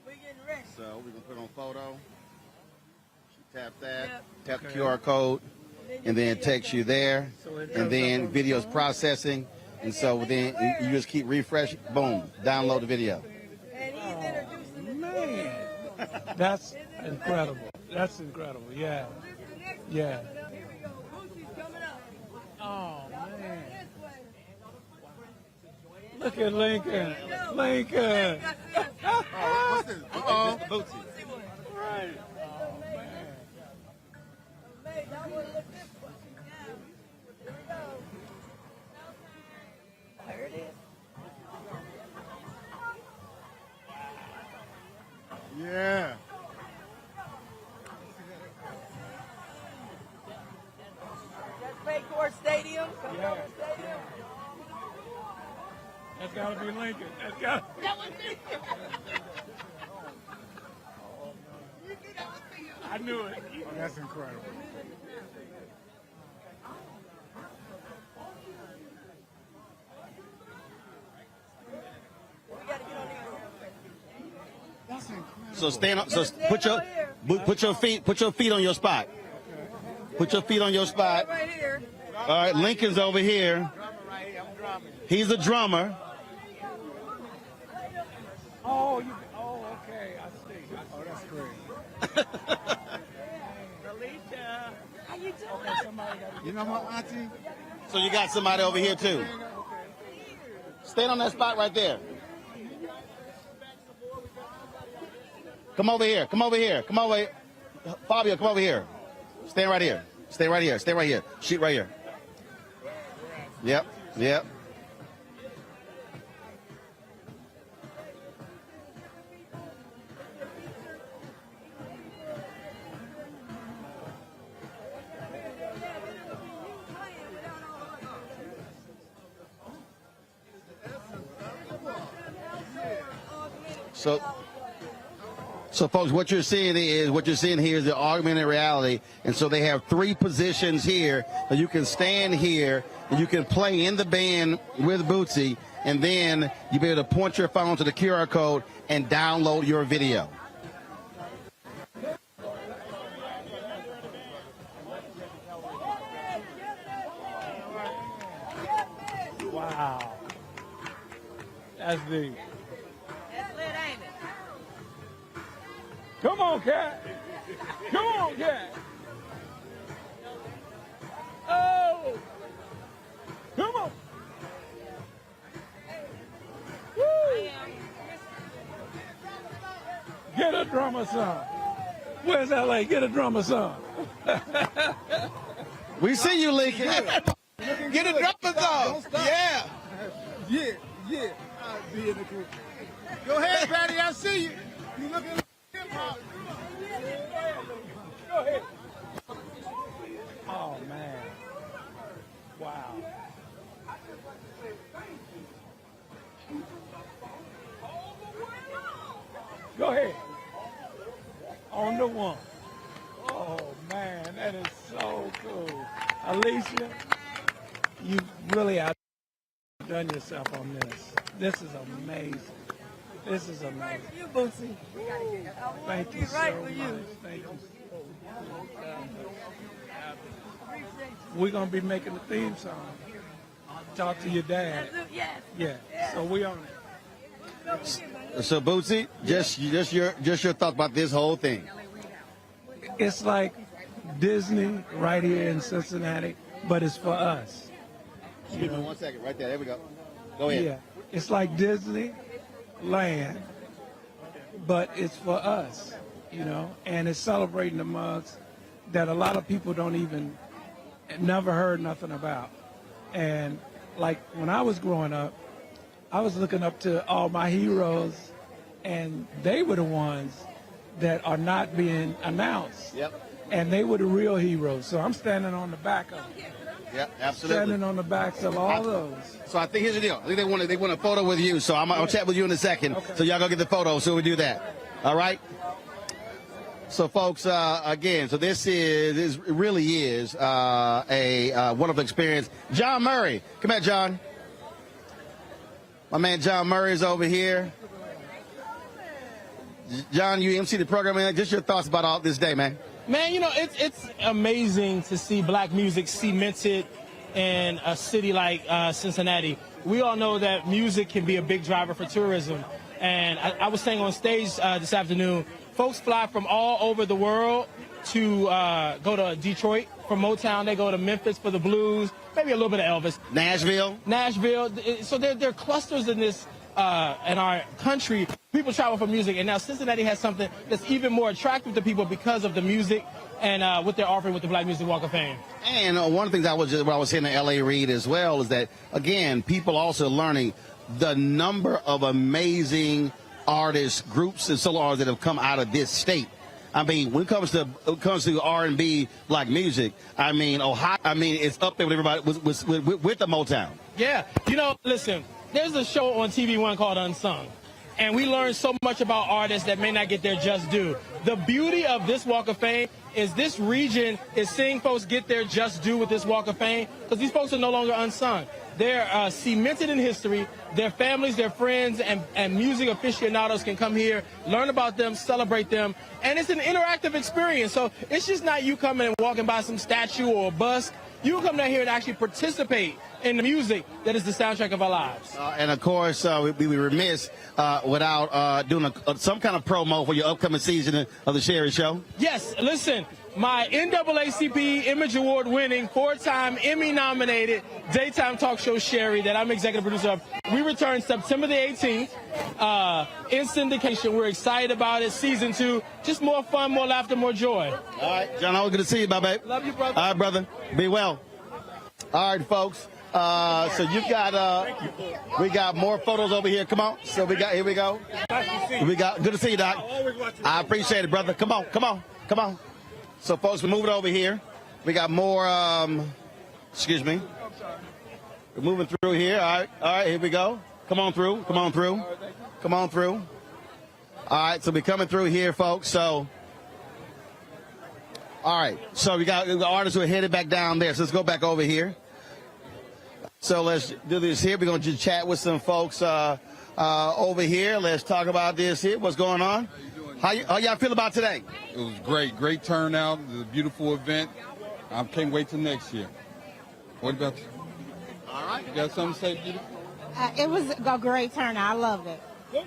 We're getting ready. So we're gonna put on photo. Tap that. Yep. Tap the QR code, and then it takes you there, and then video's processing, and so then you just keep refreshing. Boom. Download the video. And he's introducing the Man, that's incredible. That's incredible. Yeah. Yeah. Here we go. Boosie's coming up. Oh man. Look at Lincoln. Lincoln. What's this? Bootsy. Right. There it is. Yeah. That's gotta be Lincoln. That's gotta be. That was me. I knew it. Oh, that's incredible. That's incredible. So stand up. So put your feet on your spot. Put your feet on your spot. Right here. All right, Lincoln's over here. He's a drummer. Oh, okay. I see. Oh, that's great. Alicia, how you doing? You know my auntie? So you got somebody over here too. Stand on that spot right there. Come over here. Come over here. Come over here. Fabio, come over here. Stand right here. Stay right here. Stay right here. Shoot right here. Yep. Yep. So folks, what you're seeing here is the augmented reality. And so they have 3 positions here. You can stand here and you can play in the band with Bootsy, and then you'll be able to point your phone to the QR code and download your video. Wow. That's deep. Come on, Cat. Come on, Cat. Oh. Come on. Woo. Get a drummer son. Where's LA? Get a drummer son. We see you, Lincoln. Get a drummer song. Yeah. Yeah. I'll be in the group. Go ahead, Patty. I see you. You looking like hip-hop. Go ahead. Oh, man. Wow. Go ahead. On the one. Oh, man, that is so cool. Alicia, you really outdone yourself on this. This is amazing. This is amazing. Right for you, Bootsy. Thank you so much. Thank you. We're going to be making the theme song. Talk to your dad. Yes. Yeah. So we on it. So Bootsy, just your thoughts about this whole thing. It's like Disney right here in Cincinnati, but it's for us. You know, 1 second, right there. There we go. Go ahead. Yeah. It's like Disney land, but it's for us, you know, and it's celebrating the mugs that a lot of people don't even, never heard nothing about. And like when I was growing up, I was looking up to all my heroes, and they were the ones that are not being announced. Yep. And they were the real heroes. So I'm standing on the back of them. Yeah, absolutely. Standing on the backs of all those. So I think here's the deal. I think they want a photo with you. So I'll chat with you in a second. Okay. So y'all go get the photo. So we do that. All right. So folks, again, so this really is a wonderful experience. John Murray, come here, John. My man John Murray is over here. John, you MC the program, man. Just your thoughts about all this day, man. Man, you know, it's amazing to see black music cemented in a city like Cincinnati. We all know that music can be a big driver for tourism. And I was saying on stage this afternoon, folks fly from all over the world to go to Detroit for Motown. They go to Memphis for the blues, maybe a little bit of Elvis. Nashville. So there are clusters in this in our country. People travel for music, and now Cincinnati has something that's even more attractive to people because of the music and what they're offering with the Black Music Walk of Fame. And one of the things I was saying to L.A. Reid as well is that, again, people also learning the number of amazing artists, groups, and solo artists that have come out of this state. I mean, when it comes to R&B black music, I mean, Ohio, I mean, it's up there with everybody with the Motown. Yeah, you know, listen, there's a show on TV One called Unsung, and we learn so much about artists that may not get their just due. The beauty of this Walk of Fame is this region is seeing folks get their just due with this Walk of Fame, because these folks are no longer unsung. They're cemented in history. Their families, their friends, and music aficionados can come here, learn about them, celebrate them, and it's an interactive experience. So it's just not you coming and walking by some statue or a bust. You come down here and actually participate in the music that is the soundtrack of our lives. And of course, we'd be remiss without doing some kind of promo for your upcoming season of the Sherry Show. Yes, listen, my NAACP Image Award winning, 4-time Emmy nominated daytime talk show Sherry that I'm executive producer of. We return September the 18th in syndication. We're excited about it. Season 2, just more fun, more laughter, more joy. All right, John, always good to see you, baby. Love you, brother. All right, brother. Be well. All right, folks. So you've got, we got more photos over here. Come on. So here we go. Good to see you, Doc. I appreciate it, brother. Come on. So, folks, we're moving over here. We got more, excuse me. We're moving through here. All right, here we go. Come on through. All right, so we're coming through here, folks. So, all right. So we got the artists who are headed back down there. So let's go back over here. So let's do this here. We're going to just chat with some folks over here. Let's talk about this here. What's going on? How y'all feel about today? It was great turnout. It was a beautiful event. I can't wait till next year. What about you? All right. You got something to say, beautiful? It was a great turnout. I loved it. Yeah.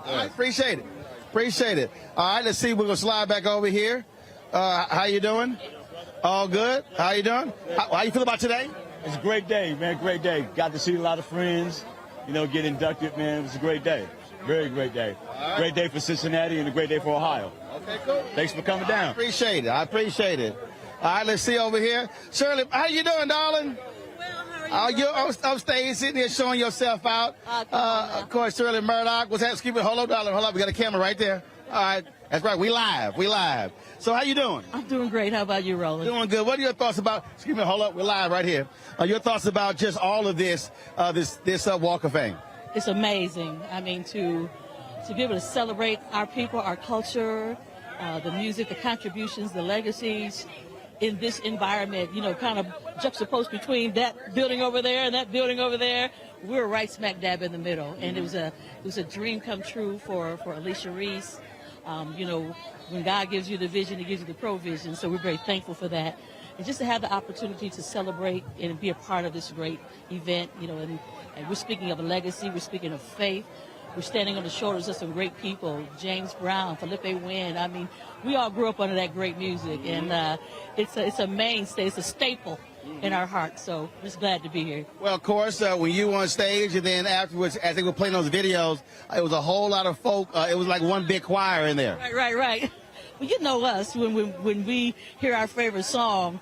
All right. Appreciate it. All right, let's see. We're going to slide back over here. How you doing? All good? How you doing? How you feel about today? It's a great day, man. Great day. Got to see a lot of friends, get inducted, man. It was a great day. Very great day. Right. Great day for Cincinnati and a great day for Ohio. Okay, cool. Thanks for coming down. I appreciate it. All right, let's see over here. Shirley, how you doing, darling? Well, how are you? You're on stage sitting here showing yourself out. Of course, Shirley Murdoch. What's that? Excuse me. Hold up, darling. Hold up. We got a camera right there. All right. That's right. We live. So how you doing? I'm doing great. How about you, Roland? Doing good. What are your thoughts about, excuse me, hold up. We're live right here. Your thoughts about just all of this, this Walk of Fame? It's amazing. I mean, to be able to celebrate our people, our culture, the music, the contributions, the legacies in this environment, kind of juxtaposed between that building over there and that building over there. We're right smack dab in the middle. And it was a dream come true for Alicia Reese. When God gives you the vision, he gives you the provision. So we're very thankful for that. And just to have the opportunity to celebrate and be a part of this great event, and we're speaking of a legacy, we're speaking of faith. We're standing on the shoulders of some great people, James Brown, Felipe Wynn. I mean, we all grew up under that great music, and it's a mainstay, it's a staple in our hearts. So we're just glad to be here. Well, of course, when you were on stage and then afterwards, as they were playing those videos, it was a whole lot of folk. It was like one big choir in there. Right. Well, you know us, when we hear our favorite song,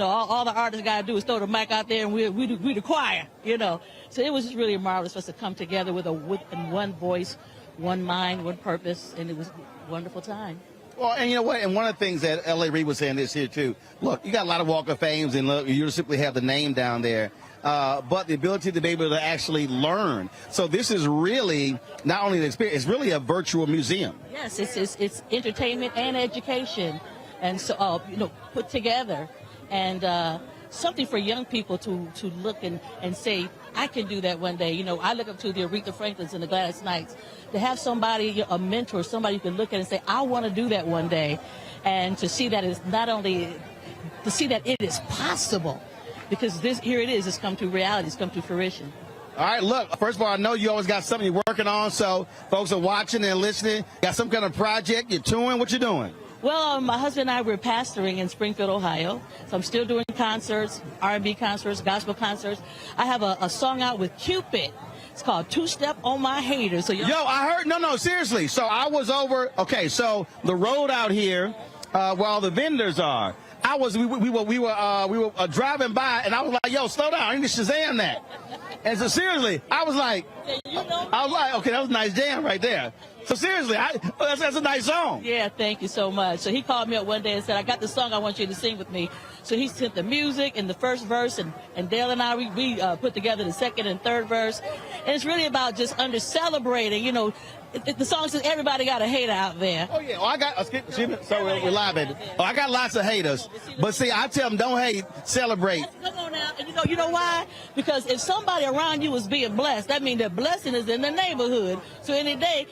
all the artists got to do is throw the mic out there and we the choir, So it was just really marvelous for us to come together with in one voice, one mind, one purpose, and it was a wonderful time. Well, and you know what? And one of the things that L.A. Reid was saying this here, too. Look, you got a lot of Walk of Fames, and look, you simply have the name down there. But the ability to be able to actually learn. So this is really not only an experience, it's really a virtual museum. Yes, it's entertainment and education, and so put together, and something for young people to look and say, I can do that one day. I look up to the Aretha Franklins and the Gladys Knights. To have somebody, a mentor, somebody you can look at and say, I want to do that one day, and to see that it's not only to see that it is possible. Because here it is, it's come to reality, it's come to fruition. All right, look, first of all, I know you always got something you're working on, so folks are watching and listening. Got some kind of project, you're touring, what you doing? Well, my husband and I were pastoring in Springfield, Ohio, so I'm still doing concerts, R&B concerts, gospel concerts. I have a song out with Cupid. It's called Two Step on My Haters. So I heard, no, seriously. So I was over, okay, so the road out here where all the vendors are, we were driving by, and I was like, yo, slow down, I need to Shazam that. And so seriously, I was like, okay, that was a nice jam right there. So seriously, that's a nice song. Yeah, thank you so much. So he called me up one day and said, I got the song I want you to sing with me. So he sent the music and the first verse, and Dale and I, we put together the second and third verse. And it's really about just celebrating, you know. The song says everybody got a hater out there. Oh, yeah. Oh, I got, so we're live, baby. Oh, I got lots of haters. But see, I tell them, don't hate, celebrate. Come on now. And you know why? Because if somebody around you is being blessed, that means that blessing is in the neighborhood. So any day,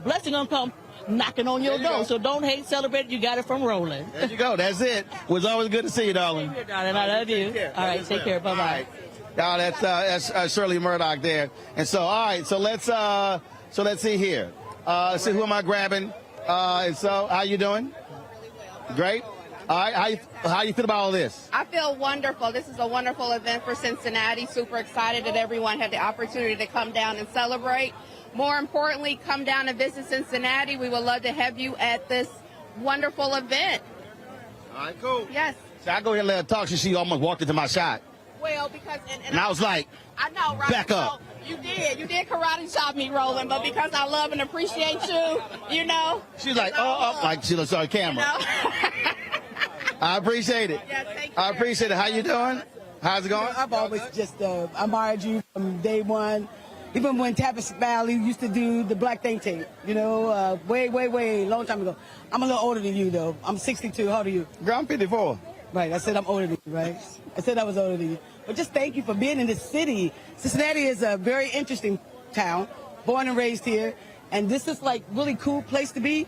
blessing gonna come knocking on your door. So don't hate, celebrate. You got it from Roland. There you go. That's it. It was always good to see you, darling. Thank you, darling. I love you. All right, take care. Bye-bye. All right. Y'all, that's Shirley Murdoch there. And so, all right, so let's see here. Let's see, who am I grabbing? And so, how you doing? Great. All right, how you feel about all this? I feel wonderful. This is a wonderful event for Cincinnati. Super excited that everyone had the opportunity to come down and celebrate. More importantly, come down and visit Cincinnati. We would love to have you at this wonderful event. All right, cool. Yes. So I go ahead and let her talk. She almost walked into my shot. Well, because... And I was like, I know, right? Back up. So you did karate chop me, Roland, but because I love and appreciate you, you know. She's like, like she looks on camera. You know? I appreciate it. Yeah, thank you. I appreciate it. How you doing? How's it going? I've always just admired you from day one. Even when Tavis Valley used to do the Black Think Tank, you know, way, long time ago. I'm a little older than you, though. I'm 62. How old are you? Girl, I'm 54. Right, I said I'm older than you, right? I said I was older than you. But just thank you for being in this city. Cincinnati is a very interesting town, born and raised here. And this is like really cool place to be,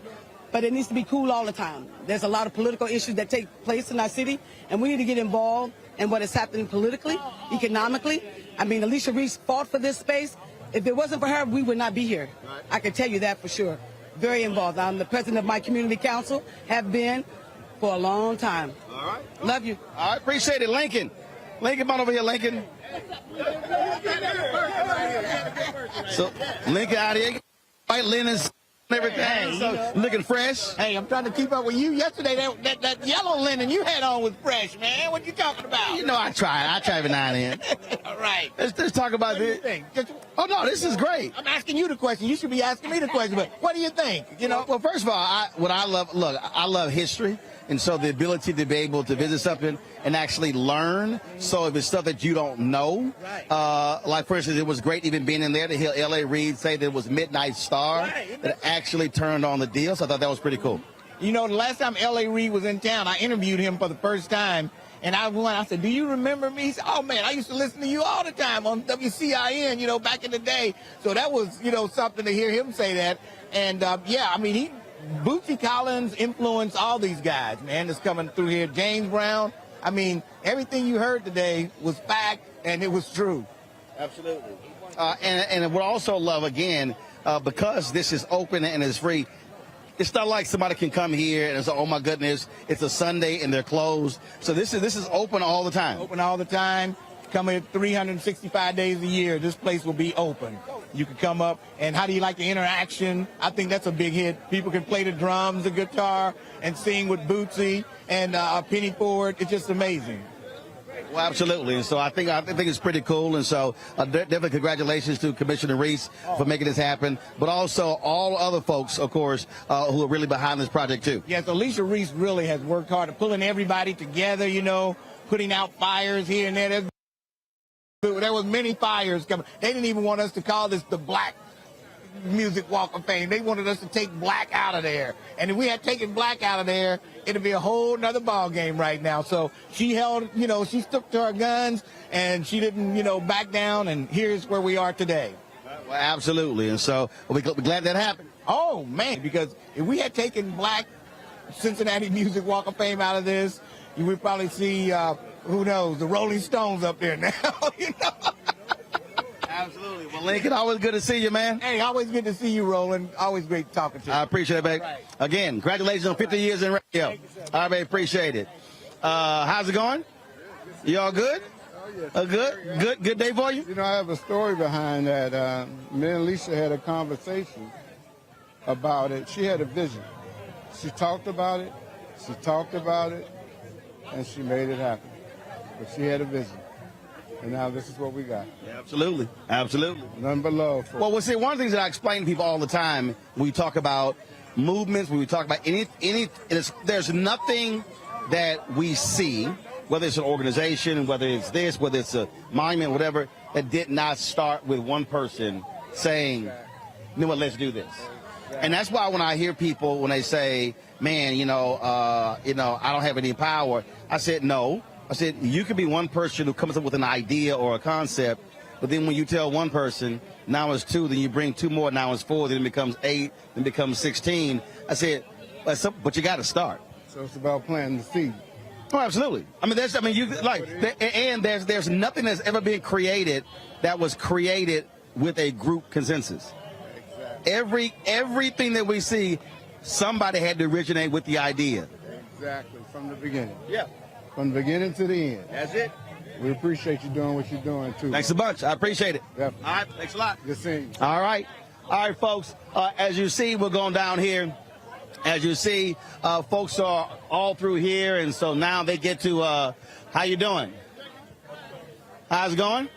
but it needs to be cool all the time. There's a lot of political issues that take place in our city, and we need to get involved in what is happening politically, economically. I mean, Alicia Reese fought for this space. If it wasn't for her, we would not be here. Right. I can tell you that for sure. Very involved. I'm the president of my community council, have been for a long time. All right. Love you. All right, appreciate it. Lincoln, come on over here, Lincoln. So, Lincoln out here, white linens, everything. So, looking fresh. Hey, I'm trying to keep up with you. Yesterday, that yellow linen you had on was fresh, man. What you talking about? You know, I try every now and then. All right. Let's talk about this. What do you think? Oh, no, this is great. I'm asking you the question. You should be asking me the question. But what do you think? You know? Well, first of all, I love history. And so the ability to be able to visit something and actually learn. So if it's stuff that you don't know, like for instance, it was great even being in there to hear L.A. Reid say that it was Midnight Star that actually turned on the deal. So I thought that was pretty cool. You know, the last time L.A. Reid was in town, I interviewed him for the first time. And I said, do you remember me? He said, oh, man, I used to listen to you all the time on WCIN, you know, back in the day. So that was, you know, something to hear him say that. And, yeah, I mean, Bootsy Collins influenced all these guys, man, that's coming through here. James Brown. I mean, everything you heard today was fact, and it was true. Absolutely. And what I also love, again, because this is open and it's free, it's not like somebody can come here and say, oh, my goodness, it's a Sunday and they're closed. So this is open all the time. Open all the time. Come here 365 days a year. This place will be open. You can come up, and how do you like the interaction? I think that's a big hit. People can play the drums, the guitar, and sing with Bootsy and Penny Ford. It's just amazing. Well, absolutely. And so I think it's pretty cool. And so definitely congratulations to Commissioner Reese for making this happen, but also all other folks, of course, who are really behind this project too. Yes, Alicia Reese really has worked hard at pulling everybody together, you know, putting out fires here and there. There was many fires coming. They didn't even want us to call this the Black Music Walk of Fame. They wanted us to take black out of there. And if we had taken black out of there, it'd be a whole nother ball game right now. So she held, you know, she stuck to her guns and she didn't, you know, back down. And here's where we are today. Well, absolutely. And so we're glad that happened. Oh, man, because if we had taken Black Cincinnati Music Walk of Fame out of this, you would probably see, who knows, the Rolling Stones up there now, you know. Absolutely. Well, Lincoln, always good to see you, man. Hey, always good to see you, Roland. Always great talking to you. I appreciate it, babe. Right. Again, congratulations on 50 years in radio. Thank you, sir. All right, babe, appreciate it. How's it going? You all good? Good day for you? You know, I have a story behind that. Me and Alicia had a conversation about it. She had a vision. She talked about it, and she made it happen. But she had a vision. And now this is what we got. Yeah, absolutely. Absolutely. Nothing but love. Well, see, one of the things that I explain to people all the time when we talk about movements, when we talk about there's nothing that we see, whether it's an organization, whether it's this, whether it's a monument, whatever, that did not start with one person saying, you know what, let's do this. And that's why when I hear people, when they say, man, I don't have any power, I said, no. I said, you could be one person who comes up with an idea or a concept, but then when you tell one person, now it's 2, then you bring 2 more, now it's 4, then it becomes 8, then it becomes 16. I said, but you got to start. So it's about planting the seed. Oh, absolutely. There's nothing that's ever been created that was created with a group consensus. Exactly. Everything that we see, somebody had to originate with the idea. Exactly, from the beginning. Yeah. From the beginning to the end. That's it. We appreciate you doing what you're doing, too. Thanks a bunch. I appreciate it. Definitely. All right, thanks a lot. Good seeing you. All right, folks. As you see, we're going down here. As you see, folks are all through here, and so now they get to, how you doing? How's it going?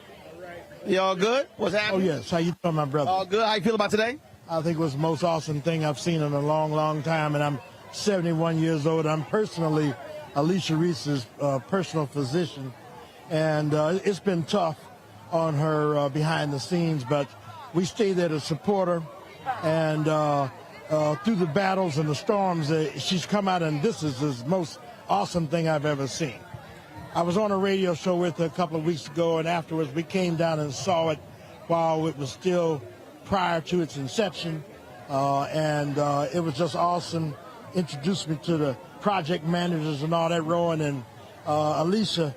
You all good? What's happening? Oh, yes. How you doing, my brother? All good. How you feel about today? I think it was the most awesome thing I've seen in a long, long time, and I'm 71 years old. I'm personally Alicia Reese's personal physician, and it's been tough on her behind the scenes, but we stay there to support her, and through the battles and the storms, she's come out, and this is the most awesome thing I've ever seen. I was on a radio show with her a couple of weeks ago, and afterwards we came down and saw it while it was still prior to its inception, and it was just awesome. Introduced me to the project managers and all that, Roland, and Alicia,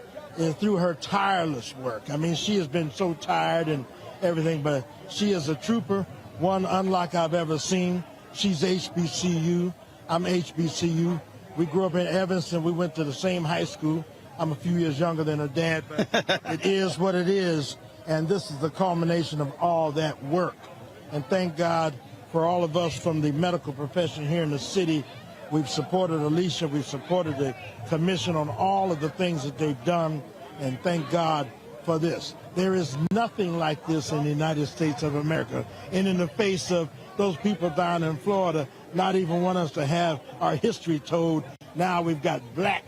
through her tireless work. She has been so tired and everything, but she is a trooper, one unlike I've ever seen. She's HBCU. I'm HBCU. We grew up in Evanston. We went to the same high school. I'm a few years younger than her dad, but it is what it is, and this is the culmination of all that work. And thank God for all of us from the medical profession here in the city. We've supported Alicia. We've supported the commission on all of the things that they've done, and thank God for this. There is nothing like this in the United States of America. And in the face of those people down in Florida not even want us to have our history told, now we've got Black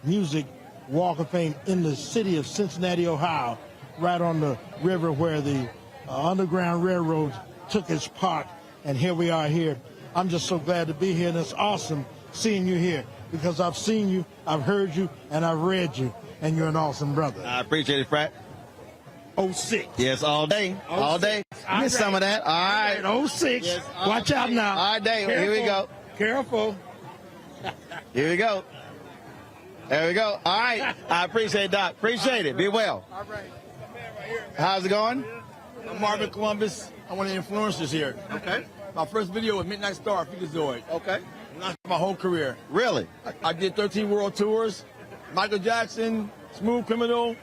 Music Walk of Fame in the city of Cincinnati, Ohio, right on the river where the Underground Railroad took its part, and here we are here. I'm just so glad to be here, and it's awesome seeing you here because I've seen you, I've heard you, and I've read you, and you're an awesome brother. I appreciate it, Frat. 06. Yes, all day. All day. Get some of that. All right. 06. Yes, Watch out now. All day. Careful. Here we go. Careful. Here we go. There we go. All right. I appreciate it, Doc. Appreciate it. Be well. All right. How's it going? I'm Marvin Columbus. I'm one of the influencers here. Okay. My first video was Midnight Star, Freakazoid. Okay. Not my whole career. Really? I did 13 world tours. Michael Jackson, Smooth Criminal.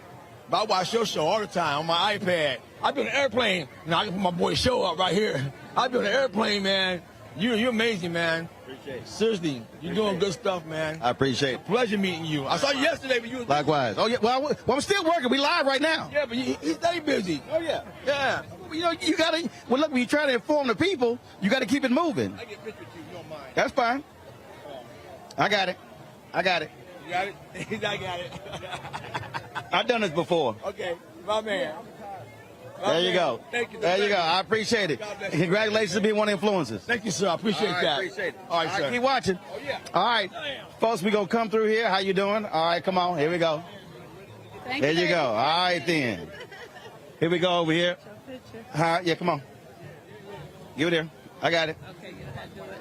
But I watch your show all the time on my iPad. I've been on an airplane. Now I can put my boy show up right here. I've been on an airplane, man. You're amazing, man. Appreciate it. Seriously, you're doing good stuff, man. I appreciate it. Pleasure meeting you. I saw you yesterday, but you was Likewise. Oh, yeah. Well, I'm still working. We live right now. Yeah, but he's stay busy. Oh, yeah. Yeah. You got to, well, look, when you try to inform the people, you got to keep it moving. I get a picture with you, if you don't mind. That's fine. I got it. You got it? I got it. I've done this before. Okay, my man. There you go. Thank you. There you go. I appreciate it. Congratulations on being one of the influencers. Thank you, sir. I appreciate that. Appreciate it. All right, sir. Keep watching. Oh, yeah. All right. Folks, we're going to come through here. How you doing? All right, come on. Here we go. There you go. All right, then. Here we go over here. Hi. Yeah, come on. Give it here. I got it. Okay, you know how to do it.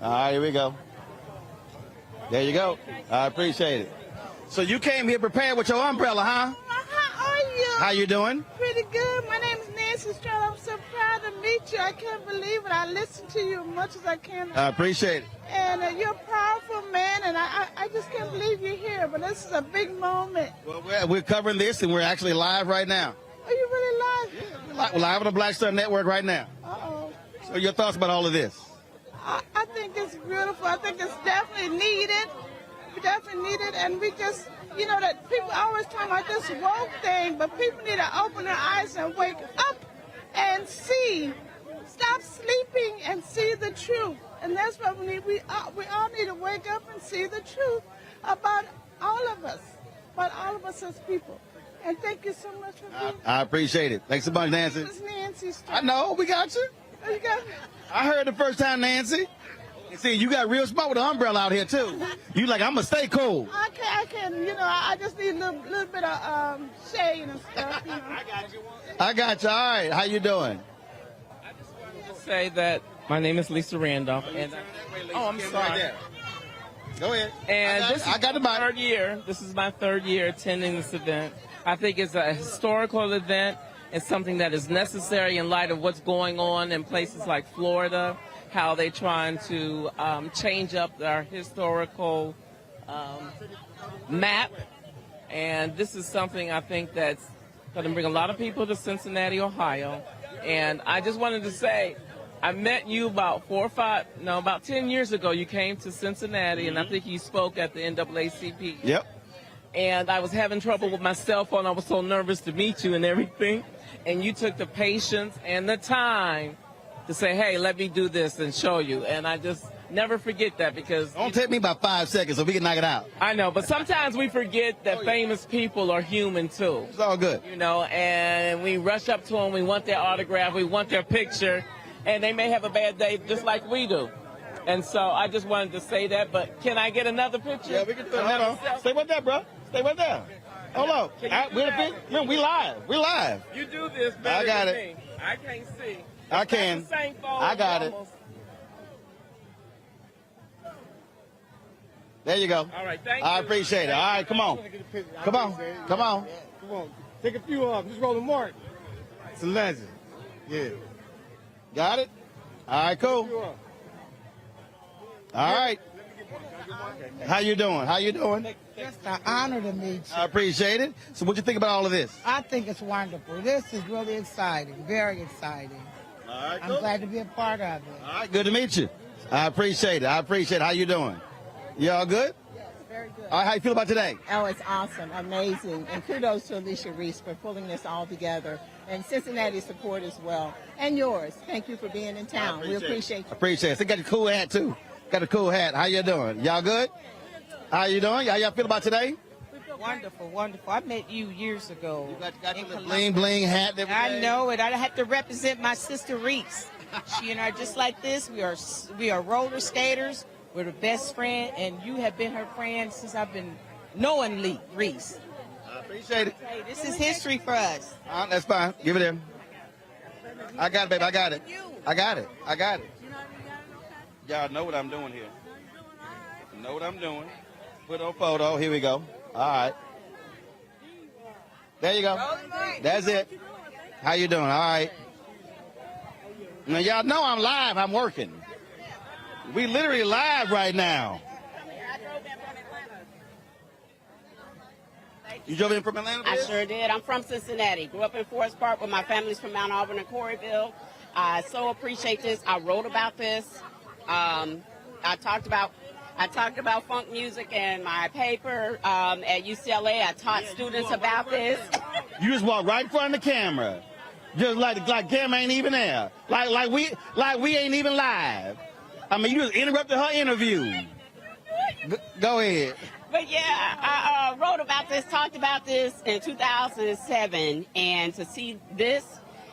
All right, here we go. There you go. I appreciate it. So you came here prepared with your umbrella, huh? How are you? How you doing? Pretty good. My name is Nancy Stroll. I'm so proud to meet you. I can't believe it. I listen to you as much as I can. I appreciate it. And you're a powerful man, and I just can't believe you're here. But this is a big moment. Well, we're covering this, and we're actually live right now. Are you really live? Yeah, we're live on the Black Star Network right now. Uh-oh. So your thoughts about all of this? I think it's beautiful. I think it's definitely needed definitely need it, and we just, you know, that people always talk about this woke thing, but people need to open their eyes and wake up and see. Stop sleeping and see the truth. And that's what we need. We all need to wake up and see the truth about all of us as people. And thank you so much for being here. I appreciate it. Thanks so much, Nancy. This is Nancy Strong. I know, we got you. Oh, you got me? I heard the first time, Nancy. And see, you got real smart with the umbrella out here, too. You like, I'm going to stay cool. I can, you know, I just need a little bit of shade and stuff, you know. I got you. All right. How you doing? Say that my name is Lisa Randolph, and I'm sorry. Go ahead. And I got my third year. This is my third year attending this event. I think it's a historical event. It's something that is necessary in light of what's going on in places like Florida, how they're trying to change up our historical map. And this is something I think that's going to bring a lot of people to Cincinnati, Ohio. And I just wanted to say, I met you about 10 years ago. You came to Cincinnati, and I think you spoke at the NAACP. Yep. And I was having trouble with my cell phone. I was so nervous to meet you and everything. And you took the patience and the time to say, hey, let me do this and show you. And I just never forget that because... Don't take me about 5 seconds so we can knock it out. I know, but sometimes we forget that famous people are human, too. It's all good. You know, and we rush up to them. We want their autograph. We want their picture. And they may have a bad day just like we do. And so I just wanted to say that. But can I get another picture? Yeah, we can do it. Hold on. Stay right there, bro. Stay right there. Hold on. We live. We live. You do this better I got than it. me. I can't see. I can. I got it. There you go. All right, thank you. I appreciate it. All right, come on. Come on. Come on. Come on. Take a few off. Just roll the mark. It's a legend. Yeah. Got it? All right, cool. All right. How you doing? How you doing? Just an honor to meet you. I appreciate it. So what you think about all of this? I think it's wonderful. This is really exciting, very exciting. All right, I'm glad to be a part of it. All right, good to meet you. I appreciate it. I appreciate it. How you doing? You all good? Yes, very good. All right, how you feel about today? Oh, it's awesome, amazing. And kudos to Alicia Reese for pulling this all together. And Cincinnati's support as well. And yours. Thank you for being in town. We appreciate you. I appreciate it. They got a cool hat, too. Got a cool hat. How you doing? Y'all good? How you doing? How y'all feel about today? Wonderful, wonderful. I met you years ago. You got the bling bling hat that we I made? know it. I had to represent my sister Reese. She and I are just like this. We are roller skaters. We're the best friend, and you have been her friend since I've been knowing Reese. I appreciate it. Hey, this is history for us. That's fine. Give it in. I got it, baby. I got it. I got it. I got it. Y'all know what I'm doing here. Know what I'm doing. Put on photo. Here we go. All right. There you go. That's it. How you doing? All right. Now, y'all know I'm live. I'm working. We literally live right now. You drove in from Atlanta? I sure did. I'm from Cincinnati. Grew up in Forest Park, but my family's from Mount Auburn and Coreyville. I so appreciate this. I wrote about this. I talked about funk music in my paper at UCLA. I taught students about this. You just walk right in front of the camera, just like camera ain't even there, like we ain't even live. I mean, you just interrupted her interview. Go ahead. But yeah, I wrote about this, talked about this in 2007, and to see this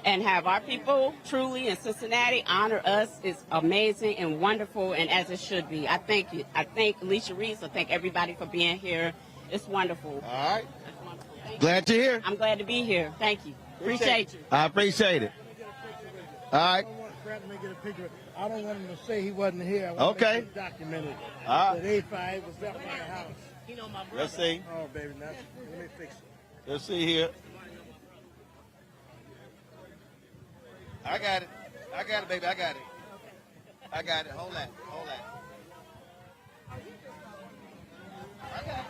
and have our people truly in Cincinnati honor us is amazing and wonderful, and as it should be. I thank you. I thank Alicia Reese. I thank everybody for being here. It's wonderful. All right. Glad you're here. I'm glad to be here. Thank you. Appreciate you. I appreciate it. All right. I don't want him to say he wasn't here. I want Okay. him to document it. All right. That A5 was at my house. Let's see. Oh, baby, let me fix it. Let's see here. I got it. I got it, baby. I got it. I got it. Hold that. Hold that. I got it.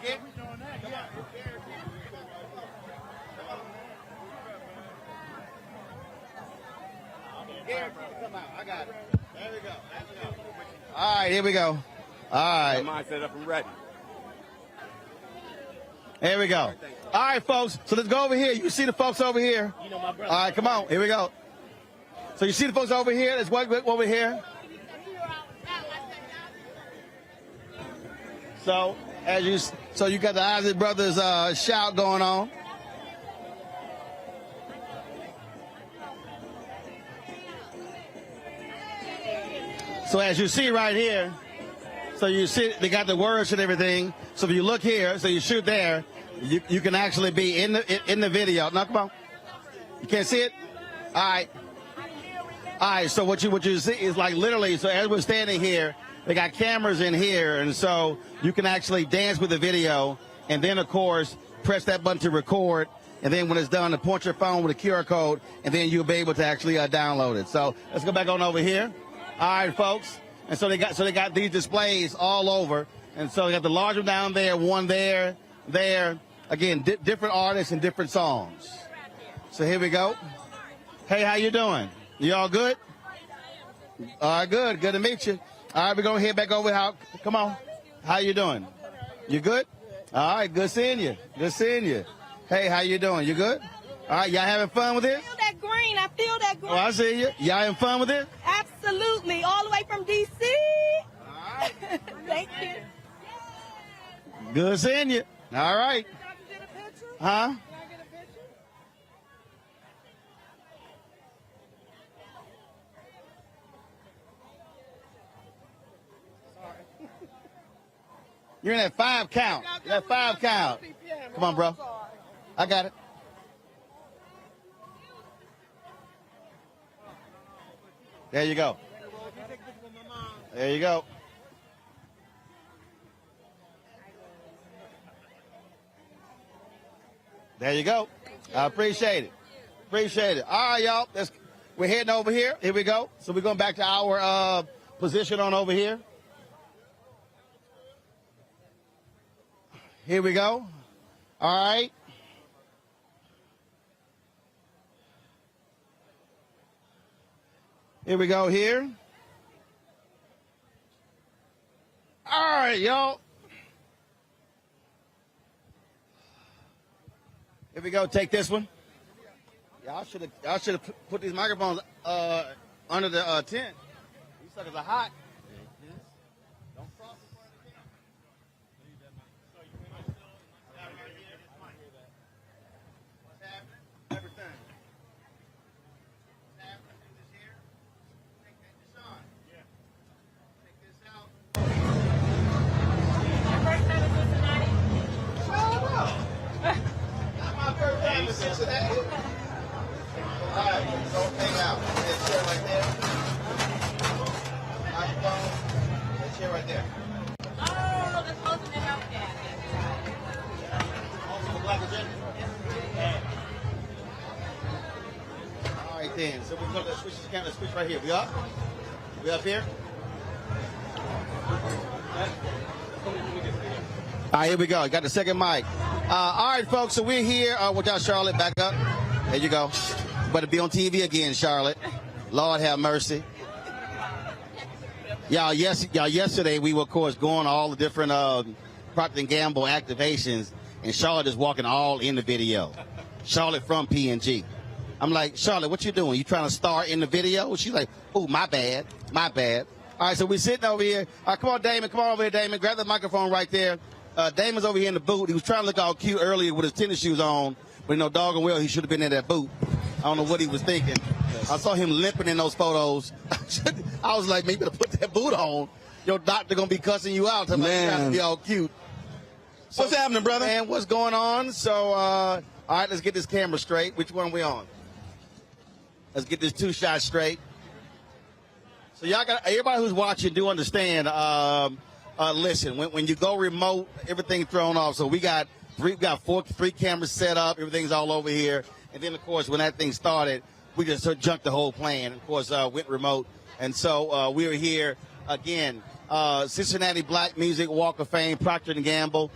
Get Guaranteed to come out. I got it. There we go. All right, here we go. All right. Mine set up and ready. Here we go. All right, folks. So let's go over here. You see the folks over here. You know my brother. All right, come on. Here we go. So you see the folks over here. Let's walk over here. So you got the Isley Brothers shout going on. So as you see right here, so you see they got the words and everything. So if you look here, so you shoot there, you can actually be in the video. Now come on, you can't see it. All right. All right. So what you see is like literally. So as we're standing here, they got cameras in here, and so you can actually dance with the video, and then of course press that button to record, and then when it's done, to point your phone with a QR code, and then you'll be able to actually download it. So let's go back on over here. All right, folks. And so they got these displays all over, and so they got the large one down there, one there. Again, different artists and different songs. So here we go. Hey, how you doing? You all good? All right, good. Good to meet you. All right, we're going to head back over. Come on. How you doing? You good? All right, good seeing you. Good seeing you. Hey, how you doing? You good? All right, y'all having fun with it? I feel that green. I feel that green. Oh, I see you. Y'all having fun with it? Absolutely. All the way from D.C. All right. Thank you. Good seeing you. All right. Huh? You're in that 5 count. That 5 count. Come on, bro. I got it. There you go. There you go. There you go. I appreciate it. Appreciate it. All right, y'all. We're heading over here. Here we go. So we're going back to our position on over here. Here we go. All right. Here we go here. All right, y'all. Here we go. Take this one. Y'all should have put these microphones under the tent. These suckers are hot. Don't cross it. What's happening? Everything. What's happening? Do this here. Take that, Deshaun. Yeah. Take this out. Your first time in Cincinnati? Not my first time in Cincinnati. All right, so hang out. That chair right there. Microphone. That chair right there. Oh, that's supposed to be healthcare. Also the black agenda. All right then. So we're gonna switch the camera. Switch right here. We up? We up here? All right, here we go. Got the second mic. All right, folks. So we're here. With y'all, Charlotte. Back up. There you go. Better be on TV again, Charlotte. Lord have mercy. Y'all, yesterday we were, of course, going to all the different Procter & Gamble activations, and Charlotte is walking all in the video. Charlotte from P&G. I'm like, Charlotte, what you doing? You trying to star in the video? She's like, oh, my bad. My bad. All right, so we're sitting over here. All right, come on, Damon. Come on over here, Damon. Grab the microphone right there. Damon's over here in the booth. He was trying to look all cute earlier with his tennis shoes on, but you know, doggone well, he should have been in that booth. I don't know what he was thinking. I saw him limping in those photos. I was like, maybe to put that boot on. Your doctor gonna be cussing you out. Trying to be all cute. So, what's happening, brother? Man, what's going on? So, all right, let's get this camera straight. Which one are we on? Let's get this 2 shots straight. So y'all got everybody who's watching do understand. Listen, when you go remote, everything's thrown off. So we got 3 cameras set up. Everything's all over here. And then, of course, when that thing started, we just junked the whole plan. Of course, went remote. And so we were here again. Cincinnati Black Music Walk of Fame, Procter & Gamble,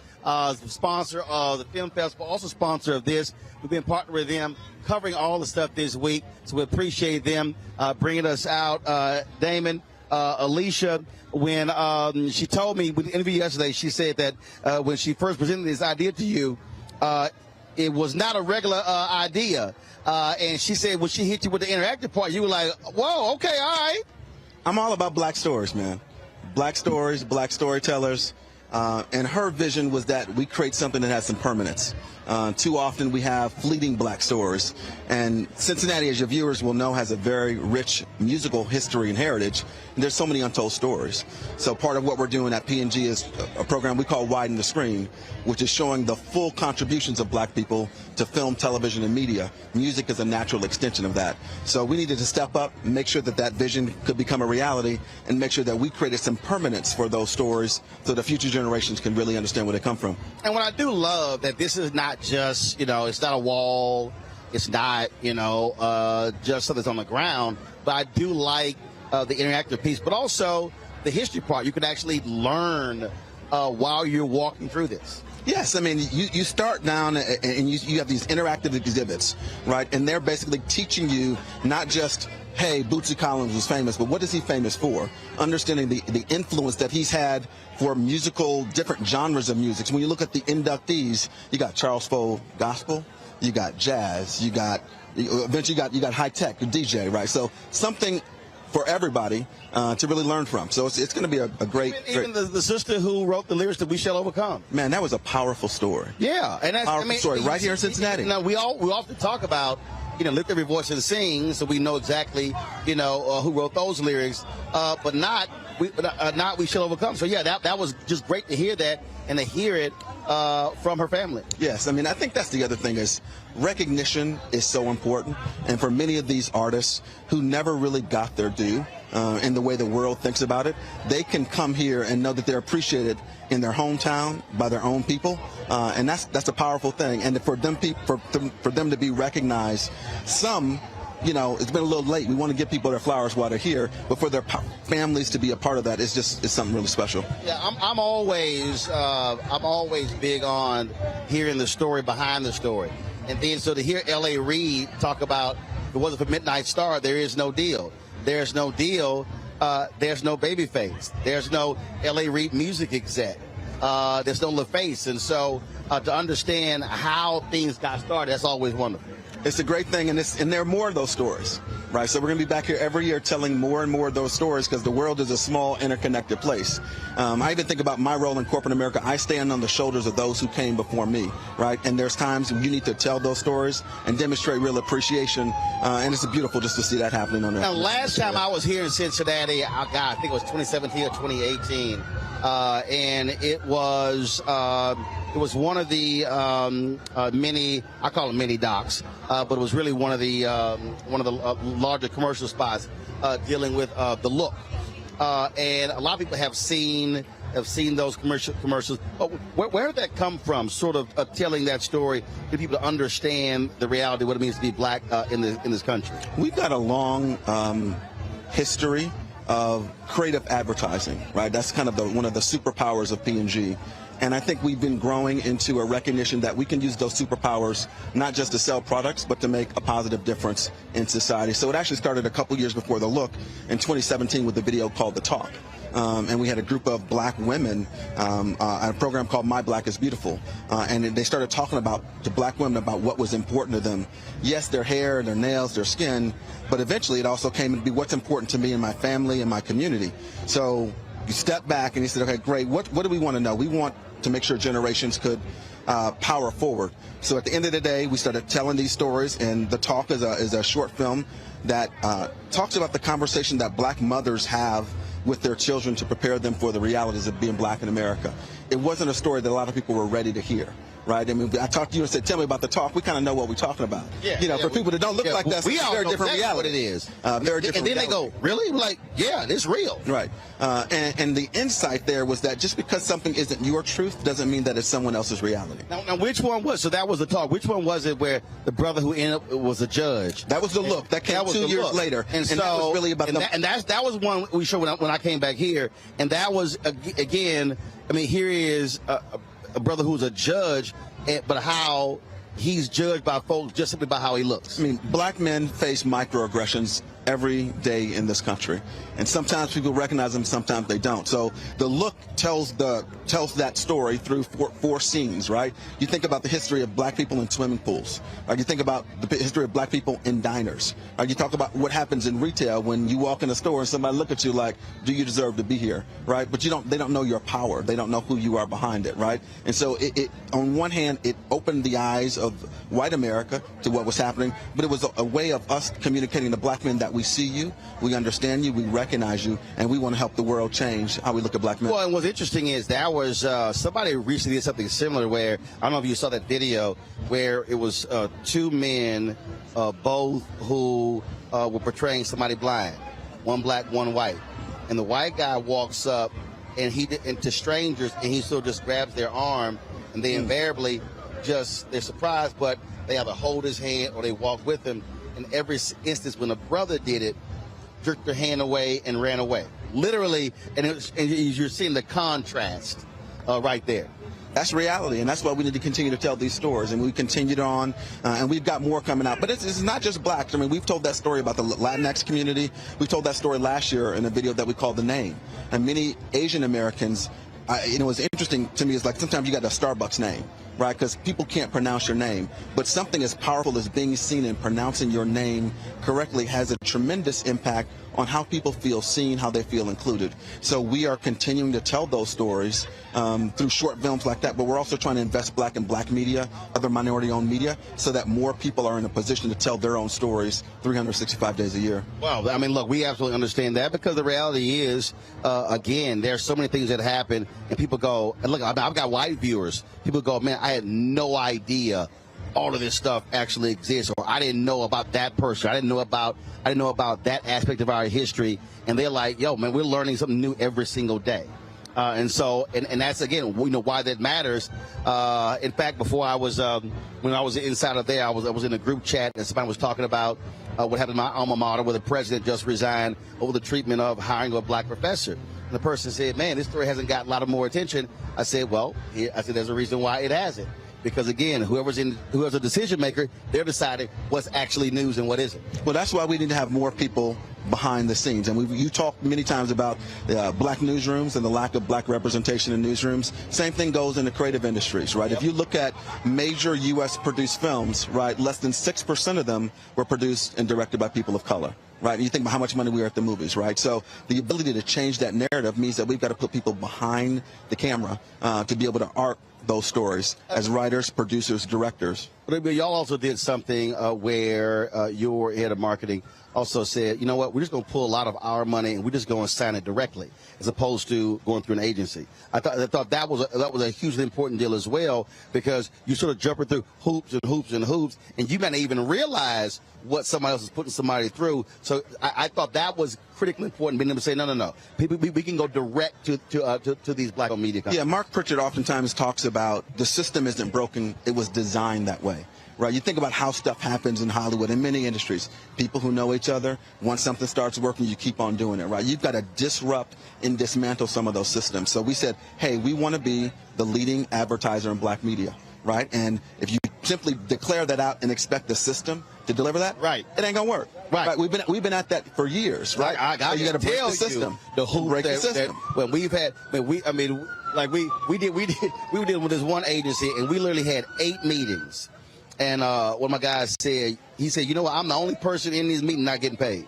sponsor of the film festival, also sponsor of this. We've been partnering with them, covering all the stuff this week. So we appreciate them bringing us out. Damon, Alicia, when she told me with the interview yesterday, she said that when she first presented this idea to you, it was not a regular idea. And she said when she hit you with the interactive part, you were like, whoa, okay, all right. I'm all about black stories, man. Black stories, black storytellers. And her vision was that we create something that has some permanence. Too often we have fleeting black stories. And Cincinnati, as your viewers will know, has a very rich musical history and heritage. And there's so many untold stories. So part of what we're doing at P&G is a program we call Widen the Screen, which is showing the full contributions of black people to film, television, and media. Music is a natural extension of that. So we needed to step up, make sure that that vision could become a reality, and make sure that we created some permanence for those stories so the future generations can really understand where they come from. And what I do love that this is not just, it's not a wall, it's not, just something that's on the ground, but I do like the interactive piece, but also the history part. You can actually learn while you're walking through this. Yes, I mean, you start down and you have these interactive exhibits, right? And they're basically teaching you not just, hey, Bootsy Collins was famous, but what is he famous for? Understanding the influence that he's had for musical, different genres of music. So when you look at the inductees, you got Charles Fole gospel, you got jazz, eventually you got high tech, DJ, right? So something for everybody to really learn from. So it's going to be a great... Even the sister who wrote the lyrics that We Shall Overcome. Man, that was a powerful story. Yeah. And that's powerful story right here in Cincinnati. We often talk about, lift every voice and sing, so we know exactly, who wrote those lyrics, but not We Shall Overcome. So yeah, that was just great to hear that and to hear it from her family. Yes, I mean, I think that's the other thing is recognition is so important. And for many of these artists who never really got their due in the way the world thinks about it, they can come here and know that they're appreciated in their hometown by their own people. And that's a powerful thing. And for them to be recognized, it's been a little late. We want to give people their flowers while they're here, but for their families to be a part of that is something really special. Yeah, I'm always big on hearing the story behind the story, and then so to hear L.A. Reid talk about if it wasn't for Midnight Star, there is no deal. There's no deal. There's no Babyface. There's no L.A. Reid music exec. There's no LaFace, and so to understand how things got started, that's always wonderful. It's a great thing, and there are more of those stories, right? So we're going to be back here every year telling more and more of those stories because the world is a small, interconnected place. I even think about my role in corporate America. I stand on the shoulders of those who came before me, right? And there's times when you need to tell those stories and demonstrate real appreciation, and it's beautiful just to see that happening on there. Now, last time I was here in Cincinnati, I think it was 2017 or 2018, and it was one of the mini, I call them mini docs, but it was really one of the larger commercial spots dealing with the look. And a lot of people have seen those commercials. But where did that come from? Sort of telling that story for people to understand the reality, what it means to be black in this country. We've got a long history of creative advertising, right? That's kind of one of the superpowers of P&G. And I think we've been growing into a recognition that we can use those superpowers not just to sell products, but to make a positive difference in society. So it actually started a couple years before the look in 2017 with a video called The Talk. And we had a group of black women at a program called My Black is Beautiful. And they started talking to black women about what was important to them. Yes, their hair, their nails, their skin, but eventually it also came to be what's important to me and my family and my community. So you step back and you said, okay, great, what do we want to know? We want to make sure generations could power forward. So at the end of the day, we started telling these stories, and The Talk is a short film that talks about the conversation that black mothers have with their children to prepare them for the realities of being black in America. It wasn't a story that a lot of people were ready to hear. Right? I mean, I talked to you and said, tell me about The Talk. We kind of know what we're talking about. For people that don't look like that, it's a very different reality. What it is. Very different and then reality. They go, really? We're like, yeah, it's real. Right. And the insight there was that just because something isn't your truth doesn't mean that it's someone else's reality. Now which one was? So that was The Talk. Which one was it where the brother who ended up was a judge? That was The Look. That came 2 years later. And so, that was really about that was one we showed when I came back here. And that was, again, I mean, here he is, a brother who's a judge, but how he's judged by folks just simply by how he looks. I mean, black men face microaggressions every day in this country. And sometimes people recognize them, sometimes they don't. So the look tells that story through four scenes, right? You think about the history of black people in swimming pools. Right? You think about the history of black people in diners. Right? You talk about what happens in retail when you walk in a store and somebody look at you like, do you deserve to be here? Right? But they don't know your power. They don't know who you are behind it, right? And so it on one hand, it opened the eyes of white America to what was happening, but it was a way of us communicating to black men that we see you, we understand you, we recognize you, and we want to help the world change how we look at black men. Well, and what's interesting is there was somebody recently did something similar where, I don't know if you saw that video, where it was two men, both who were portraying somebody blind, one black, one white. And the white guy walks up and to strangers, and he still just grabs their arm, and they invariably they're surprised, but they either hold his hand or they walk with him. In every instance, when a brother did it, jerked their hand away and ran away. Literally, and you're seeing the contrast right there. That's reality, and that's why we need to continue to tell these stories, and we continued on, and we've got more coming out. But it's not just blacks. I mean, we've told that story about the Latinx community. We told that story last year in a video that we called The Name. And many Asian Americans, what's interesting to me is like sometimes you got a Starbucks name, right? Because people can't pronounce your name. But something as powerful as being seen and pronouncing your name correctly has a tremendous impact on how people feel seen, how they feel included. So we are continuing to tell those stories through short films like that, but we're also trying to invest black in black media, other minority-owned media, so that more people are in a position to tell their own stories 365 days a year. Well, I mean, look, we absolutely understand that, because the reality is, again, there's so many things that happen, and people go, and look, I've got white viewers. People go, man, I had no idea all of this stuff actually exists, or I didn't know about that person. I didn't know about that aspect of our history. And they're like, yo, man, we're learning something new every single day. And that's, again, why that matters. In fact, before I was, when I was inside of there, I was in a group chat, and somebody was talking about what happened in my alma mater, where the president just resigned over the treatment of hiring a black professor. And the person said, man, this story hasn't got a lot of more attention. I said, well, there's a reason why it hasn't. Because, again, whoever's a decision maker, they're deciding what's actually news and what isn't. Well, that's why we need to have more people behind the scenes. And you talked many times about black newsrooms and the lack of black representation in newsrooms. Same thing goes in the creative industries, right? Yep. If you look at major U.S. produced films, right, less than 6% of them were produced and directed by people of color. Right, and you think about how much money we are at the movies, right? So the ability to change that narrative means that we've got to put people behind the camera to be able to art those stories as writers, producers, directors. But y'all also did something where your head of marketing also said, you know what, we're just going to pull a lot of our money and we're just going to sign it directly, as opposed to going through an agency. I thought that was a hugely important deal as well, because you sort of jumping through hoops and hoops and hoops, and you might not even realize what somebody else is putting somebody through. So I thought that was critically important, being able to say, no. We can go direct to these black media companies. Yeah, Mark Pritchard oftentimes talks about the system isn't broken, it was designed that way. Right, you think about how stuff happens in Hollywood in many industries. People who know each other, once something starts working, you keep on doing it, right? You've got to disrupt and dismantle some of those systems. So we said, hey, we want to be the leading advertiser in black media, right? And if you simply declare that out and expect the system to deliver that, right, it ain't gonna work. Right. We've been at that for years, right? I so you got to break the system. Break the system. When we did with this one agency, and we literally had 8 meetings. And one of my guys said, he said, you know what, I'm the only person in this meeting not getting paid.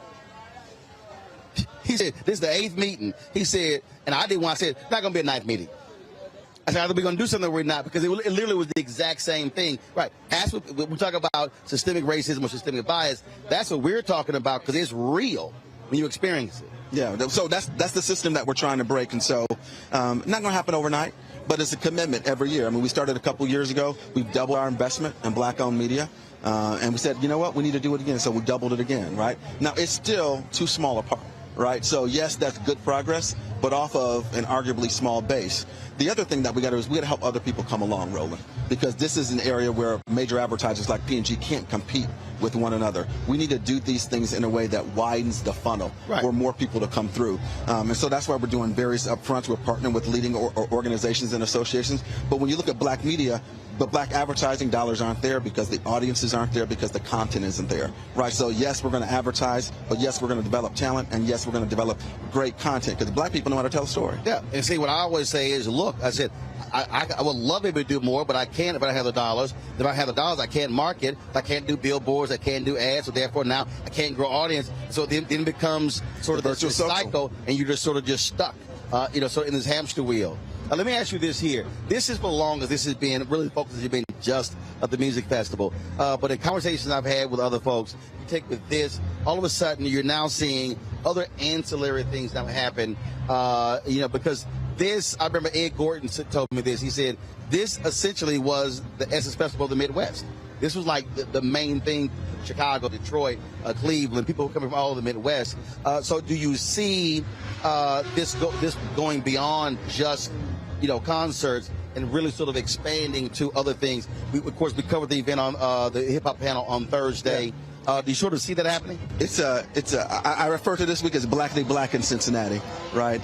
He said, this is the 8th meeting. He said, and I didn't want to say, it's not going to be a 9th meeting. I said, either we're going to do something or we're not, because it literally was the exact same thing. Right. That's what we talk about, systemic racism or systemic bias. That's what we're talking about, because it's real when you experience it. Yeah, so that's the system that we're trying to break. And so not going to happen overnight, but it's a commitment every year. I mean, we started a couple years ago. We've doubled our investment in black-owned media. And we said, you know what, we need to do it again. So we doubled it again, right? Now, it's still too small a part, right? So, yes, that's good progress, but off of an arguably small base. The other thing that we got to do is we got to help other people come along, Roland, because this is an area where major advertisers like P&G can't compete with one another. We need to do these things in a way that widens the funnel for more people to come through. And so that's why we're doing various upfronts. We're partnering with leading organizations and associations. But when you look at black media, the black advertising dollars aren't there because the audiences aren't there, because the content isn't there, right? So yes, we're going to advertise, but yes, we're going to develop talent, and yes, we're going to develop great content because black people know how to tell a story. Yeah, and see, what I always say is, look, I said, I would love to do more, but I can't if I have the dollars. If I have the dollars, I can't market. I can't do billboards. I can't do ads. So therefore, now I can't grow audience. So then it becomes sort of this cycle, and you're just sort of stuck, so in this hamster wheel. Let me ask you this here. This is for long as this has been really focused has been just at the music festival. But in conversations I've had with other folks, you take with this, all of a sudden you're now seeing other ancillary things that happen, because this, I remember Ed Gordon told me this. He said, this essentially was the Essence Festival of the Midwest. This was like the main thing, Chicago, Detroit, Cleveland, people coming from all over the Midwest. So do you see this going beyond just, concerts and really sort of expanding to other things? Of course, we covered the event on the hip-hop panel on Thursday. Yeah. Do you sort of see that happening? I refer to this week as Blackly Black in Cincinnati, right?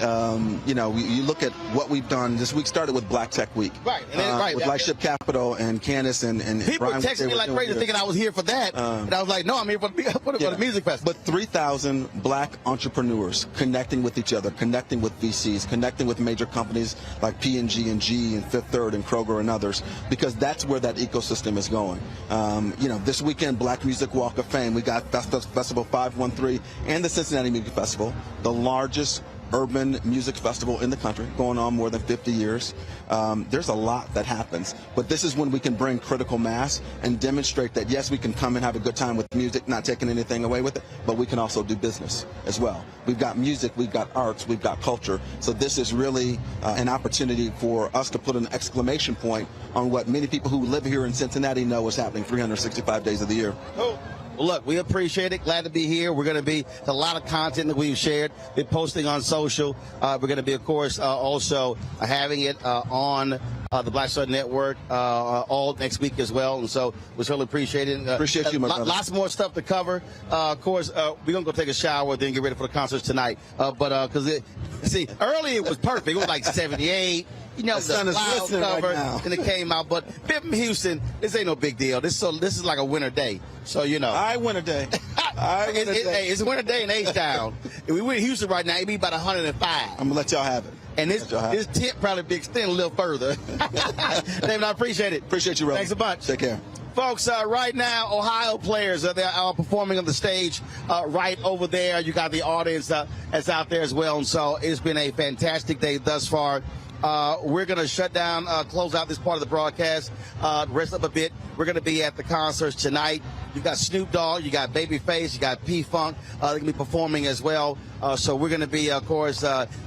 You look at what we've done. This week started with Black Tech Week. Right. And with Flagship Capital and Candace and people Brian, were texting me like crazy thinking I was here for that. And I was like, no, I'm here for the music festival. But 3,000 black entrepreneurs connecting with each other, connecting with VCs, connecting with major companies like P&G and G and Fifth Third and Kroger and others, because that's where that ecosystem is going. This weekend, Black Music Walk of Fame. We got Festival 513 and the Cincinnati Music Festival, the largest urban music festival in the country, going on more than 50 years. There's a lot that happens, but this is when we can bring critical mass and demonstrate that, yes, we can come and have a good time with music, not taking anything away with it, but we can also do business as well. We've got music, we've got arts, we've got culture. So this is really an opportunity for us to put an exclamation point on what many people who live here in Cincinnati know is happening 365 days of the year. Well, look, we appreciate it. Glad to be here. We're going to be a lot of content that we've shared. Been posting on social. We're going to be, of course, also having it on the Black Star Network all next week as well. And so we certainly appreciate it. Appreciate you, my brother. Lots more stuff to cover. Of course, we're going to go take a shower, then get ready for the concerts tonight. Because early it was perfect. It was like 78. The sun is glistening right now. And it came out. But being from Houston, this ain't no big deal. This is like a winter day. So, winter day. It's a winter day in H-Town. If we were in Houston right now, it'd be about 105. I'm going to let y'all have it. And this tent probably be extended a little further. David, I appreciate it. Appreciate you, Roland. Thanks a bunch. Take care. Folks, right now, Ohio players they are performing on the stage right over there. You got the audience that's out there as well. And so it's been a fantastic day thus far. We're going to shut down, close out this part of the broadcast, rest up a bit. We're going to be at the concerts tonight. You got Snoop Dogg, you got Babyface, you got P-Funk. They're going to be performing as well. So we're going to be, of course,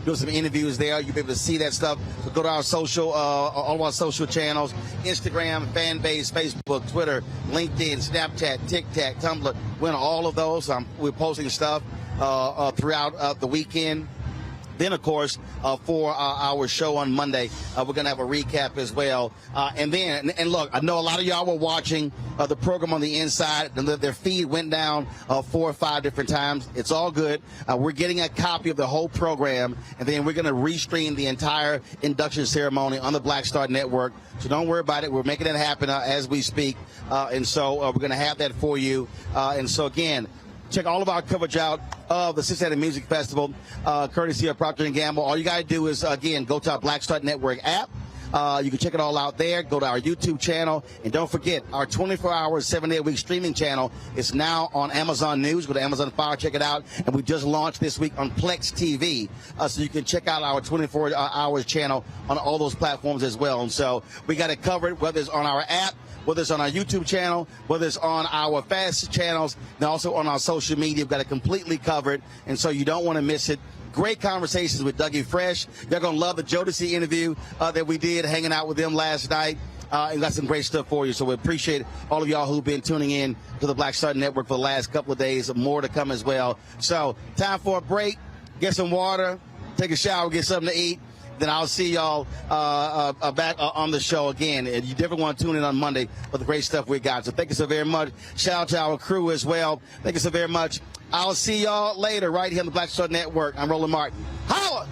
doing some interviews there. You'll be able to see that stuff. So go to our social, all of our social channels, Instagram, Fanbase, Facebook, Twitter, LinkedIn, Snapchat, TikTok, Tumblr. We're on all of those. We're posting stuff throughout the weekend. Then, of course, for our show on Monday, we're going to have a recap as well. And look, I know a lot of y'all were watching the program on the inside. Their feed went down 4 or 5 different times. It's all good. We're getting a copy of the whole program, and then we're going to restream the entire induction ceremony on the Black Star Network. So don't worry about it. We're making it happen as we speak. And so we're going to have that for you. And so, again, check all of our coverage out of the Cincinnati Music Festival, courtesy of Procter & Gamble. All you got to do is, again, go to our Black Star Network app. You can check it all out there. Go to our YouTube channel. And don't forget, our 24-hour, 7-day-a-week streaming channel is now on Amazon News. Go to Amazon Fire, check it out. And we just launched this week on Plex TV. So you can check out our 24-hour channel on all those platforms as well. And so we got it covered, whether it's on our app, whether it's on our YouTube channel, whether it's on our fast channels, and also on our social media. We've got it completely covered, and so you don't want to miss it. Great conversations with Dougie Fresh. You're going to love the Jodeci interview that we did, hanging out with them last night. And got some great stuff for you. So we appreciate all of y'all who've been tuning in to the Black Star Network for the last couple of days. More to come as well. So time for a break. Get some water, take a shower, get something to eat. then I'll see y'all back on the show again. And you definitely want to tune in on Monday for the great stuff we got. So thank you so very much. Shout out to our crew as well. Thank you so very much. I'll see y'all later right here on the Black Star Network. I'm Roland Martin. Holla!